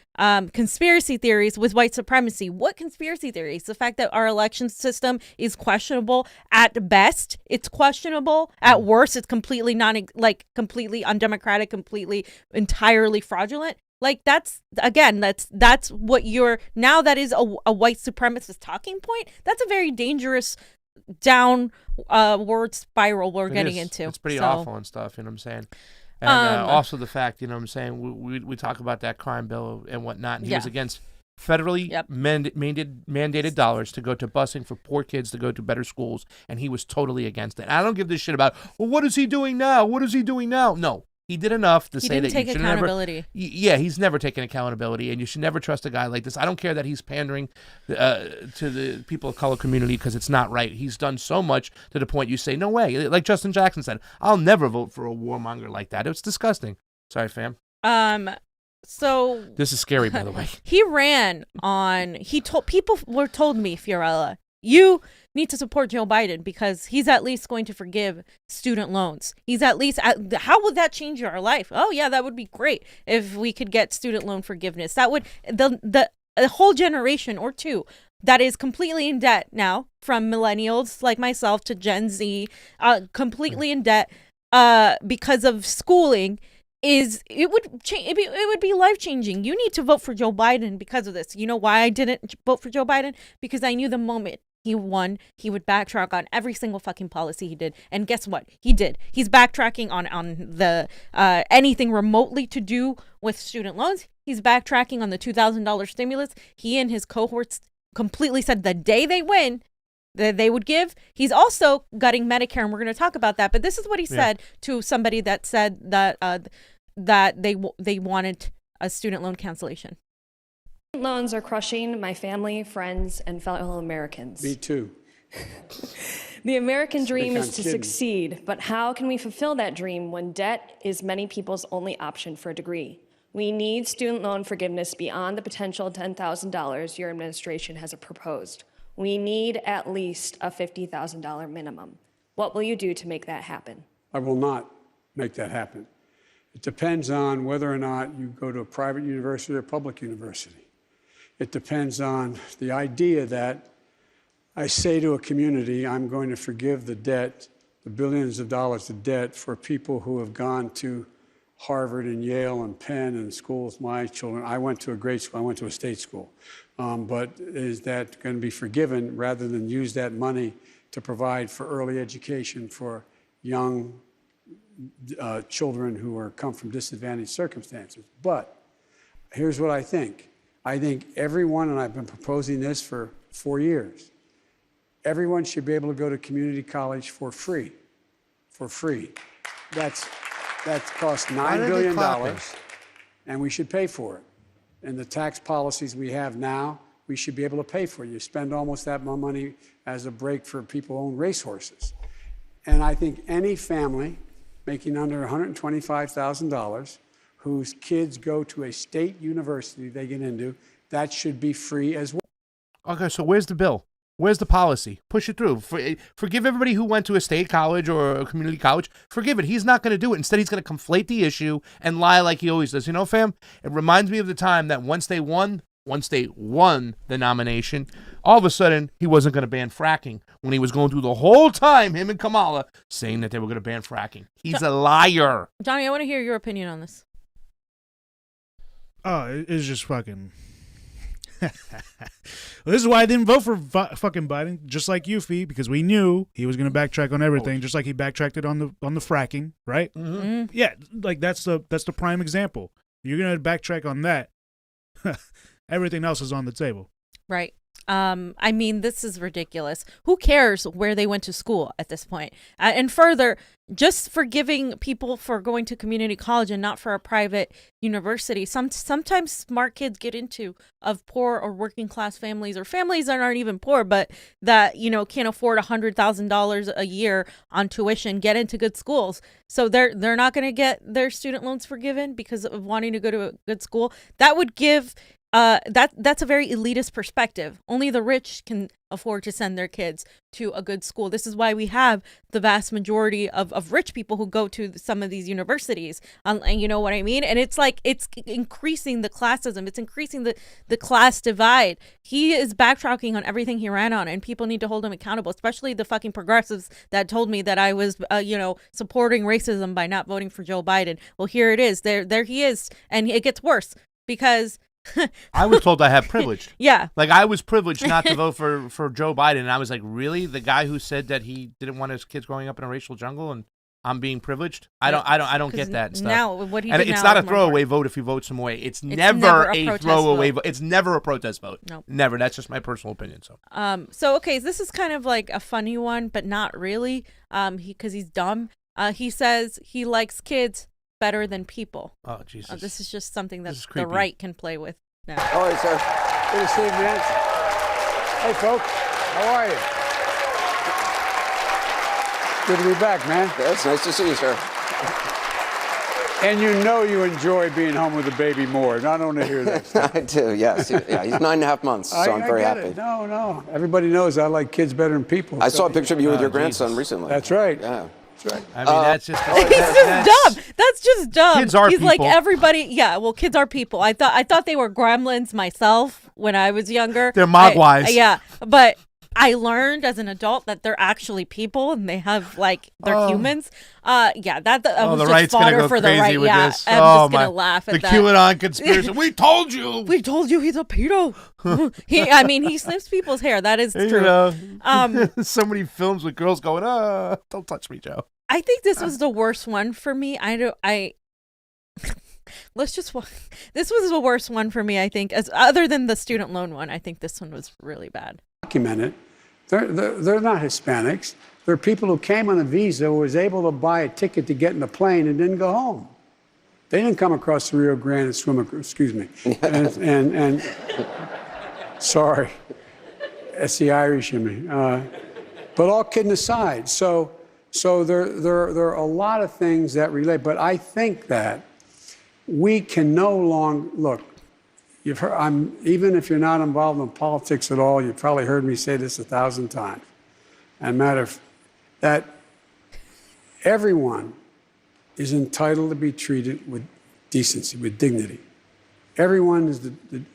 conspiracy theories with white supremacy. What conspiracy theories? The fact that our election system is questionable at best. It's questionable at worst. It's completely completely undemocratic, completely entirely fraudulent. Like that's what now that is a white supremacist talking point. That's a very dangerous downward spiral we're getting into.
It's pretty awful and stuff, you know what I'm saying? And also the fact, you know what I'm saying, we talk about that crime bill and whatnot, and he was against federally mandated dollars to go to busing for poor kids to go to better schools, and he was totally against it. I don't give this shit about, well, what is he doing now? What is he doing now? No. He did enough to say that you should
accountability.
He's never taken accountability, and you should never trust a guy like this. I don't care that he's pandering to the people of color community because it's not right. He's done so much to the point you say, no way. Like Justin Jackson said, I'll never vote for a warmonger like that. It's disgusting. Sorry, fam.
So
this is scary, by the way.
He ran on. People told me, Fiorella, you need to support Joe Biden because he's at least going to forgive student loans. He's at least, how would that change our life? Oh yeah, that would be great if we could get student loan forgiveness. That would, a whole generation or two that is completely in debt now, from millennials like myself to Gen Z, completely in debt because of schooling. It would be life-changing. You need to vote for Joe Biden because of this. You know why I didn't vote for Joe Biden? Because I knew the moment he won, he would backtrack on every single fucking policy he did. And guess what? He did. He's backtracking on the anything remotely to do with student loans. He's backtracking on the $2,000 stimulus. He and his cohorts completely said the day they win, that they would give. He's also gutting Medicare, and we're going to talk about that. But this is what he said to somebody that said that they wanted a student loan cancellation.
Loans are crushing my family, friends, and fellow Americans.
Me too.
The American dream is to succeed, but how can we fulfill that dream when debt is many people's only option for a degree? We need student loan forgiveness beyond the potential $10,000 your administration has proposed. We need at least a $50,000 minimum. What will you do to make that happen?
I will not make that happen. It depends on whether or not you go to a private university or a public university. It depends on the idea that I say to a community, I'm going to forgive the debt, the billions of dollars of debt for people who have gone to Harvard and Yale and Penn and schools. My children, I went to a great school, I went to a state school. But is that going to be forgiven rather than use that money to provide for early education for young children who come from disadvantaged circumstances? But here's what I think. I think everyone, and I've been proposing this for 4 years, everyone should be able to go to community college for free. For free. That costs $9 billion, and we should pay for it. And the tax policies we have now, we should be able to pay for it. You spend almost that much money as a break for people who own racehorses. And I think any family making under $125,000 whose kids go to a state university they get into, that should be free as well.
Okay, so where's the bill? Where's the policy? Push it through. Forgive everybody who went to a state college or a community college. Forgive it. He's not going to do it. Instead, he's going to conflate the issue and lie like he always does. You know, fam, it reminds me of the time that once they won the nomination, all of a sudden, he wasn't going to ban fracking when he was going through the whole time, him and Kamala, saying that they were going to ban fracking. He's a liar.
Johnny, I want to hear your opinion on this.
Oh, it's just fucking... Well, this is why I didn't vote for fucking Biden, just like you, Fee, because we knew he was going to backtrack on everything, just like he backtracked it on the fracking, right?
Mm-hmm.
Yeah, like that's the prime example. You're going to backtrack on that. Everything else is on the table.
Right. I mean, this is ridiculous. Who cares where they went to school at this point? And further, just forgiving people for going to community college and not for a private university. Sometimes smart kids get into of poor or working class families, or families that aren't even poor, but that, you know, can't afford $100,000 a year on tuition, get into good schools. So they're not going to get their student loans forgiven because of wanting to go to a good school. That would give that's a very elitist perspective. Only the rich can afford to send their kids to a good school. This is why we have the vast majority of rich people who go to some of these universities. And you know what I mean? And it's like, it's increasing the classism. It's increasing the class divide. He is backtracking on everything he ran on, and people need to hold him accountable, especially the fucking progressives that told me that I was, supporting racism by not voting for Joe Biden. Well, here it is. There he is. And it gets worse because
I was told I have privilege.
Yeah.
Like, I was privileged not to vote for Joe Biden. And I was like, really? The guy who said that he didn't want his kids growing up in a racial jungle, and I'm being privileged? I don't get that stuff.
Now, what he
and
did
it's
now
not a
is more
throwaway
important.
vote if you vote some way. It's
never
never
a
a
protest
throwaway
vote.
vote. It's never a protest vote.
Nope.
Never. That's just my personal opinion.
So okay, this is kind of like a funny one, but not really. Because he's dumb. He says he likes kids better than people.
Oh, Jesus.
This is just something that the
creepy.
right can play with now.
All right, sir. Good to see you, man. Hey, folks. How are you? Good to be back, man.
It's nice to see you, sir.
And you know you enjoy being home with the baby more. I don't want to hear that stuff.
I do, yes. Yeah, he's 9.5 months, so I'm very
get
happy.
It. No. Everybody knows I like kids better than people.
I saw a picture of you with your grandson
Jesus.
recently.
That's right.
Yeah.
That's right.
I mean, that's just...
He's just dumb. That's just dumb.
Kids are
He's like
people.
everybody. Yeah, well, kids are people. I thought they were gremlins myself when I was younger.
They're mogwais.
Yeah, but I learned as an adult that they're actually people and they have they're humans. Yeah, that was
the
just
right's gonna
fodder
go
for the
crazy
right.
with
Yeah,
this.
I'm just gonna laugh at
the
that.
QAnon conspiracy. We told you.
We told you he's a pedo. He snips people's hair. That is true.
You know, so many films with girls going, don't touch me, Joe.
I think this was the worst one for me. This was the worst one for me, I think, as other than the student loan one. I think this one was really bad.
Documented. They're not Hispanics. They're people who came on a visa, who was able to buy a ticket to get in the plane and didn't go home. They didn't come across the Rio Grande and swim across, excuse me. and sorry, that's the Irish in me. But all kidding aside, so there are a lot of things that relate, but I think that we can no longer, look, you've heard, even if you're not involved in politics at all, you've probably heard me say this 1,000 times. And matter of that, everyone is entitled to be treated with decency, with dignity. Everyone is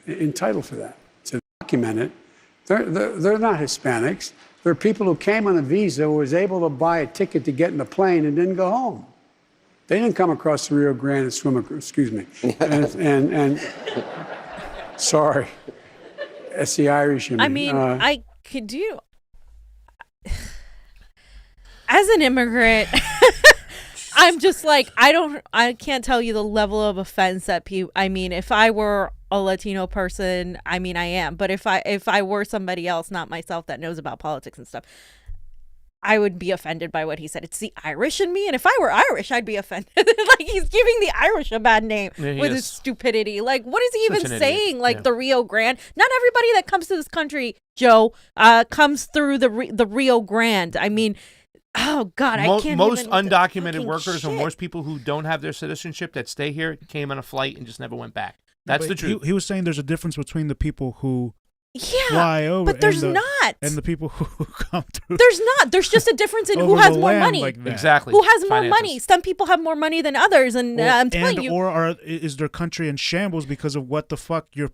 entitled for that. To document it, they're not Hispanics. They're people who came on a visa, who was able to buy a ticket to get in the plane and didn't go home. They didn't come across the Rio Grande and swim across, excuse me. And sorry, that's the Irish in me.
I mean, I could do as an immigrant. I'm just like, I can't tell you the level of offense that people, I mean, if I were a Latino person, I mean, I am, but if I were somebody else, not myself, that knows about politics and stuff, I would be offended by what he said. It's the Irish in me, and if I were Irish, I'd be offended. Like, he's giving the Irish a bad name with his stupidity. Like, what is he even saying? Like, the Rio Grande? Not everybody that comes to this country, Joe, comes through the Rio Grande. I mean, oh God, I can't.
Most undocumented workers and most people who don't have their citizenship that stay here came on a flight and just never went back. That's the truth.
He was saying there's a difference between the people who
fly over, but there's not,
and the people who come through.
There's not. There's just a difference in who has more money.
Like
exactly.
Who has more money? Some people have more money than others, and I'm telling you.
Or is their country in shambles because of what the fuck your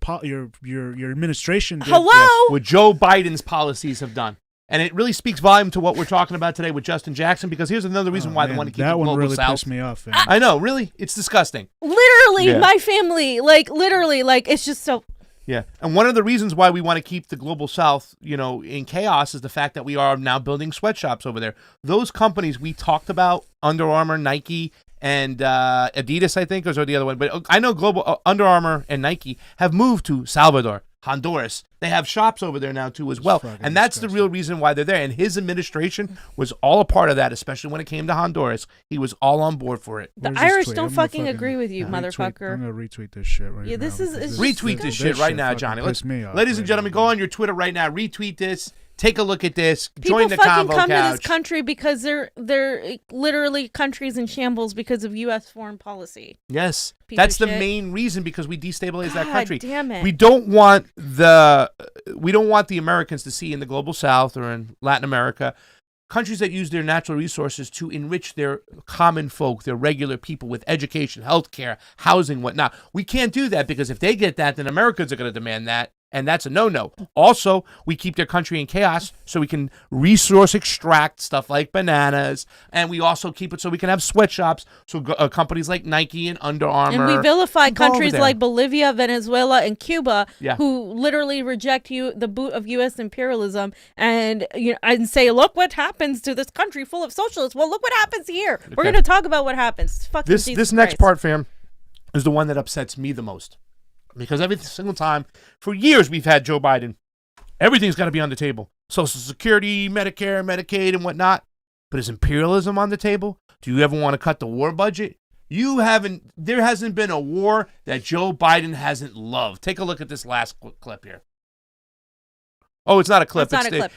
administration did?
Hello.
Yes, what Joe Biden's policies have done. And it really speaks volume to what we're talking about today with Justin Jackson, because here's another reason why they want to keep the global
That one really
South.
pissed me off.
I know, really, it's disgusting.
Literally, my family, literally, it's just so.
Yeah, and one of the reasons why we want to keep the global South, in chaos is the fact that we are now building sweatshops over there. Those companies we talked about, Under Armour, Nike, and Adidas, I think, or the other one. But I know global Under Armour and Nike have moved to Salvador, Honduras. They have shops over there now too as well, and that's the real reason why they're there. And his administration was all a part of that, especially when it came to Honduras. He was all on board for it.
The Irish don't fucking agree with you, motherfucker.
I'm gonna retweet this shit right now.
Yeah, this is
retweet this shit right now, Johnny. Ladies and gentlemen, go on your Twitter right now, retweet this. Take a look at this. Join the Convo Couch.
People fucking come to this country because they're literally countries in shambles because of U.S. foreign policy.
Yes, that's the main reason, because we destabilize that country.
Damn it.
We don't want the Americans to see in the global South or in Latin America countries that use their natural resources to enrich their common folk, their regular people, with education, healthcare, housing, whatnot. We can't do that, because if they get that, then Americans are going to demand that. And that's a no-no. Also, we keep their country in chaos so we can resource extract stuff like bananas. And we also keep it so we can have sweatshops. So companies like Nike and Under Armour.
And we vilify countries like Bolivia, Venezuela, and Cuba, who literally reject the boot of U.S. imperialism and and say, look what happens to this country full of socialists. Well, look what happens here. Okay. We're going to talk about what happens. Fucking
this next part, fam, is the one that upsets me the most. Because every single time, for years, we've had Joe Biden. Everything's got to be on the table. Social Security, Medicare, Medicaid, and whatnot. But is imperialism on the table? Do you ever want to cut the war budget? There hasn't been a war that Joe Biden hasn't loved. Take a look at this last clip here. Oh, it's not a clip.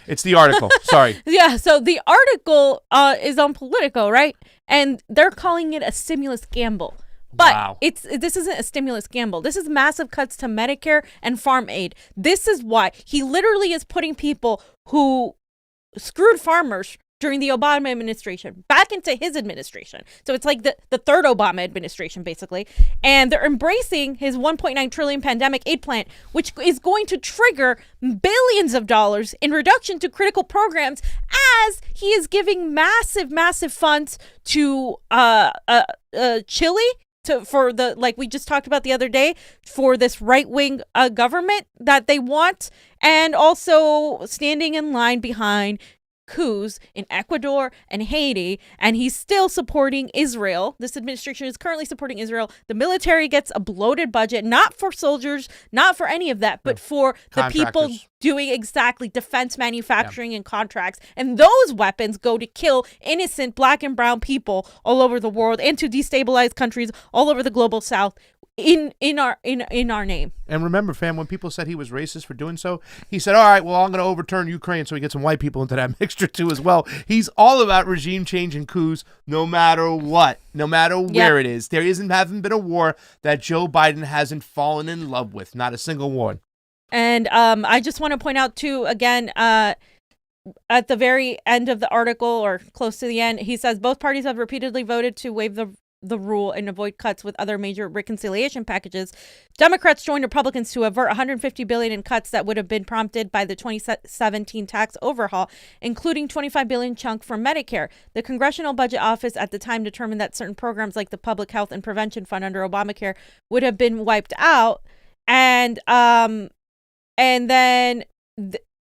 It's the article. Sorry.
Yeah, so the article is on Politico, right? And they're calling it a stimulus gamble. But this isn't a stimulus gamble. This is massive cuts to Medicare and farm aid. This is why he literally is putting people who screwed farmers during the Obama administration back into his administration. So it's like the third Obama administration, basically. And they're embracing his $1.9 trillion pandemic aid plan, which is going to trigger billions of dollars in reduction to critical programs, as he is giving massive, massive funds to Chile, for the, like we just talked about the other day, for this right-wing government that they want, and also standing in line behind coups in Ecuador and Haiti, and he's still supporting Israel. This administration is currently supporting Israel. The military gets a bloated budget, not for soldiers, not for any of that, but for the people doing exactly defense manufacturing and contracts. And those weapons go to kill innocent black and brown people all over the world and to destabilize countries all over the global South. In our name.
And remember, fam, when people said he was racist for doing so, he said, all right, well, I'm going to overturn Ukraine so we get some white people into that mixture too as well. He's all about regime change and coups, no matter what, no matter where it is. There hasn't been a war that Joe Biden hasn't fallen in love with. Not a single one.
And I just want to point out too, again, at the very end of the article, or close to the end, he says both parties have repeatedly voted to waive the rule and avoid cuts with other major reconciliation packages. Democrats joined Republicans to avert $150 billion in cuts that would have been prompted by the 2017 tax overhaul, including $25 billion chunk for Medicare. The Congressional Budget Office at the time determined that certain programs like the Public Health and Prevention Fund under Obamacare would have been wiped out, and then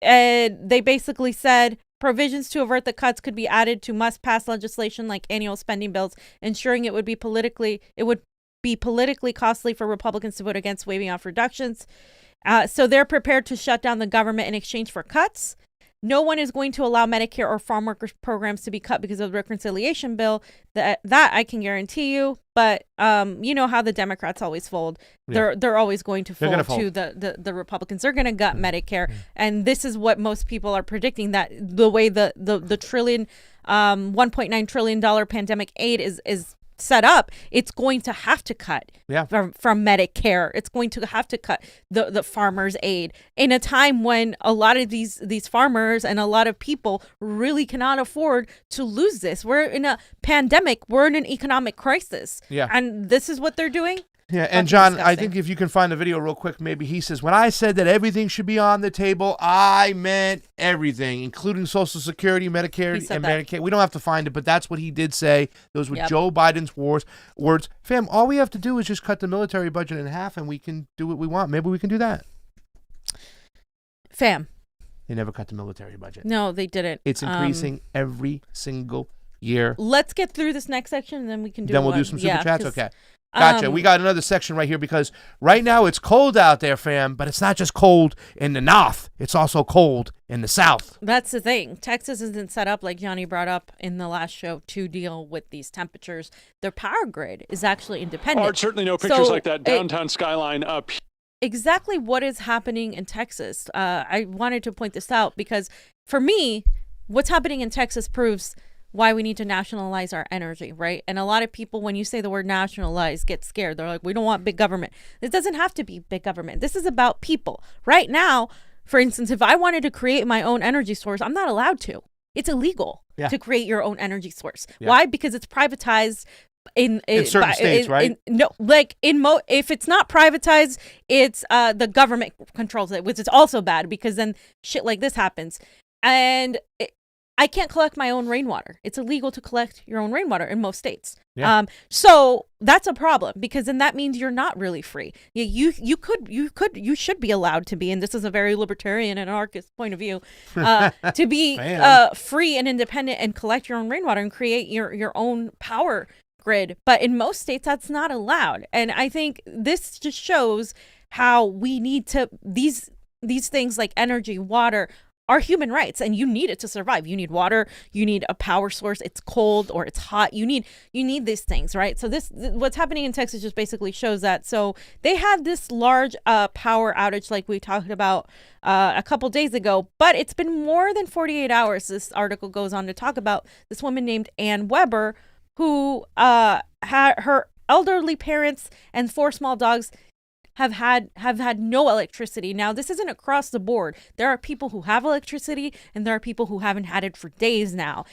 they basically said Provisions to avert the cuts could be added to must-pass legislation like annual spending bills, ensuring it would be politically costly for Republicans to vote against waiving off reductions. So they're prepared to shut down the government in exchange for cuts. No one is going to allow Medicare or farm workers programs to be cut because of the reconciliation bill. That I can guarantee you. But you know how the Democrats always fold.
Yeah.
They're always going to fold
fold.
to the Republicans. They're going to gut Medicare, and this is what most people are predicting, that the way the trillion, $1.9 trillion pandemic aid is set up, it's going to have to cut from Medicare. It's going to have to cut the farmers' aid in a time when a lot of these farmers and a lot of people really cannot afford to lose this. We're in a pandemic. We're in an economic crisis.
Yeah.
And this is what they're doing.
Yeah, and John, I think if you can find the video real quick, maybe he says, when I said that everything should be on the table, I meant everything, including Social Security, Medicare, and Medicaid. We don't have to find it, but that's what he did say. Those were Joe Biden's words. Fam, all we have to do is just cut the military budget in half, and we can do what we want. Maybe we can do that.
Fam.
They never cut the military budget.
No, they didn't.
It's increasing every single year.
Let's get through this next section, and then we can do
Then we'll do some super chats? Okay. Gotcha. We got another section right here because right now it's cold out there, fam, but it's not just cold in the north. It's also cold in the south.
That's the thing. Texas isn't set up, like Johnny brought up in the last show, to deal with these temperatures. Their power grid is actually independent.
Certainly no pictures like that downtown skyline up.
Exactly what is happening in Texas. I wanted to point this out because for me, what's happening in Texas proves why we need to nationalize our energy, right? And a lot of people, when you say the word nationalize, get scared. They're like, we don't want big government. This doesn't have to be big government. This is about people. Right now, for instance, if I wanted to create my own energy source, I'm not allowed to. It's illegal to create your own energy source. Yeah. Why? Because it's privatized in
certain states, right?
If it's not privatized, it's the government controls it, which is also bad because then shit like this happens. And I can't collect my own rainwater. It's illegal to collect your own rainwater in most states. Yeah. So that's a problem because then that means you're not really free. You should be allowed to be, and this is a very libertarian and anarchist point of view, to be free and independent and collect your own rainwater and create your own power grid. But in most states, that's not allowed. And I think this just shows how we need to these things like energy, water, are human rights, and you need it to survive. You need water, you need a power source. It's cold or it's hot. You need these things, right? So what's happening in Texas just basically shows that. So they had this large power outage like we talked about a couple days ago, but it's been more than 48 hours. This article goes on to talk about this woman named Ann Weber who had her elderly parents and 4 small dogs have had no electricity. Now, this isn't across the board. There are people who have electricity and there are people who haven't had it for days now.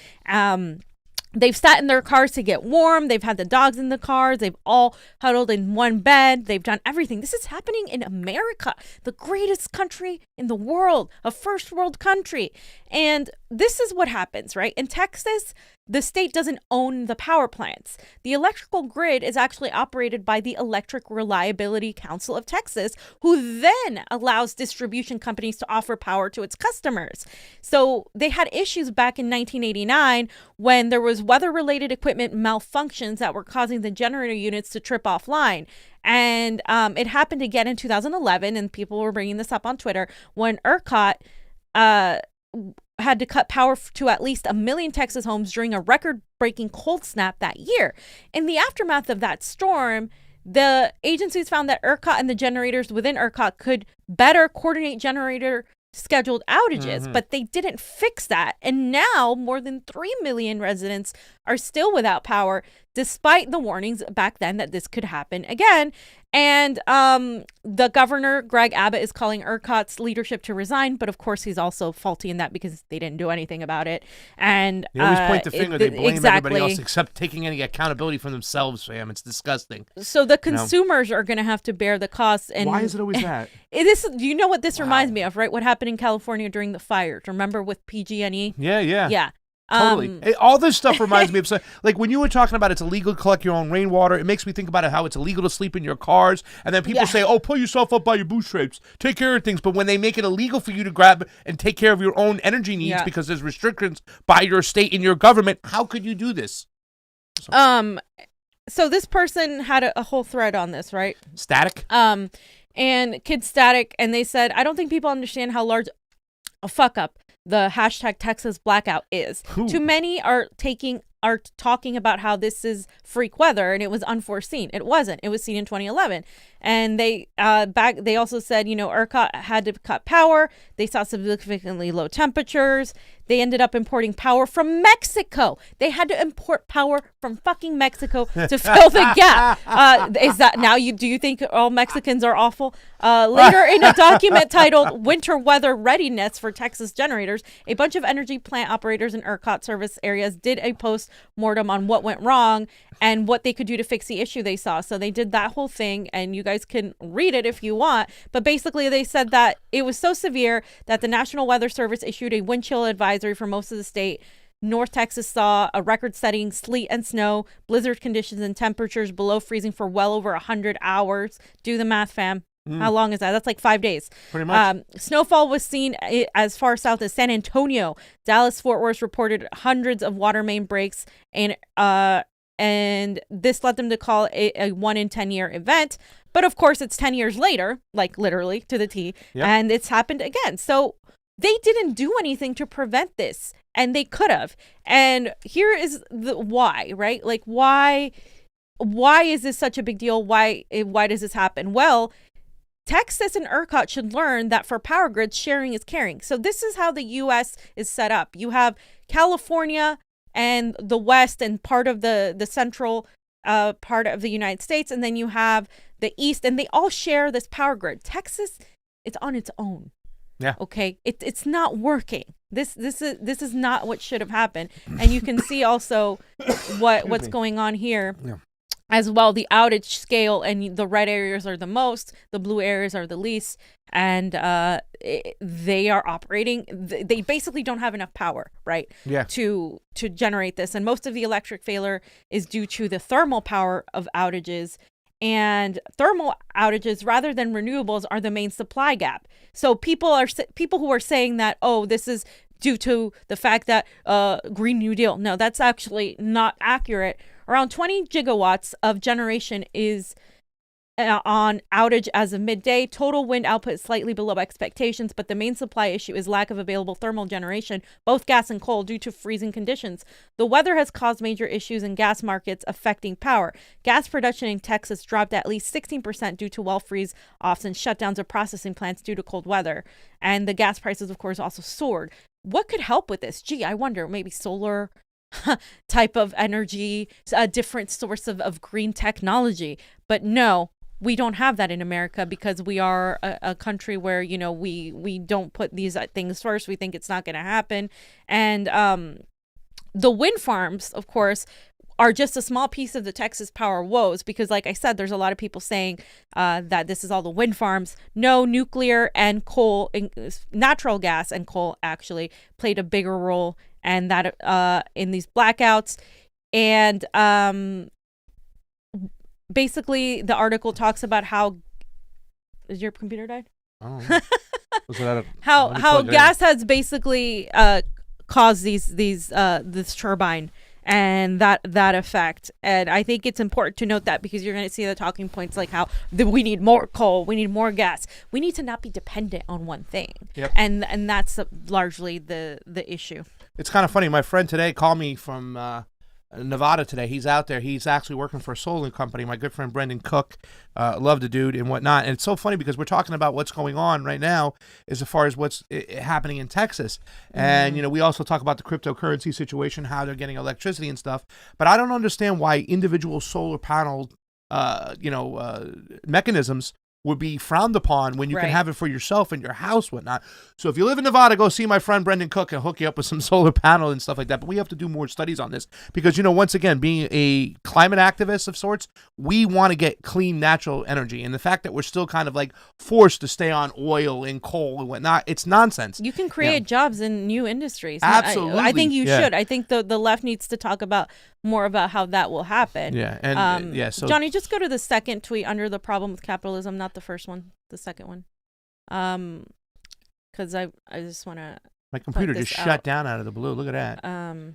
They've sat in their cars to get warm. They've had the dogs in the cars. They've all huddled in one bed. They've done everything. This is happening in America, the greatest country in the world, a first world country. And this is what happens, right? In Texas, the state doesn't own the power plants. The electrical grid is actually operated by the Electric Reliability Council of Texas, who then allows distribution companies to offer power to its customers. So they had issues back in 1989 when there was weather-related equipment malfunctions that were causing the generator units to trip offline. And it happened again in 2011, and people were bringing this up on Twitter, when ERCOT had to cut power to at least 1 million Texas homes during a record-breaking cold snap that year. In the aftermath of that storm, the agencies found that ERCOT and the generators within ERCOT could better coordinate generator scheduled outages, but they didn't fix that. And now more than 3 million residents are still without power, despite the warnings back then that this could happen again. And the governor, Greg Abbott, is calling ERCOT's leadership to resign. But of course, he's also faulty in that because they didn't do anything about it. And
they always point the finger. They blame everybody else except taking any accountability from themselves, fam. It's disgusting.
So the consumers are going to have to bear the costs. And
why is it always that?
Do you know what this reminds me of, right? What happened in California during the fires? Remember with PG&E?
Yeah. Totally. All this stuff reminds me of like when you were talking about it's illegal to collect your own rainwater. It makes me think about how it's illegal to sleep in your cars, and then people say, "Oh, pull yourself up by your bootstraps, take care of things." But when they make it illegal for you to grab and take care of your own energy needs because there's restrictions by your state and your government, how could you do this?
So this person had a whole thread on this, right?
Static.
And Kid Static, and they said, I don't think people understand how large a fuck up the hashtag Texas blackout is. Too many are talking about how this is freak weather and it was unforeseen. It wasn't. It was seen in 2011. And they also said, ERCOT had to cut power. They saw significantly low temperatures. They ended up importing power from Mexico. They had to import power from fucking Mexico to fill the gap. Is that now? Do you think all Mexicans are awful? Later in a document titled "Winter Weather Readiness for Texas Generators," a bunch of energy plant operators in ERCOT service areas did a post-mortem on what went wrong and what they could do to fix the issue they saw. So they did that whole thing, and you guys can read it if you want. But basically, they said that it was so severe that the National Weather Service issued a wind chill advisory for most of the state. North Texas saw a record-setting sleet and snow, blizzard conditions, and temperatures below freezing for well over 100 hours. Do the math, fam. How long is that? That's like 5 days. Pretty much. Snowfall was seen as far south as San Antonio. Dallas-Fort Worth reported hundreds of water main breaks, and this led them to call it a 1 in 10 year event. But of course, it's 10 years later, like literally to the T, and it's happened again. So they didn't do anything to prevent this, and they could have. And here is the why, right? Like why is this such a big deal? Why does this happen? Well, Texas and ERCOT should learn that for power grids, sharing is caring. So this is how the U.S. is set up. You have California and the West and part of the central part of the United States, and then you have the East, and they all share this power grid. Texas, it's on its own. Yeah. Okay. It's not working. This is not what should have happened. And you can see also what's going on here. Yeah. As well, the outage scale, and the red areas are the most, the blue areas are the least, and they are operating. They basically don't have enough power, right? Yeah. To generate this, and most of the electric failure is due to the thermal power of outages, and thermal outages rather than renewables are the main supply gap. So people who are saying that, oh, this is due to the fact that Green New Deal. No, that's actually not accurate. Around 20 gigawatts of generation is on outage as of midday. Total wind output is slightly below expectations, but the main supply issue is lack of available thermal generation, both gas and coal, due to freezing conditions. The weather has caused major issues in gas markets affecting power. Gas production in Texas dropped at least 16% due to well freeze-offs and shutdowns of processing plants due to cold weather. And the gas prices, of course, also soared. What could help with this? Gee, I wonder, maybe solar type of energy, a different source of green technology. But no, we don't have that in America because we are a country where, we don't put these things first. We think it's not going to happen. And the wind farms, of course, are just a small piece of the Texas power woes because, like I said, there's a lot of people saying that this is all the wind farms. No, nuclear and coal, natural gas and coal actually played a bigger role, and that in these blackouts. And basically, the article talks about how is your computer died?
Oh, no.
how gas has basically caused this turbine and that effect. And I think it's important to note that because you're going to see the talking points like how we need more coal, we need more gas. We need to not be dependent on one thing. Yep. And that's largely the issue.
It's kind of funny. My friend today called me from Nevada today. He's out there. He's actually working for a solar company. My good friend Brendan Cook, love the dude and whatnot. And it's so funny because we're talking about what's going on right now as far as what's happening in Texas. And, we also talk about the cryptocurrency situation, how they're getting electricity and stuff. But I don't understand why individual solar panel, mechanisms would be frowned upon when you can
Right.
have it for yourself and your house, whatnot. So if you live in Nevada, go see my friend Brendan Cook and hook you up with some solar panel and stuff like that. But we have to do more studies on this because, once again, being a climate activist of sorts, we want to get clean, natural energy. And the fact that we're still kind of like forced to stay on oil and coal and whatnot, it's nonsense.
You can create jobs in new industries.
Absolutely.
I think you
Yeah.
should. I think the left needs to talk about more about how that will happen.
Yeah. And so
Johnny, just go to the second tweet under the problem with capitalism, not the first one, the second one. Because I just want to.
my computer
this
just
out.
shut down out of the blue. Look at that.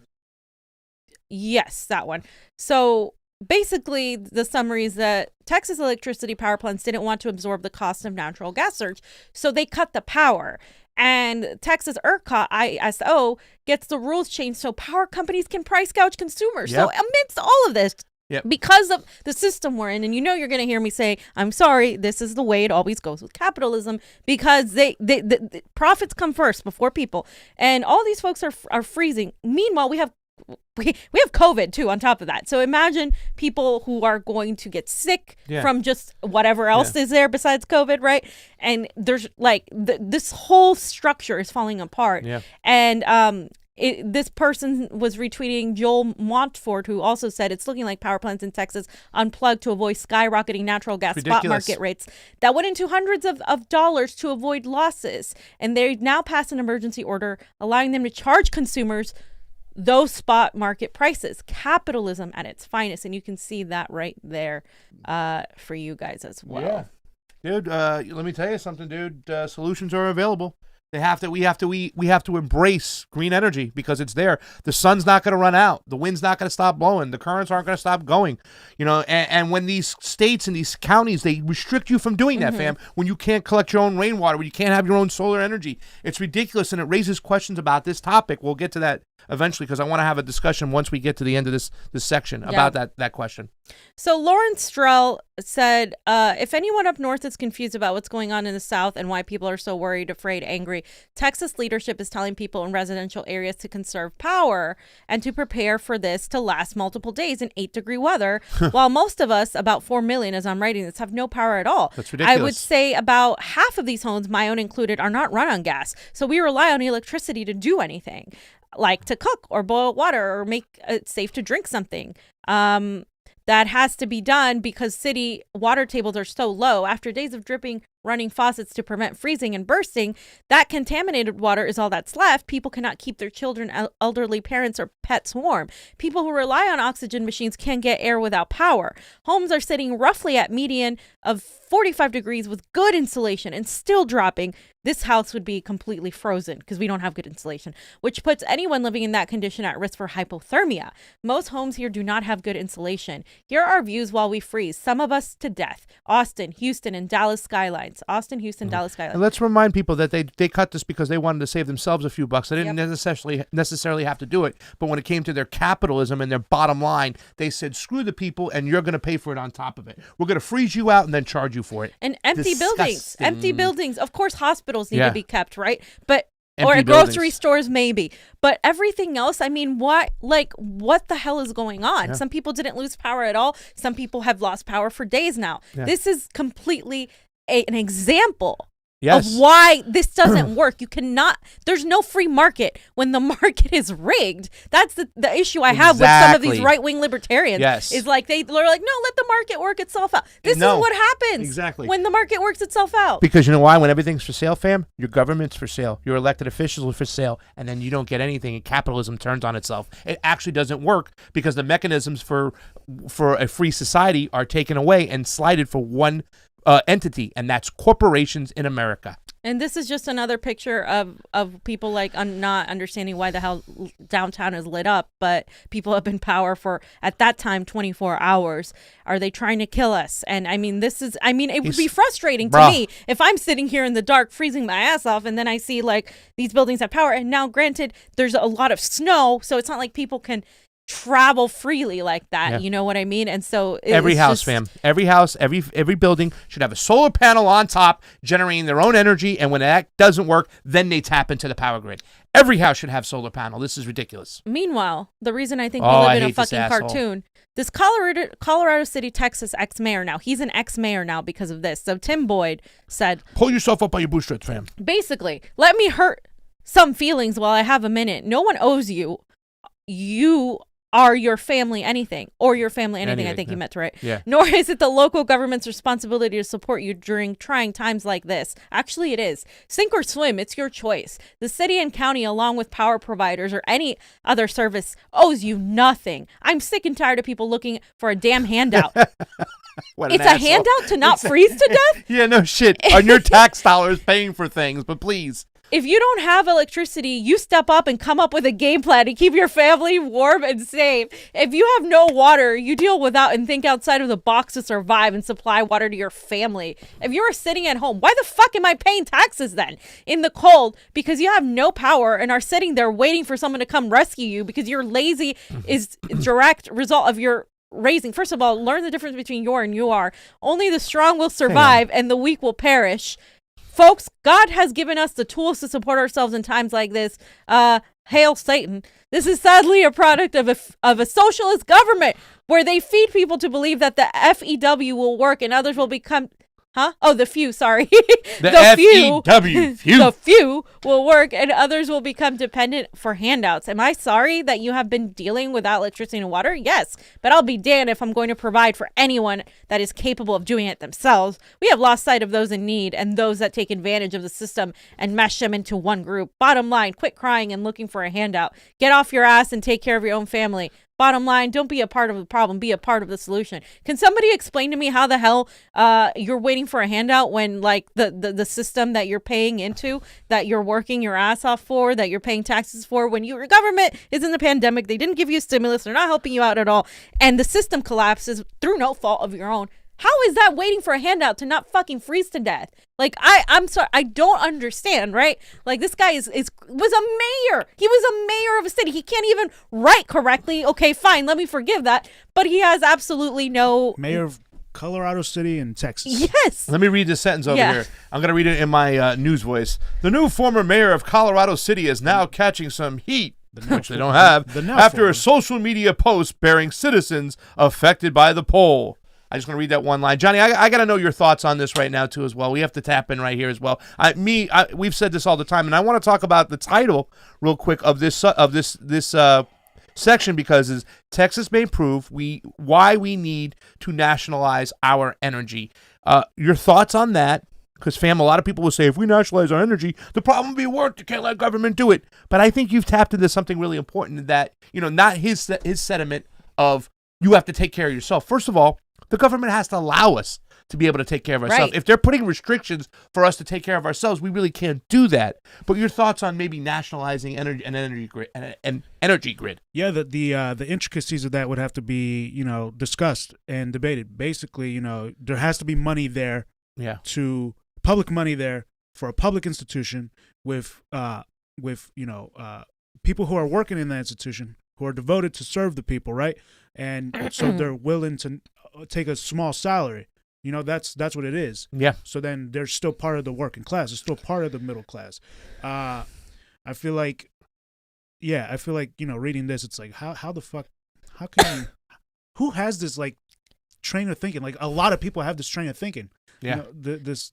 Yes, that one. So basically, the summary is that Texas electricity power plants didn't want to absorb the cost of natural gas surge, so they cut the power. And Texas ERCOT, ISO, gets the rules changed so power companies can price gouge consumers.
Yep.
So amidst all of this,
Yep.
because of the system we're in, and you're going to hear me say, I'm sorry, this is the way it always goes with capitalism, because the profits come first before people. And all these folks are freezing. Meanwhile, we have COVID too on top of that. So imagine people who are going to get sick from just whatever else is there besides COVID, right? And there's like this whole structure is falling apart.
Yeah.
And this person was retweeting Joel Montfort, who also said it's looking like power plants in Texas unplugged to avoid skyrocketing natural gas spot market rates that went into hundreds of dollars to avoid losses. And they now passed an emergency order allowing them to charge consumers those spot market prices. Capitalism at its finest. And you can see that right there for you guys as well.
Yeah. Dude, let me tell you something, dude. Solutions are available. We have to embrace green energy because it's there. The sun's not going to run out. The wind's not going to stop blowing. The currents aren't going to stop going. And when these states and these counties, they restrict you from doing that, fam, when you can't collect your own rainwater, when you can't have your own solar energy, it's ridiculous. And it raises questions about this topic. We'll get to that eventually because I want to have a discussion once we get to the end of this section about that question.
So Lawrence Strell said, if anyone up north is confused about what's going on in the South and why people are so worried, afraid, angry, Texas leadership is telling people in residential areas to conserve power and to prepare for this to last multiple days in 8-degree weather, while most of us, about 4 million as I'm writing this, have no power at all.
That's ridiculous.
I would say about half of these homes, my own included, are not run on gas. So we rely on electricity to do anything, like to cook or boil water or make it safe to drink something. That has to be done because city water tables are so low. After days of dripping running faucets to prevent freezing and bursting, that contaminated water is all that's left. People cannot keep their children, elderly parents, or pets warm. People who rely on oxygen machines can't get air without power. Homes are sitting roughly at median of 45 degrees with good insulation and still dropping. This house would be completely frozen because we don't have good insulation, which puts anyone living in that condition at risk for hypothermia. Most homes here do not have good insulation. Here are our views while we freeze, some of us to death. Austin, Houston, and Dallas skylines. Austin, Houston, Dallas skylines.
And let's remind people that they cut this because they wanted to save themselves a few bucks. They didn't necessarily have to do it. But when it came to their capitalism and their bottom line, they said, screw the people and you're going to pay for it on top of it. We're going to freeze you out and then charge you for it.
And empty
Disgusting.
buildings. Of course, hospitals need
Yeah.
to be kept, right? But
Empty
or grocery
buildings.
stores, maybe. But everything else, I mean, what the hell is going on?
Yeah.
Some people didn't lose power at all. Some people have lost power for days now.
Yeah.
This is completely an example
Yes.
of why this doesn't work. You cannot, there's no free market when the market is rigged. That's the issue I have with some of these
Exactly.
right-wing libertarians.
Yes.
Is like, they're like, no, let the market work itself out. This
No.
is what happens
Exactly.
when the market works itself out.
Because you know why? When everything's for sale, fam, your government's for sale, your elected officials are for sale, and then you don't get anything, and capitalism turns on itself. It actually doesn't work because the mechanisms for a free society are taken away and slighted for one entity, and that's corporations in America.
And this is just another picture of people like not understanding why the hell downtown is lit up, but people have been power for, at that time, 24 hours. Are they trying to kill us? And I mean, it would be frustrating to me if I'm sitting here in the dark, freezing my ass off, and then I see like these buildings have power. And now, granted, there's a lot of snow, so it's not like people can travel freely like that.
Yeah.
You know what I mean? And so
Every house, fam. Every house, every building should have a solar panel on top generating their own energy. And when that doesn't work, then they tap into the power grid. Every house should have solar panel. This is ridiculous.
Meanwhile, the reason I think we live in a fucking
asshole.
cartoon, this Colorado City, Texas ex-mayor now, he's an ex-mayor now because of this. So Tim Boyd said,
pull yourself up by your bootstraps, fam.
Basically, let me hurt some feelings while I have a minute. No one owes you. You are your family anything, or your family anything, I think you meant to write.
Yeah.
Nor is it the local government's responsibility to support you during trying times like this. Actually, it is. Sink or swim, it's your choice. The city and county, along with power providers or any other service, owes you nothing. I'm sick and tired of people looking for a damn handout. It's a handout to not freeze to death?
Yeah, no shit. On your tax dollars paying for things, but please.
If you don't have electricity, you step up and come up with a game plan to keep your family warm and safe. If you have no water, you deal without and think outside of the box to survive and supply water to your family. If you are sitting at home, why the fuck am I paying taxes then? In the cold, because you have no power and are sitting there waiting for someone to come rescue you because you're lazy is direct result of your raising. First of all, learn the difference between your and you are. Only the strong will survive and the weak will perish. Folks, God has given us the tools to support ourselves in times like this. Hail Satan. This is sadly a product of a socialist government where they feed people to believe that the FEW will work and others will become... Huh? Oh, the few, sorry.
The FEW. Few.
The few will work and others will become dependent for handouts. Am I sorry that you have been dealing without electricity and water? Yes, but I'll be damned if I'm going to provide for anyone that is capable of doing it themselves. We have lost sight of those in need and those that take advantage of the system and mesh them into one group. Bottom line, quit crying and looking for a handout. Get off your ass and take care of your own family. Bottom line, don't be a part of the problem, be a part of the solution. Can somebody explain to me how the hell you're waiting for a handout when like the system that you're paying into, that you're working your ass off for, that you're paying taxes for, when your government is in the pandemic, they didn't give you a stimulus, they're not helping you out at all, and the system collapses through no fault of your own. How is that waiting for a handout to not fucking freeze to death? Like, I'm sorry, I don't understand, right? Like, this guy was a mayor. He was a mayor of a city. He can't even write correctly. Okay, fine, let me forgive that. But he has absolutely no...
Mayor of Colorado City in Texas.
Yes.
Let me read this sentence over here. I'm going to read it in my news voice. The new former mayor of Colorado City is now catching some heat, which they don't have, after a social media post bearing citizens affected by the poll. I just want to read that one line. Johnny, I got to know your thoughts on this right now, too, as well. We have to tap in right here as well. We've said this all the time, and I want to talk about the title real quick of this section because is Texas may prove why we need to nationalize our energy. Your thoughts on that? Because, fam, a lot of people will say, if we nationalize our energy, the problem will be worked. You can't let government do it. But I think you've tapped into something really important that, not his sentiment of you have to take care of yourself. First of all, the government has to allow us to be able to take care of ourselves.
Right.
If they're putting restrictions for us to take care of ourselves, we really can't do that. But your thoughts on maybe nationalizing energy grid? Yeah,
the intricacies of that would have to be discussed and debated. Basically, there has to be money there.
Yeah.
To public money there for a public institution with people who are working in that institution who are devoted to serve the people, right? And so they're willing to take a small salary. That's what it is.
Yeah.
So then they're still part of the working class. They're still part of the middle class. I feel like reading this, it's like how the fuck, how can you, who has this like train of thinking? Like a lot of people have this train of thinking.
Yeah.
This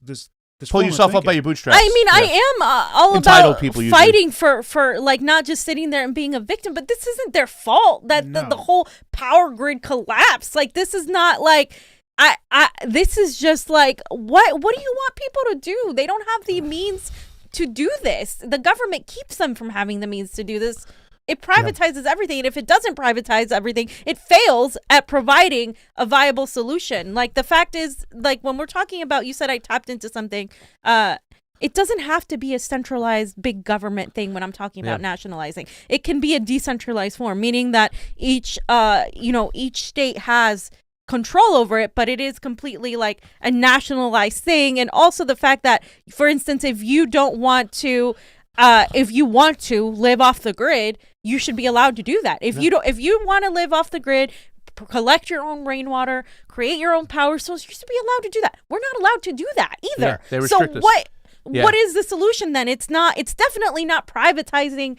pull yourself up by your bootstraps.
I mean, yeah. I am all
Entitled
about
people
fighting for like not just sitting there and being a victim, but this isn't their fault that the whole power grid collapsed. Like this is not like this is just like what do you want people to do? They don't have the means to do this. The government keeps them from having the means to do this. It privatizes everything, and if it doesn't privatize everything, it fails at providing a viable solution. Like the fact is, like when we're talking about, you said I tapped into something. It doesn't have to be a centralized big government thing when I'm talking about nationalizing. It can be a decentralized form, meaning that each state has control over it, but it is completely like a nationalized thing. And also the fact that, for instance, if you don't want to if you want to live off the grid, you should be allowed to do that. If you want to live off the grid, collect your own rainwater, create your own power source, you should be allowed to do that. We're not allowed to do that either.
Yeah, they restrict us.
What is the solution then? It's definitely not privatizing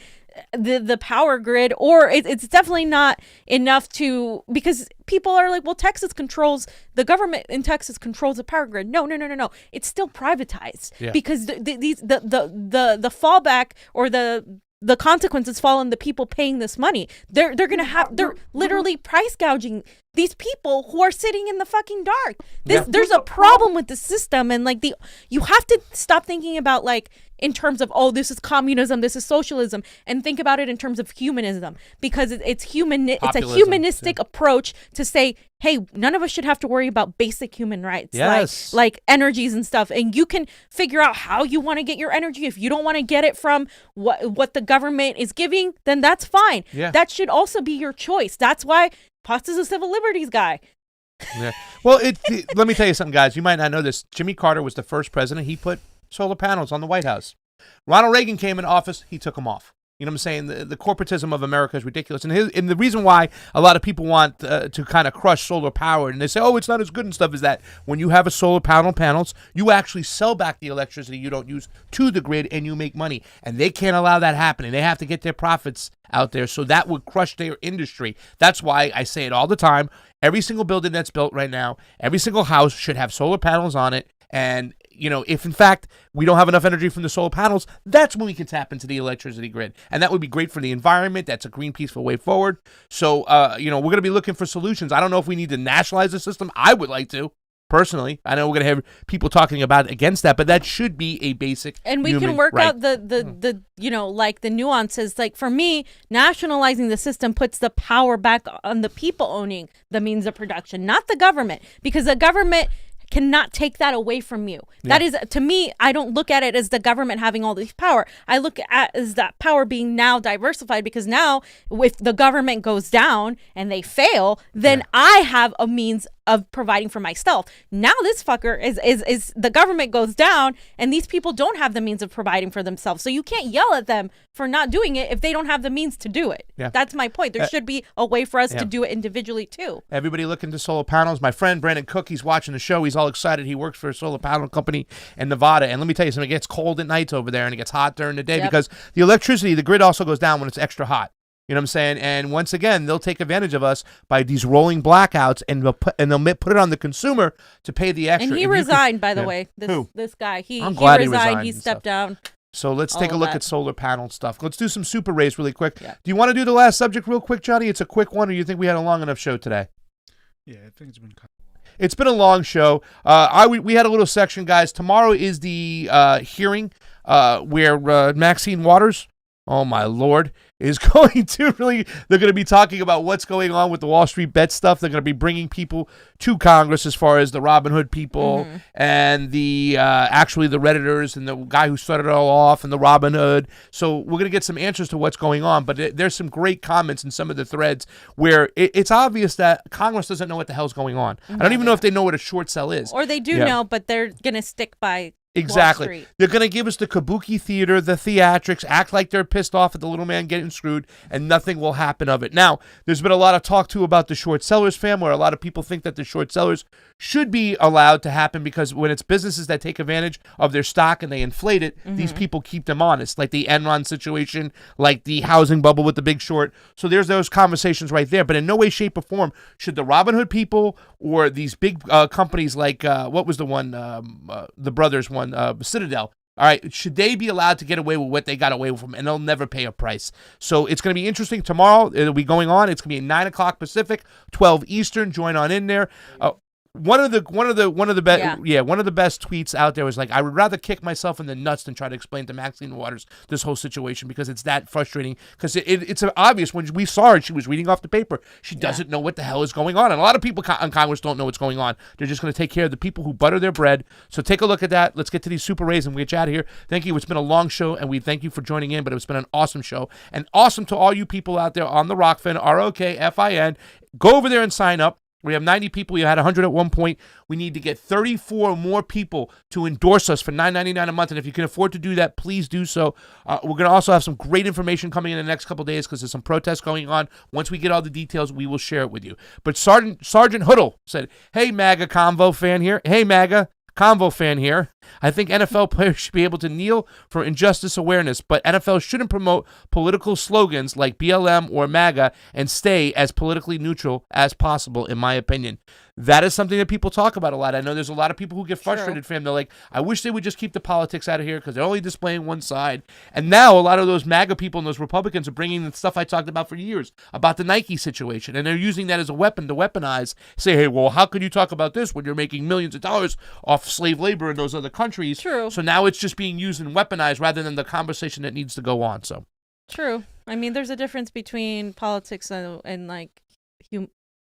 the power grid, or it's definitely not enough to, because people are like, well, the government in Texas controls the power grid. No. It's still privatized because the fallback or the consequences fall on the people paying this money. They're literally price gouging these people who are sitting in the fucking dark. There's a problem with the system, and like you have to stop thinking about like in terms of, oh, this is communism, this is socialism, and think about it in terms of humanism, because it's a humanistic approach to say, hey, none of us should have to worry about basic human rights, like energies and stuff, and you can figure out how you want to get your energy. If you don't want to get it from what the government is giving, then that's fine. That should also be your choice. That's why Pasta's a civil liberties guy.
Yeah. Well, let me tell you something, guys. You might not know this. Jimmy Carter was the first president. He put solar panels on the White House. Ronald Reagan came in office. He took them off. You know what I'm saying? The corporatism of America is ridiculous. And the reason why a lot of people want to kind of crush solar power, and they say, oh, it's not as good and stuff, is that when you have a solar panels, you actually sell back the electricity you don't use to the grid, and you make money. And they can't allow that happening. They have to get their profits out there. So that would crush their industry. That's why I say it all the time. Every single building that's built right now, every single house should have solar panels on it. And you know, if in fact we don't have enough energy from the solar panels, that's when we can tap into the electricity grid. And that would be great for the environment. That's a green, peaceful way forward. So, you know, we're going to be looking for solutions. I don't know if we need to nationalize the system. I would like to, personally. I know we're going to have people talking about against that, but that should be a basic
and we can work out the you know, like the nuances. Like for me, nationalizing the system puts the power back on the people owning the means of production, not the government, because the government cannot take that away from you. That is, to me, I don't look at it as the government having all this power. I look at as that power being now diversified, because now if the government goes down and they fail, then I have a means of providing for myself. Now this fucker is the government goes down and these people don't have the means of providing for themselves. So you can't yell at them for not doing it if they don't have the means to do it. That's my point. There should be a way for us to do it individually too.
Everybody look into solar panels. My friend Brandon Cook, he's watching the show. He's all excited. He works for a solar panel company in Nevada. And let me tell you something, it gets cold at nights over there and it gets hot during the day because the electricity, the grid also goes down when it's extra hot. You know what I'm saying? And once again, they'll take advantage of us by these rolling blackouts, and they'll put it on the consumer to pay the extra.
And he resigned, by the way. This guy, he resigned. He stepped down.
So let's take a look at solar panel stuff. Let's do some super rays really quick. Do you want to do the last subject real quick, Johnny? It's a quick one, or do you think we had a long enough show today?
Yeah, I think it's been kind of long.
It's been a long show. We had a little section, guys. Tomorrow is the hearing where Maxine Waters, oh my Lord, is going to they're going to be talking about what's going on with the Wall Street bet stuff. They're going to be bringing people to Congress as far as the Robin Hood people and the actually the Redditors and the guy who started it all off and the Robin Hood. So we're going to get some answers to what's going on. But there's some great comments in some of the threads where it's obvious that Congress doesn't know what the hell's going going on. I don't even know if they know what a short sell is.
Or they do know, but they're going to stick by
exactly. They're going to give us the kabuki theater, the theatrics, act like they're pissed off at the little man getting screwed, and nothing will happen of it. Now, there's been a lot of talk, too, about the short sellers fam, where a lot of people think that the short sellers should be allowed to happen because when it's businesses that take advantage of their stock and they inflate it, these people keep them honest, like the Enron situation, like the housing bubble with the Big Short. So there's those conversations right there. But in no way, shape, or form should the Robin Hood people or these big companies like, what was the one, the brothers one, Citadel, all right, should they be allowed to get away with what they got away from, and they'll never pay a price. So it's going to be interesting tomorrow. It'll be going on. It's going to be at 9 o'clock Pacific, 12 Eastern. Join on in there. One of the best tweets out there was like, I would rather kick myself in the nuts than try to explain to Maxine Waters this whole situation because it's that frustrating. Because it's obvious when we saw her, she was reading off the paper. She doesn't know what the hell is going on, and a lot of people in Congress don't know what's going on. They're just going to take care of the people who butter their bread. So take a look at that. Let's get to these super rays and we'll get you out of here. Thank you. It's been a long show, and we thank you for joining in. But it's been an awesome show, and awesome to all you people out there on the Rokfin, ROKFIN. Go over there and sign up. We have 90 people. We had 100 at one point. We need to get 34 more people to endorse us for $9.99 a month. And if you can afford to do that, please do so. We're going to also have some great information coming in the next couple of days because there's some protests going on. Once we get all the details, we will share it with you. But Sergeant Hoodle said, hey, MAGA Convo fan here. Hey, MAGA Convo fan here. I think NFL players should be able to kneel for injustice awareness, but NFL shouldn't promote political slogans like BLM or MAGA and stay as politically neutral as possible, in my opinion. That is something that people talk about a lot. I know there's a lot of people who get frustrated, fam. They're like, I wish they would just keep the politics out of here because they're only displaying one side. And now a lot of those MAGA people and those Republicans are bringing the stuff I talked about for years, about the Nike situation. And they're using that as a weapon to weaponize, say, hey, well, how could you talk about this when you're making millions of dollars off slave labor in those other countries?
True.
So now it's just being used and weaponized rather than the conversation that needs to go on. So
True. I mean, there's a difference between politics and like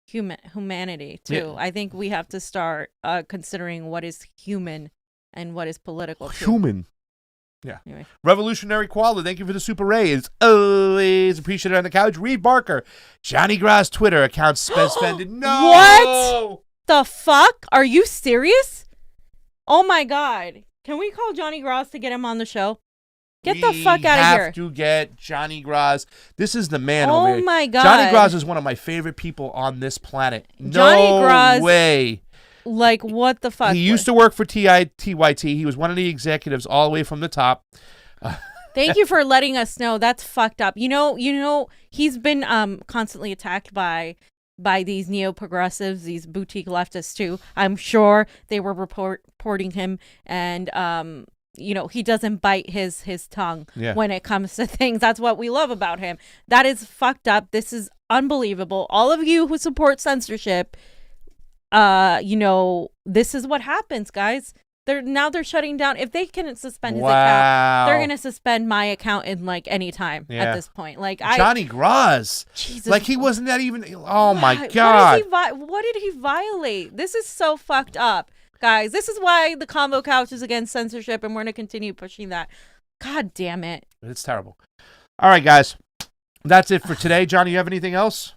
humanity too.
Yeah.
I think we have to start considering what is human and what is political too.
Human. Yeah.
Anyway.
Revolutionary Koala, thank you for the Super Ray. It's always appreciated on the couch. Reed Barker, Johnny Grass Twitter account suspended. No.
What the fuck? Are you serious? Oh my God. Can we call Johnny Grass to get him on the show? Get the fuck out of here.
We have to get Johnny Graz. This is the man
Oh
over here.
my God.
Johnny Graz is one of my favorite people on this planet.
Johnny
No
Graz-
way.
Like, what the fuck?
He used to work for TYT. He was one of the executives all the way from the top.
Thank you for letting us know. That's fucked up. You know, he's been constantly attacked by these neo-progressives, these boutique leftists too. I'm sure they were reporting him, and he doesn't bite his tongue when it comes to things. That's what we love about him. That is fucked up. This is unbelievable. All of you who support censorship, this is what happens, guys. They're shutting down. If they can suspend his account, they're gonna suspend my account in like any time at this point. Like
Johnny Graz,
Jesus.
like he wasn't that even. Oh my God!
What did he violate? This is so fucked up, guys. This is why the Convo Couch is against censorship, and we're gonna continue pushing that. God damn it!
It's terrible. All right, guys, that's it for today. Johnny, you have anything else?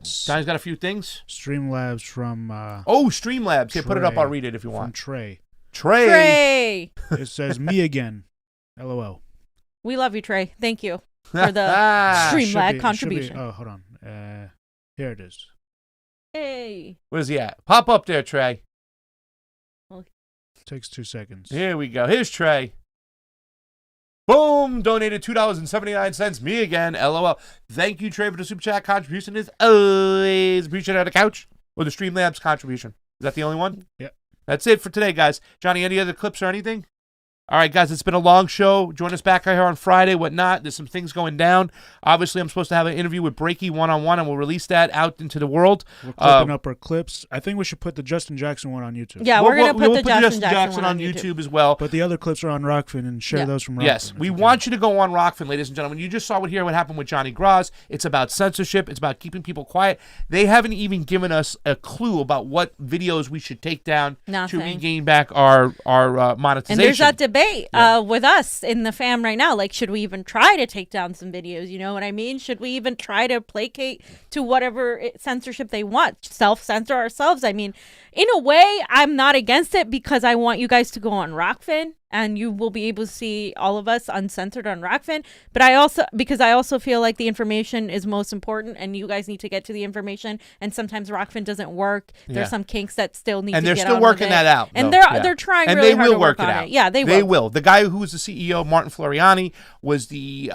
Johnny's got a few things.
Streamlabs from
Streamlabs. Here, put it up. I'll read it if you want.
From
Trey.
It says me again. LOL.
We love you, Trey. Thank you for the Streamlab contribution.
Oh, hold on. Here it is.
Hey.
Where's he at? Pop up there, Trey.
Takes 2 seconds.
Here we go. Here's Trey. Boom! Donated $2.79. Me again. LOL. Thank you, Trey, for the super chat contribution. Is always appreciated on the couch. Or the Streamlabs contribution. Is that the only one?
Yep.
That's it for today, guys. Johnny, any other clips or anything? All right, guys, it's been a long show. Join us back here on Friday, whatnot. There's some things going down. Obviously, I'm supposed to have an interview with Breaky one-on-one, and we'll release that out into the world.
We're clipping up our clips. I think we should put the Justin Jackson one on YouTube.
Yeah, we're going to put the
Justin Jackson on YouTube as well.
But the other clips are on Rokfin, and share those from Rokfin.
Yes, we want you to go on Rokfin, ladies and gentlemen. You just saw what happened with Johnny Graz. It's about censorship. It's about keeping people quiet. They haven't even given us a clue about what videos we should take down to regain back our monetization.
And there's that debate with us in the fam right now. Like, should we even try to take down some videos? You know what I mean? Should we even try to placate to whatever censorship they want? Self-censor ourselves? I mean, in a way, I'm not against it because I want you guys to go on Rokfin and you will be able to see all of us uncensored on Rokfin. But I also feel like the information is most important and you guys need to get to the information. And sometimes Rokfin doesn't work. There's some kinks that still need to get on.
And they're still working that out.
And they're trying really hard to work on it. Yeah,
they will. The guy who was the CEO, Martin Floriani, was the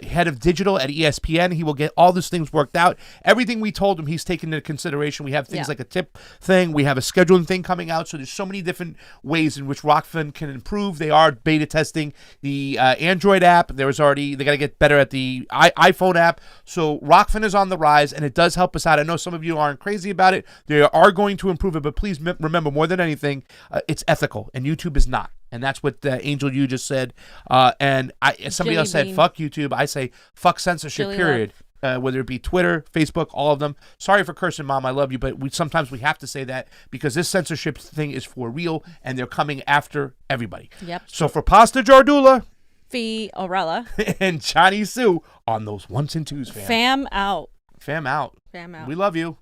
head of digital at ESPN. He will get all these things worked out. Everything we told him, he's taken into consideration. We have things like a tip thing. We have a scheduling thing coming out. So there's so many different ways in which Rokfin can improve. They are beta testing the Android app. They got to get better at the iPhone app. So Rokfin is on the rise, and it does help us out. I know some of you aren't crazy about it. They are going to improve it, but please remember, more than anything, it's ethical, and YouTube is not. And that's what Angel you just said. And somebody else said, fuck YouTube. I say, fuck censorship, period. Whether it be Twitter, Facebook, all of them. Sorry for cursing, Mom. I love you, but sometimes we have to say that because this censorship thing is for real, and they're coming after everybody.
Yep.
So for Pasta Jardula,
Fiorella,
and Johnny Sue on those ones and twos, fam.
Fam out.
Fam out.
Fam out.
We love you.